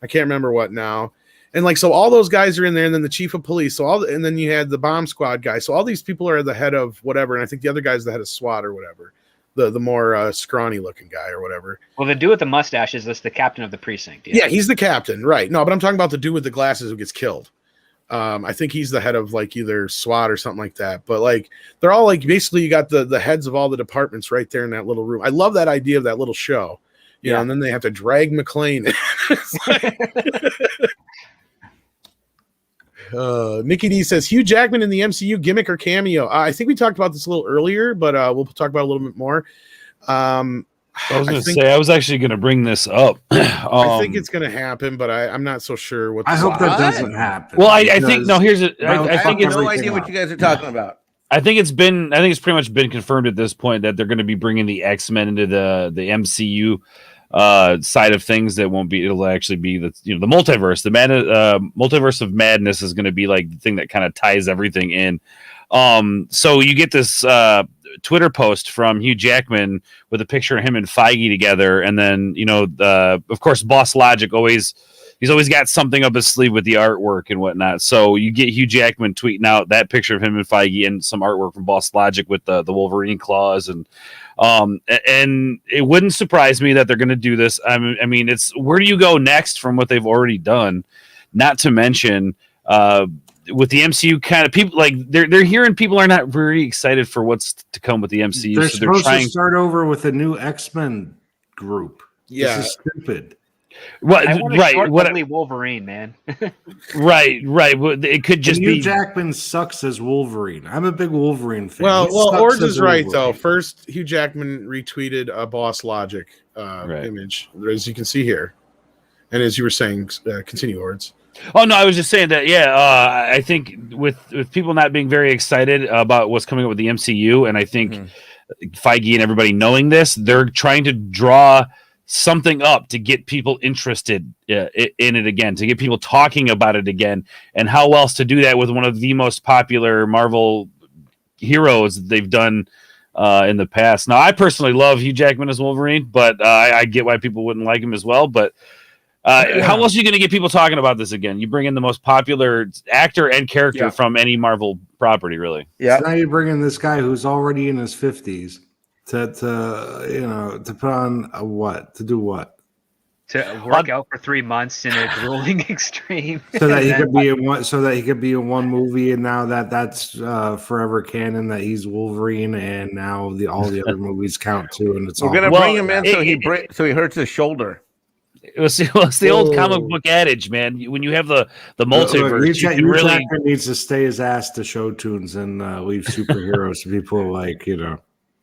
I can't remember what now. And like, so all those guys are in there, and then the chief of police. And then you had the bomb squad guy. So all these people are the head of whatever. And I think the other guy's the head of SWAT or whatever, the more scrawny looking guy or whatever. Well, the dude with the mustache is the captain of the precinct. Yeah, he's the captain, right? No, but I'm talking about the dude with the glasses who gets killed. I think he's the head of like either SWAT or something like that. But like, they're all like, basically you got the heads of all the departments right there in that little room. I love that idea of that little show. You know, and then they have to drag McClane. Nikki D says Hugh Jackman in the MCU gimmick or cameo. I think we talked about this a little earlier, but we'll talk about it a little bit more. I was going to say, I was actually going to bring this up. I think it's going to happen, but I'm not so sure what. I hope that What? doesn't happen. Well, I think no. Here's it. I I think have it's. no idea what you guys are talking about. I think it's pretty much been confirmed at this point that they're going to be bringing the X-Men into the MCU side of things. That won't be. It'll actually be the multiverse. The multiverse of madness is going to be like the thing that kind of ties everything in. So you get this Twitter post from Hugh Jackman with a picture of him and Feige together, and then of course, Boss Logic he's always got something up his sleeve with the artwork and whatnot. So you get Hugh Jackman tweeting out that picture of him and Feige and some artwork from Boss Logic with the Wolverine claws, and it wouldn't surprise me that they're going to do this. I mean, it's where do you go next from what they've already done? Not to mention, with the MCU, kind of people like they're hearing people are not very excited for what's to come with the MCU. They're so supposed to start over with a new X-Men group. Yeah, this is stupid. What, I want a right? short, What? ugly Wolverine, man. Right. It could just Hugh be. Jackman sucks as Wolverine. I'm a big Wolverine fan. Well, He sucks Ords as is right Wolverine. though. First, Hugh Jackman retweeted a Boss Logic image, as you can see here, and as you were saying, continue, Ords. Oh no, I was just saying that. Yeah, I think with people not being very excited about what's coming up with the MCU, and I think Feige and everybody knowing this, they're trying to draw something up to get people interested in it again, to get people talking about it again. And how else to do that with one of the most popular Marvel heroes they've done in the past. Now, I personally love Hugh Jackman as Wolverine, but I get why people wouldn't like him as well. But how else are you going to get people talking about this again? You bring in the most popular actor and character from any Marvel property, really. Yeah. So now you bring in this guy who's already in his 50s to put on a what? To do what? To work out for 3 months in a grueling extreme. So that he could be in one. So that he could be in one movie, and now that's forever canon that he's Wolverine, and now all the other movies count too. And it's We're gonna bring him in so he hurts his shoulder. It's the old comic book adage, man. When you have the multiverse, you can really Jackman needs to stay his ass to show tunes and leave superheroes to people like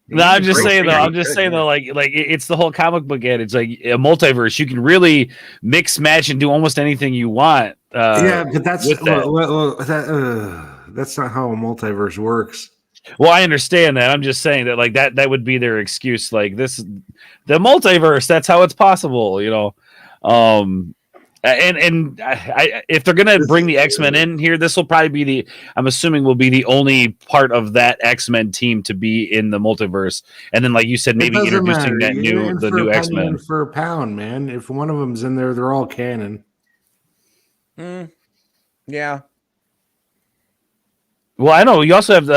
No, I'm just saying though. Like it's the whole comic book adage. Like a multiverse, you can really mix, match, and do almost anything you want. But that's with that's not how a multiverse works. Well, I understand that. I'm just saying that, like that would be their excuse. Like the multiverse, that's how it's possible. If they're gonna bring the X-Men in here, this will probably be I'm assuming will be the only part of that X-Men team to be in the multiverse. And then, like you said, maybe introducing the new X-Men for a pound, man. If one of them's in there, they're all canon. Yeah. Well, I know you also have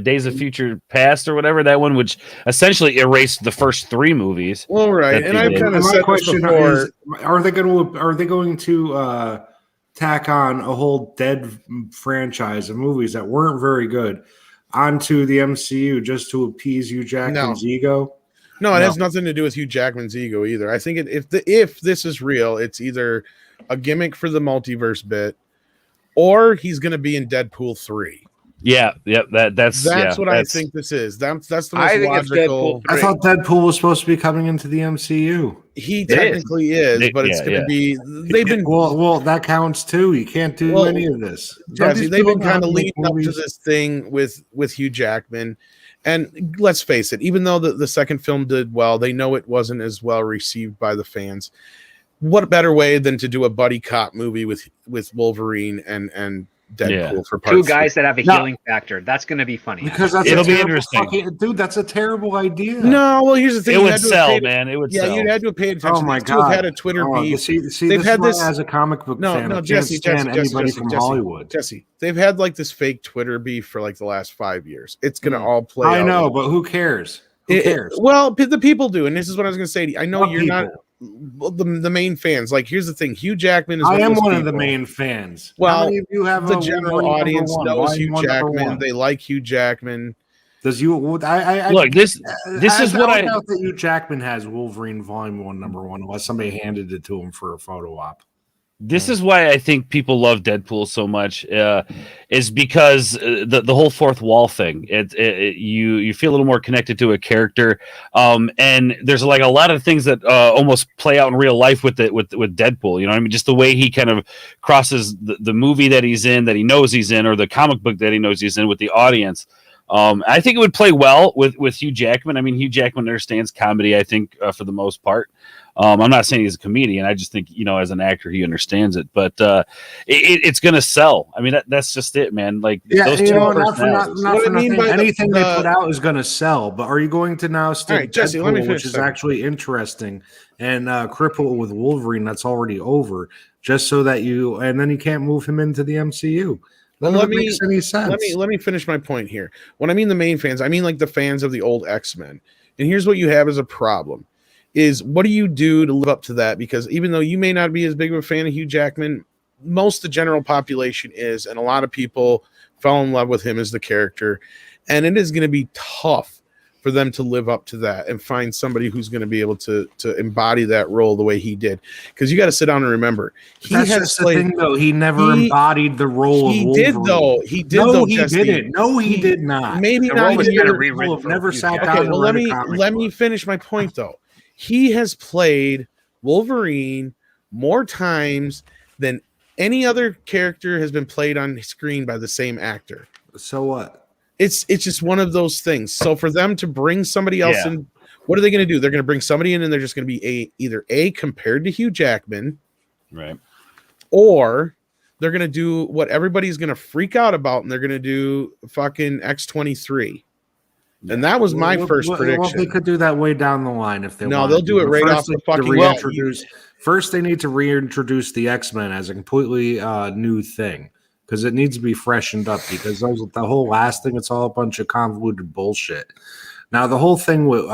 Days of Future Past or whatever, that one, which essentially erased the first 3 movies. Well, right, and I've kind of said this before. Are they going to tack on a whole dead franchise of movies that weren't very good onto the MCU just to appease Hugh Jackman's ego? No, it has nothing to do with Hugh Jackman's ego either. I think if this is real, it's either a gimmick for the multiverse bit, or he's going to be in Deadpool 3. Yeah, that's what I think this is. That's the most logical. I thought Deadpool was supposed to be coming into the MCU. He technically is, but it's going to be. They've been well. That counts too. You can't do any of this. Jesse, they've been kind of leading up to this thing with Hugh Jackman, and let's face it. Even though the second film did well, they know it wasn't as well received by the fans. What better way than to do a buddy cop movie with Wolverine and Deadpool for part 2 guys that have a healing factor? That's going to be funny. Because it'll be interesting, dude. That's a terrible idea. No, well, here's the thing: it would sell, man. It would sell. Yeah, you'd had to have paid attention. Oh my God! God! Had a Twitter beef. See, they've had this as a comic book fan. No, Jesse, from Hollywood. Jesse, they've had like this fake Twitter beef for like the last 5 years. It's gonna all play. I know, but who cares? Who cares? Well, the people do, and this is what I was gonna say to you. I know you're not the main fans. Like, here's the thing: Hugh Jackman is. I am one of the main fans. Well, how many of you have the general audience knows Hugh Jackman. They like Hugh Jackman. Does you? Look, this is what I doubt that Hugh Jackman has Wolverine Volume 1 #1 unless somebody handed it to him for a photo op. This is why I think people love Deadpool so much, is because the whole fourth wall thing. You feel a little more connected to a character, and there's like a lot of things that almost play out in real life with Deadpool. You know what I mean? Just the way he kind of crosses the movie that he's in, that he knows he's in, or the comic book that he knows he's in with the audience. I think it would play well with Hugh Jackman. I mean, Hugh Jackman understands comedy, I think, for the most part. I'm not saying he's a comedian. I just think, as an actor, he understands it. But it's going to sell. I mean, that's just it, man. Like, those two not for nothing. Anything they put out is going to sell. But are you going to now stick Jesse, let me finish which is actually interesting, and cripple with Wolverine that's already over, just so that and then you can't move him into the MCU? That makes any sense. Let me finish my point here. When I mean the main fans, I mean like the fans of the old X-Men. And here's what you have as a problem. Is what do you do to live up to that? Because even though you may not be as big of a fan of Hugh Jackman, most of the general population is, and a lot of people fell in love with him as the character. And it is going to be tough for them to live up to that and find somebody who's going to be able to embody that role the way he did. Because you got to sit down and remember, that's just the thing, though. He never embodied the role of Wolverine. He did, though. He didn't. No, he did not. Maybe not. Never sat down. Well, let me finish my point, though. He has played Wolverine more times than any other character has been played on screen by the same actor. So what? It's just one of those things. So for them to bring somebody else in, what are they going to do? They're going to bring somebody in, and they're just going to be either compared to Hugh Jackman, right, or they're going to do what everybody's going to freak out about, and they're going to do fucking X-23. And that was my first prediction. Well, they could do that way down the line if they want. No, they'll do it right off the fucking First, they need to reintroduce the X-Men as a completely new thing, because it needs to be freshened up, because the whole last thing, it's all a bunch of convoluted bullshit. Now, the whole thing with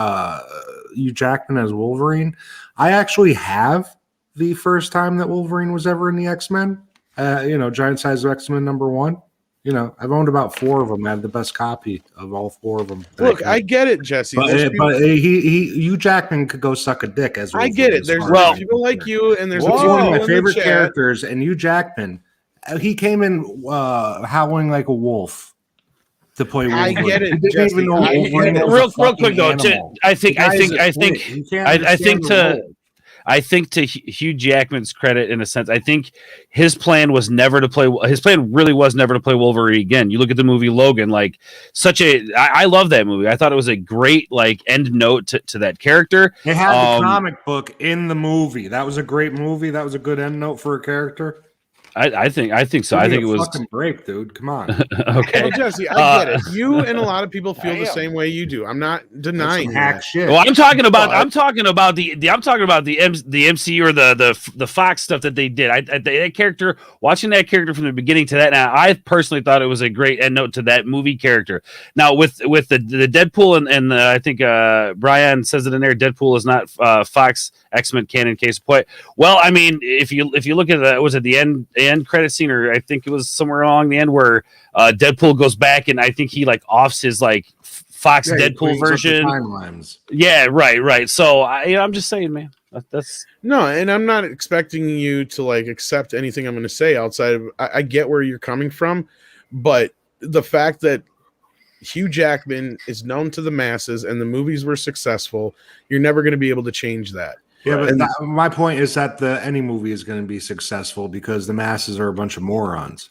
Hugh Jackman as Wolverine, I actually have the first time that Wolverine was ever in the X-Men, giant size X-Men #1. I've owned about 4 of them. I have the best copy of all 4 of them. Look, I get it, Jesse. But Hugh Jackman could go suck a dick as Wolverine. I get it. There's people like you, and there's one of my favorite characters, and Hugh Jackman. He came in howling like a wolf to play Wolverine. I get it. He didn't even know Wolverine was real quick though. I think to Hugh Jackman's credit, in a sense, I think his plan was never to play. His plan really was never to play Wolverine again. You look at the movie Logan, I love that movie. I thought it was a great end note to that character. It had the comic book in the movie. That was a great movie. That was a good end note for a character. I think so. I think it was fucking break, dude. Come on. Okay, well, Jesse, I get it. You and a lot of people feel the same way you do. I'm not denying that. Shit. Well, I'm talking about the MCU or the Fox stuff that they did. That character, watching that character from the beginning to that now, I personally thought it was a great end note to that movie character. Now with the Deadpool and I think Brian says it in there, Deadpool is not Fox X-Men canon, case in point. Well, I mean, if you look at the end credit scene, or I think it was somewhere along the end where Deadpool goes back and I think he offs his Fox Deadpool version. Yeah, right. So I'm just saying, man. That's no, and I'm not expecting you to accept anything I'm going to say outside of. I get where you're coming from, but the fact that Hugh Jackman is known to the masses and the movies were successful, you're never going to be able to change that. Yeah, but my point is that any movie is going to be successful because the masses are a bunch of morons.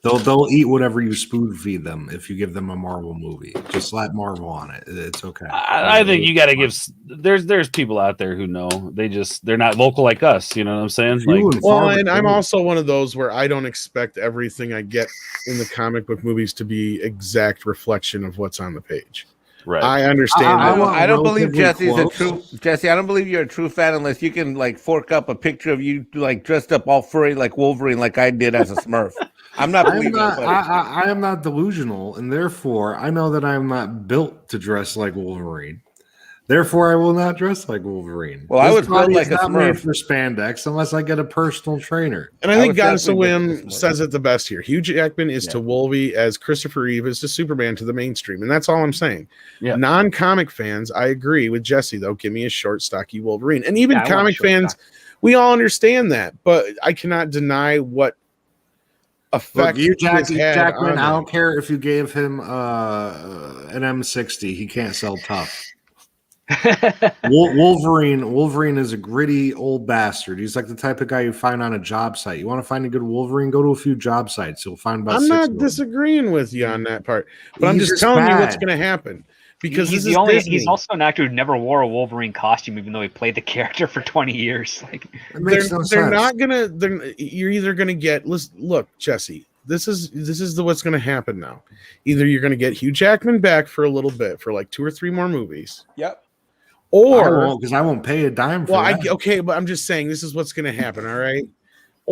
They'll eat whatever you spoon feed them if you give them a Marvel movie. Just slap Marvel on it. It's okay. I think you got to give. There's people out there who know. They're not vocal like us. You know what I'm saying? And I'm also one of those where I don't expect everything I get in the comic book movies to be exact reflection of what's on the page. Right. I understand. I don't believe Jesse's a true Jesse. I don't believe you're a true fan unless you can fork up a picture of you dressed up all furry like Wolverine, like I did as a Smurf. I'm not believing I am not delusional, and therefore I know that I am not built to dress like Wolverine. Therefore, I will not dress like Wolverine. Well, I was built like a not Smurf. made for spandex unless I get a personal trainer. And I think Gonzo Wim says it the best here. Hugh Jackman is to Wolvie as Christopher Reeve is to Superman to the mainstream, and that's all I'm saying. Yeah. Non-comic fans, I agree with Jesse though. Give me a short, stocky Wolverine, and even comic fans We all understand that, but I cannot deny what effect Jackman. I don't care if you gave him an M60. He can't sell tough. Wolverine is a gritty old bastard. He's like the type of guy you find on a job site. You want to find a good Wolverine, go to a few job sites. You'll find about. I'm not disagreeing with you on that part, but I'm just telling you what's going to happen. Because he's also an actor who never wore a Wolverine costume, even though he played the character for 20 years. Like, they're not gonna. You're either gonna get. Look, Jesse. This is what's gonna happen now. Either you're gonna get Hugh Jackman back for a little bit, for like 2 or 3 more movies. Yep. Or because I won't pay a dime for that. Okay, but I'm just saying this is what's gonna happen. All right.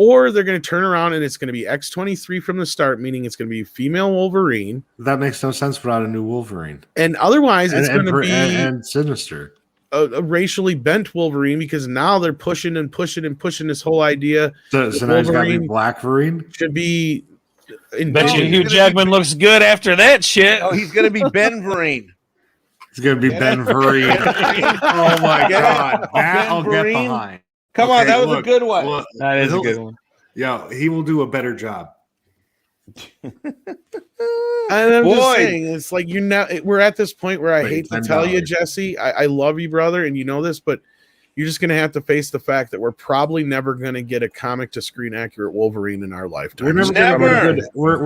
Or they're going to turn around and it's going to be X-23 from the start, meaning it's going to be female Wolverine. That makes no sense without a new Wolverine. And otherwise, it's going to be and Sinister, a racially bent Wolverine, because now they're pushing this whole idea. So now it's got to be Black Wolverine. Should be. Bet you Hugh Jackman looks good after that shit. Oh, he's going to be Ben Vereen. It's going to be Ben Vereen. Oh my God, that I'll get behind. Come on, that was a good one. Well, that is a good one. Yeah, he will do a better job. And I'm just saying, it's like we're at this point where I hate to tell you, Jesse, I love you, brother, and you know this, but you're just going to have to face the fact that we're probably never going to get a comic to screen accurate Wolverine in our lifetime. We're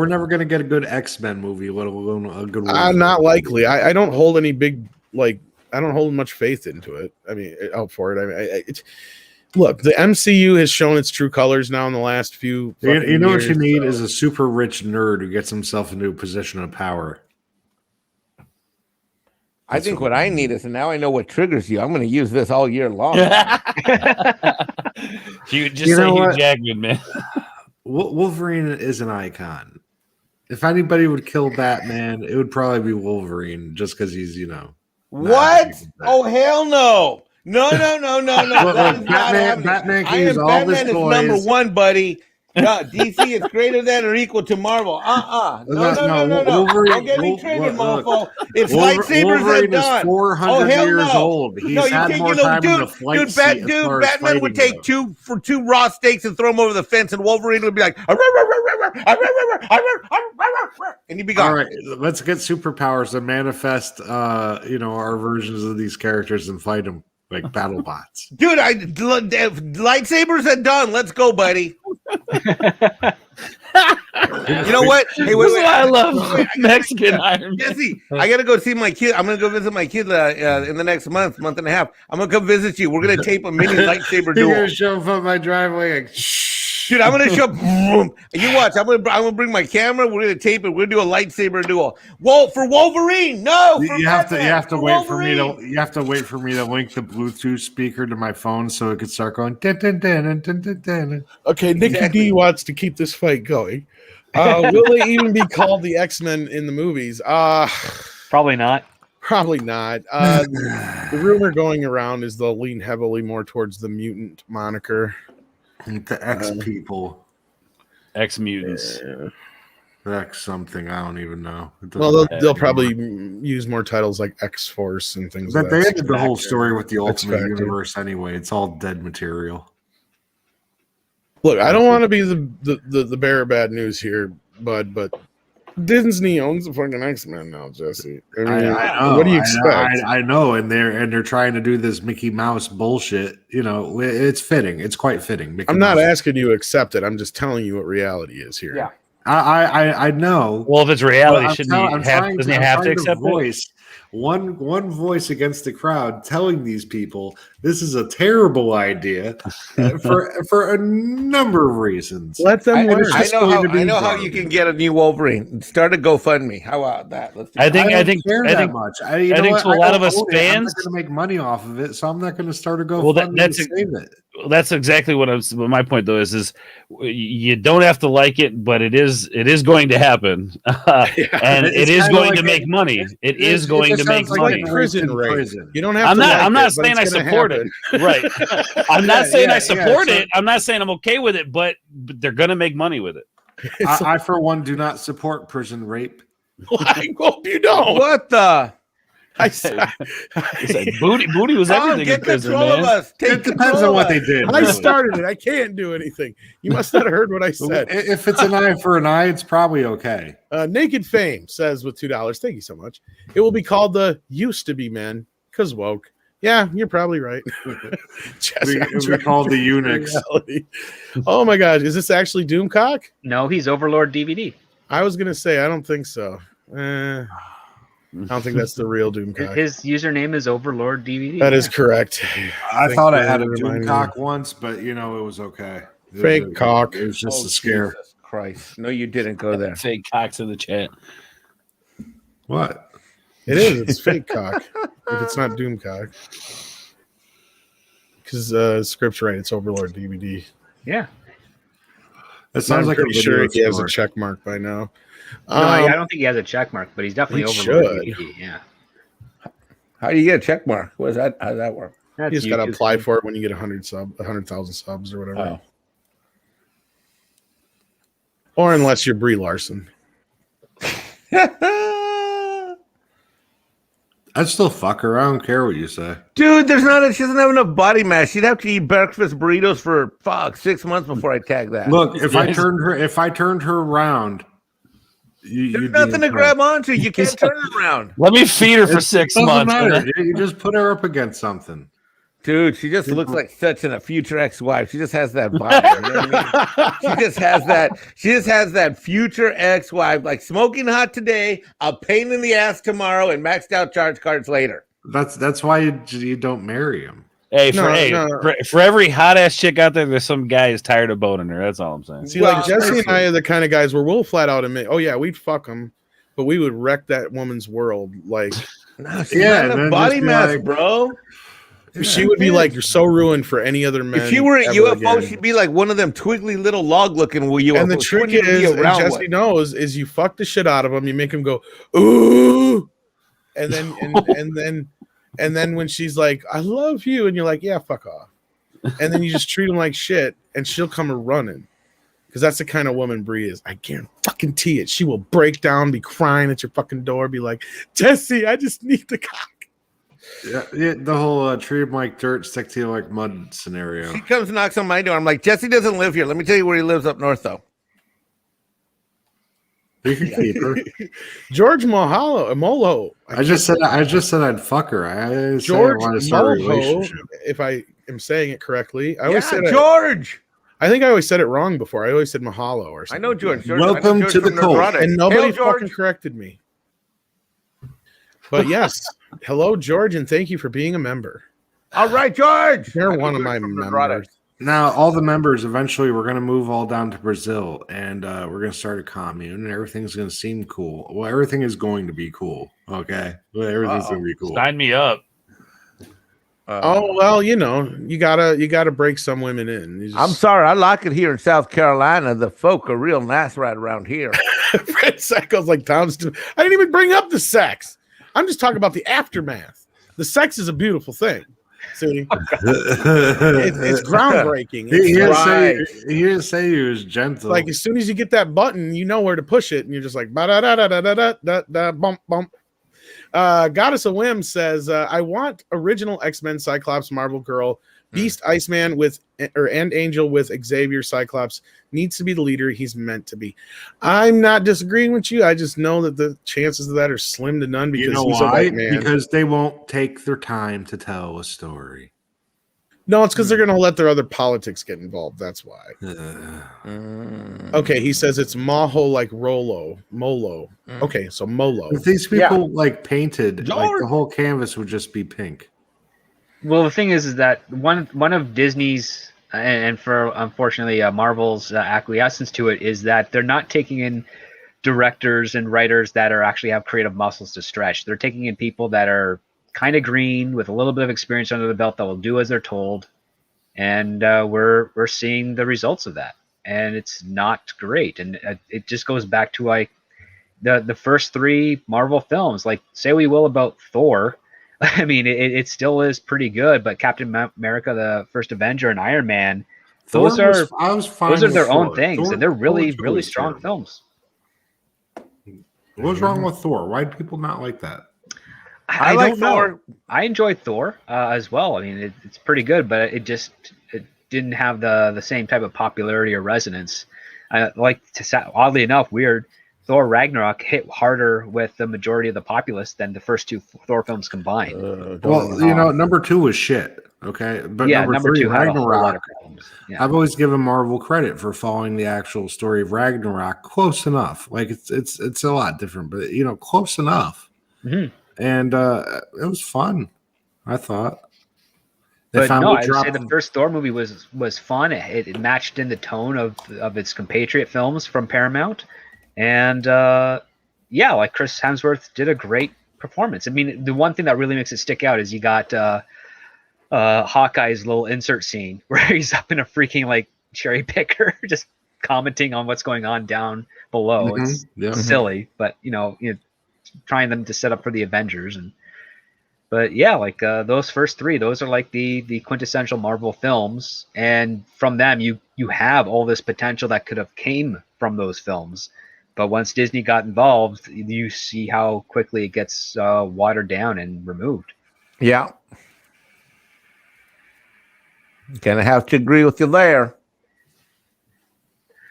never going to get a good X-Men movie, let alone a good Wolverine. Not likely. I don't hold any big, I don't hold much faith into it. I mean, out for it. I mean, look, the MCU has shown its true colors now in the last few. You know what you need is a super rich nerd who gets himself into a position of power. I think what I need is, and now I know what triggers you. I'm going to use this all year long. Hugh Jackman, man. Wolverine is an icon. If anybody would kill Batman, it would probably be Wolverine, just because he's, What? Oh, hell no. No. Batman can use all this toys. Batman is number 1, buddy. DC is greater than or equal to Marvel. No. Don't get me triggered, mofo. It's lightsabers Wolverine that done. Is 400 years old. He's had more time in the flight seat. Batman would take two raw steaks and throw them over the fence, and Wolverine would be like, and he'd be gone. All right, let's get superpowers and manifest, our versions of these characters and fight them like battle bots. Dude, lightsabers are done. Let's go, buddy. You know what? Hey, wait. I love Mexican Iron Man. Jesse, I gotta go see my kid. I'm gonna go visit my kid in the next month and a half. I'm gonna come visit you. We're gonna tape a mini lightsaber duel. You're gonna show up on my driveway like, dude, I'm gonna show. You watch. I'm gonna bring my camera. We're gonna tape it. We're gonna do a lightsaber duel. Whoa, for Wolverine? No, you have to wait for me to. You have to wait for me to link the Bluetooth speaker to my phone so it could start going. Dun, dun, dun, dun, dun, dun. Okay, Nikki D wants to keep this fight going. Will they even be called the X-Men in the movies? Probably not. Probably not. The rumor going around is they'll lean heavily more towards the mutant moniker. The X people. X mutants. X something. I don't even know. Well, they'll probably use more titles like X-Force and things like that. They ended the whole story with the Ultimate Universe anyway. It's all dead material. Look, I don't want to be the bearer of bad news here, bud, but Disney owns the fucking X-Men now, Jesse. I mean, what do you expect? I know, and they're trying to do this Mickey Mouse bullshit. It's fitting. It's quite fitting. I'm not asking you to accept it. I'm just telling you what reality is here. Yeah, I know. Well, if it's reality, doesn't he have to accept it? One voice against the crowd telling these people this is a terrible idea for a number of reasons. Let them learn. I know how you can get a new Wolverine. Start a GoFundMe. How about that? I think much. I think to a lot of us fans, I'm not going to make money off of it, so I'm not going to start a GoFundMe to save it. That's exactly what my point though is you don't have to like it, but it is going to happen, and it is going to make money. It is going to make money. Prison. You don't have. I'm not saying I support it. Right. I'm not saying I support it. I'm not saying I'm okay with it, but they're going to make money with it. I for one do not support prison rape. I hope you don't. What the? I said, Booty was Tom, everything in get prison, control of man. us. Take It depends control on what of they us. did. I really. started it. I can't do anything. You must not have heard what I said. If it's an eye for an eye, it's probably okay. Naked Fame says with $2, thank you so much. It will be called the Used to Be Men, because woke. Yeah, you're probably right. Jesse, It'll be called the eunuchs. reality. Oh my gosh, is this actually Doomcock? No, he's Overlord DVD. I was gonna say I don't think so. I don't think that's the real Doomcock. His username is Overlord DVD. That is correct. I Thanks thought I for had a reminding doomcock once, but you know it was okay. Fake cock. It was just Oh, a scare. Jesus Christ. No, you didn't go there. Fake cocks in the chat. What? It is. It's fake cock. If it's not Doomcock, because script's right. It's Overlord DVD. Yeah. That sounds I'm like a pretty sure video he has a store. check mark by now. No, I don't think he has a check mark, but he's definitely he Overlord should. DVD. Yeah. How do you get a check mark? How does that work? You That's just got to YouTube. apply for it when you get 100,000 subs or whatever. Oh. Or unless you're Brie Larson. I'd still fuck her. I don't care what you say. Dude, she doesn't have enough body mass. She'd have to eat breakfast burritos for 6 months before I tag that. Look, if I turned her around, there's nothing to grab onto. You can't turn her around. Let me feed her for 6 Doesn't months. matter. You just put her up against something. Dude, she just looks like such a future ex-wife. She just has that vibe. You know what I mean? She just has that future ex-wife, like smoking hot today, a pain in the ass tomorrow, and maxed out charge cards later. That's why you don't marry him. Hey, No. for every hot ass chick out there's some guy who's tired of boning her. That's all I'm saying. See, like Jesse and I are the kind of guys where we'll flat out admit, oh yeah, we'd fuck them, but we would wreck that woman's world. Like, No, she's not enough body mass, bro. she would be like, you're so ruined for any other man. If she were at ever UFO, again. she'd be like one of them twiggly little log looking UFOs. And the trick Wouldn't even be is, and around Jesse one. knows, is you fuck the shit out of him, you make him go, ooh, and then and then when she's like, I love you, and you're like, yeah, fuck off. And then you just treat him like shit, and she'll come running. Because that's the kind of woman Brie is. I guarantee it. She will break down, be crying at your fucking door, be like, Jesse, I just need the cock. Yeah, the whole treat him like dirt, stick to you like mud scenario. She comes and knocks on my door. I'm like, Jesse doesn't live here. Let me tell you where he lives up north, though. You can keep her. George Molo. I just said I'd fuck her. I didn't say I George want to start a Moho, relationship. if I am saying it correctly. I Yeah, always said George. I think I always said it wrong before. I always said Mahalo or I something. know George. Welcome I know George to the from cult. Neurotic. And nobody Hail, George. fucking corrected me. But yes, hello, George, and thank you for being a member. All right, George. You're I know one of George my from members. Neurotic. Now, all the members, eventually, we're going to move all down to Brazil, and we're going to start a commune, and everything's going to seem cool. Well, everything is going to be cool, okay? Well, everything's going to be cool. Sign me up. Oh well, you know, you gotta break some women in. You just- I'm sorry. I like it here in South Carolina. The folk are real nice right around here. Fred Sacco's like Tom's. I didn't even bring up the sex. I'm just talking about the aftermath. The sex is a beautiful thing. See, it's groundbreaking. He It's didn't say he was gentle. like as soon as you get that button, you know where to push it, and you're just like ba da da da da da da da bump bump. Goddess of Whim says, I want original X-Men Cyclops, Marvel Girl, Beast, Iceman and Angel with Xavier. Cyclops needs to be the leader he's meant to be. I'm not disagreeing with you. I just know that the chances of that are slim to none because you know he's why? a white man. Because they won't take their time to tell a story. No, it's because they're going to let their other politics get involved. That's why. Okay, he says it's Maho like Molo. Okay, so Molo. If these people like painted, like George. the whole canvas would just be pink. Well, the thing is that one of Disney's and for unfortunately Marvel's acquiescence to it is that they're not taking in directors and writers that are actually have creative muscles to stretch. They're taking in people that are kind of green with a little bit of experience under the belt that will do as they're told, and we're seeing the results of that, and it's not great. And it just goes back to like the first three Marvel films. Like, say we will about Thor. I mean, it still is pretty good, but Captain America, the First Avenger, and Iron Man, those are their own things, and they're really strong films. What's wrong with Thor? Why do people not like that? I don't know. Thor. I enjoyed Thor as well. I mean, it's pretty good, but it didn't have the same type of popularity or resonance. Oddly enough, weird. Thor Ragnarok hit harder with the majority of the populace than the first two Thor films combined. Number 2 was shit. Okay, but Yeah, number number 3, 2 had a whole lot Ragnarok. of problems. Yeah. I've always given Marvel credit for following the actual story of Ragnarok close enough. Like it's a lot different, but close enough. Mm-hmm. And it was fun. I thought. But no, I would say the first Thor movie was fun. It matched in the tone of its compatriot films from Paramount, and like Chris Hemsworth did a great performance. I mean, the one thing that really makes it stick out is you got Hawkeye's little insert scene where he's up in a freaking like cherry picker, just commenting on what's going on down below. Mm-hmm. It's silly, but trying them to set up for the Avengers But yeah, like those first three, those are like the quintessential Marvel films, and from them you have all this potential that could have came from those films. But once Disney got involved, you see how quickly it gets watered down and removed. Yeah. Gonna have to agree with you there.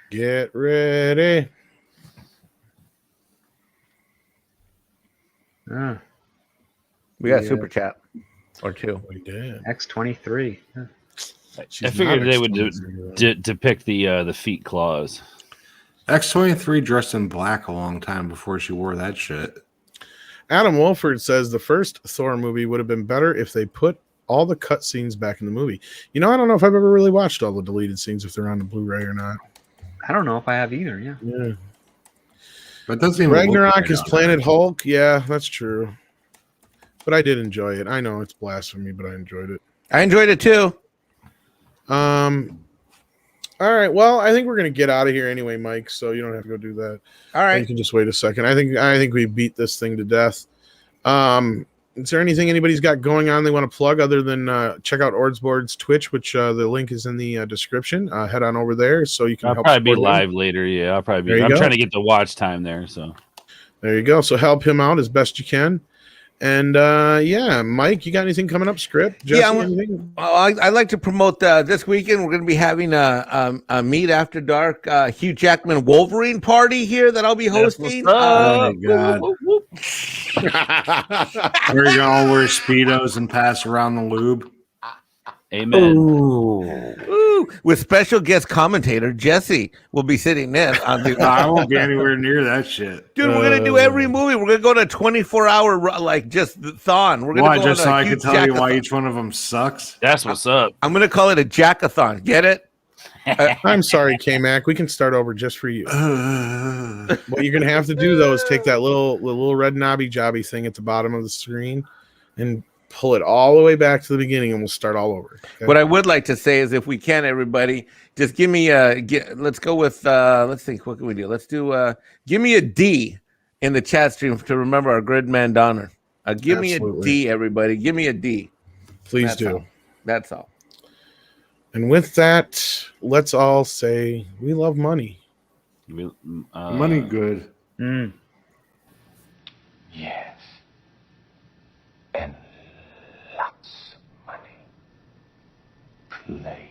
Get ready. We got a super chat or two. We did. X-23. I figured they would depict the feet claws. X-23 dressed in black a long time before she wore that shit. Adam Wolford says the first Thor movie would have been better if they put all the cut scenes back in the movie. I don't know if I've ever really watched all the deleted scenes, if they're on the Blu-ray or not. I don't know if I have either. Yeah. But doesn't even Ragnarok is Planet Hulk. Yeah, that's true. But I did enjoy it. I know it's blasphemy, but I enjoyed it. I enjoyed it too. All right. Well, I think we're gonna get out of here anyway, Mike. So you don't have to go do that. All right. You can just wait a second. I think we beat this thing to death. Is there anything anybody's got going on they want to plug other than check out Ordsboard's Twitch, which the link is in the description. Head on over there so you can. I'll probably be live later. Yeah, I'll probably be. I'm trying to get the watch time there. So there you go. So help him out as best you can. And Mike, you got anything coming up? Script? Jesse, I'd like to promote this weekend. We're going to be having a Meet After Dark Hugh Jackman Wolverine party here that I'll be hosting. Oh my god! Where you all wear speedos and pass around the lube? Amen. Ooh. With special guest commentator Jesse will be sitting in on the. I won't be anywhere near that shit, dude. We're gonna do every movie. We're gonna go to 24-hour like just thon. We're gonna go just so I can tell you why each one of them sucks. That's what's up. I'm gonna call it a jackathon. Get it? I'm sorry, K-Mac. We can start over just for you. What you're gonna have to do though is take that little red knobby jobby thing at the bottom of the screen and pull it all the way back to the beginning, and we'll start all over. Okay? What I would like to say is, if we can, everybody, just give me let's go with let's think. What can we do? Let's do give me a D in the chat stream to remember our grid man Donner. Give me a D, everybody. Give me a D. Please do. That's all. And with that, let's all say we love money. Money good. Yes. And lots of money. Play.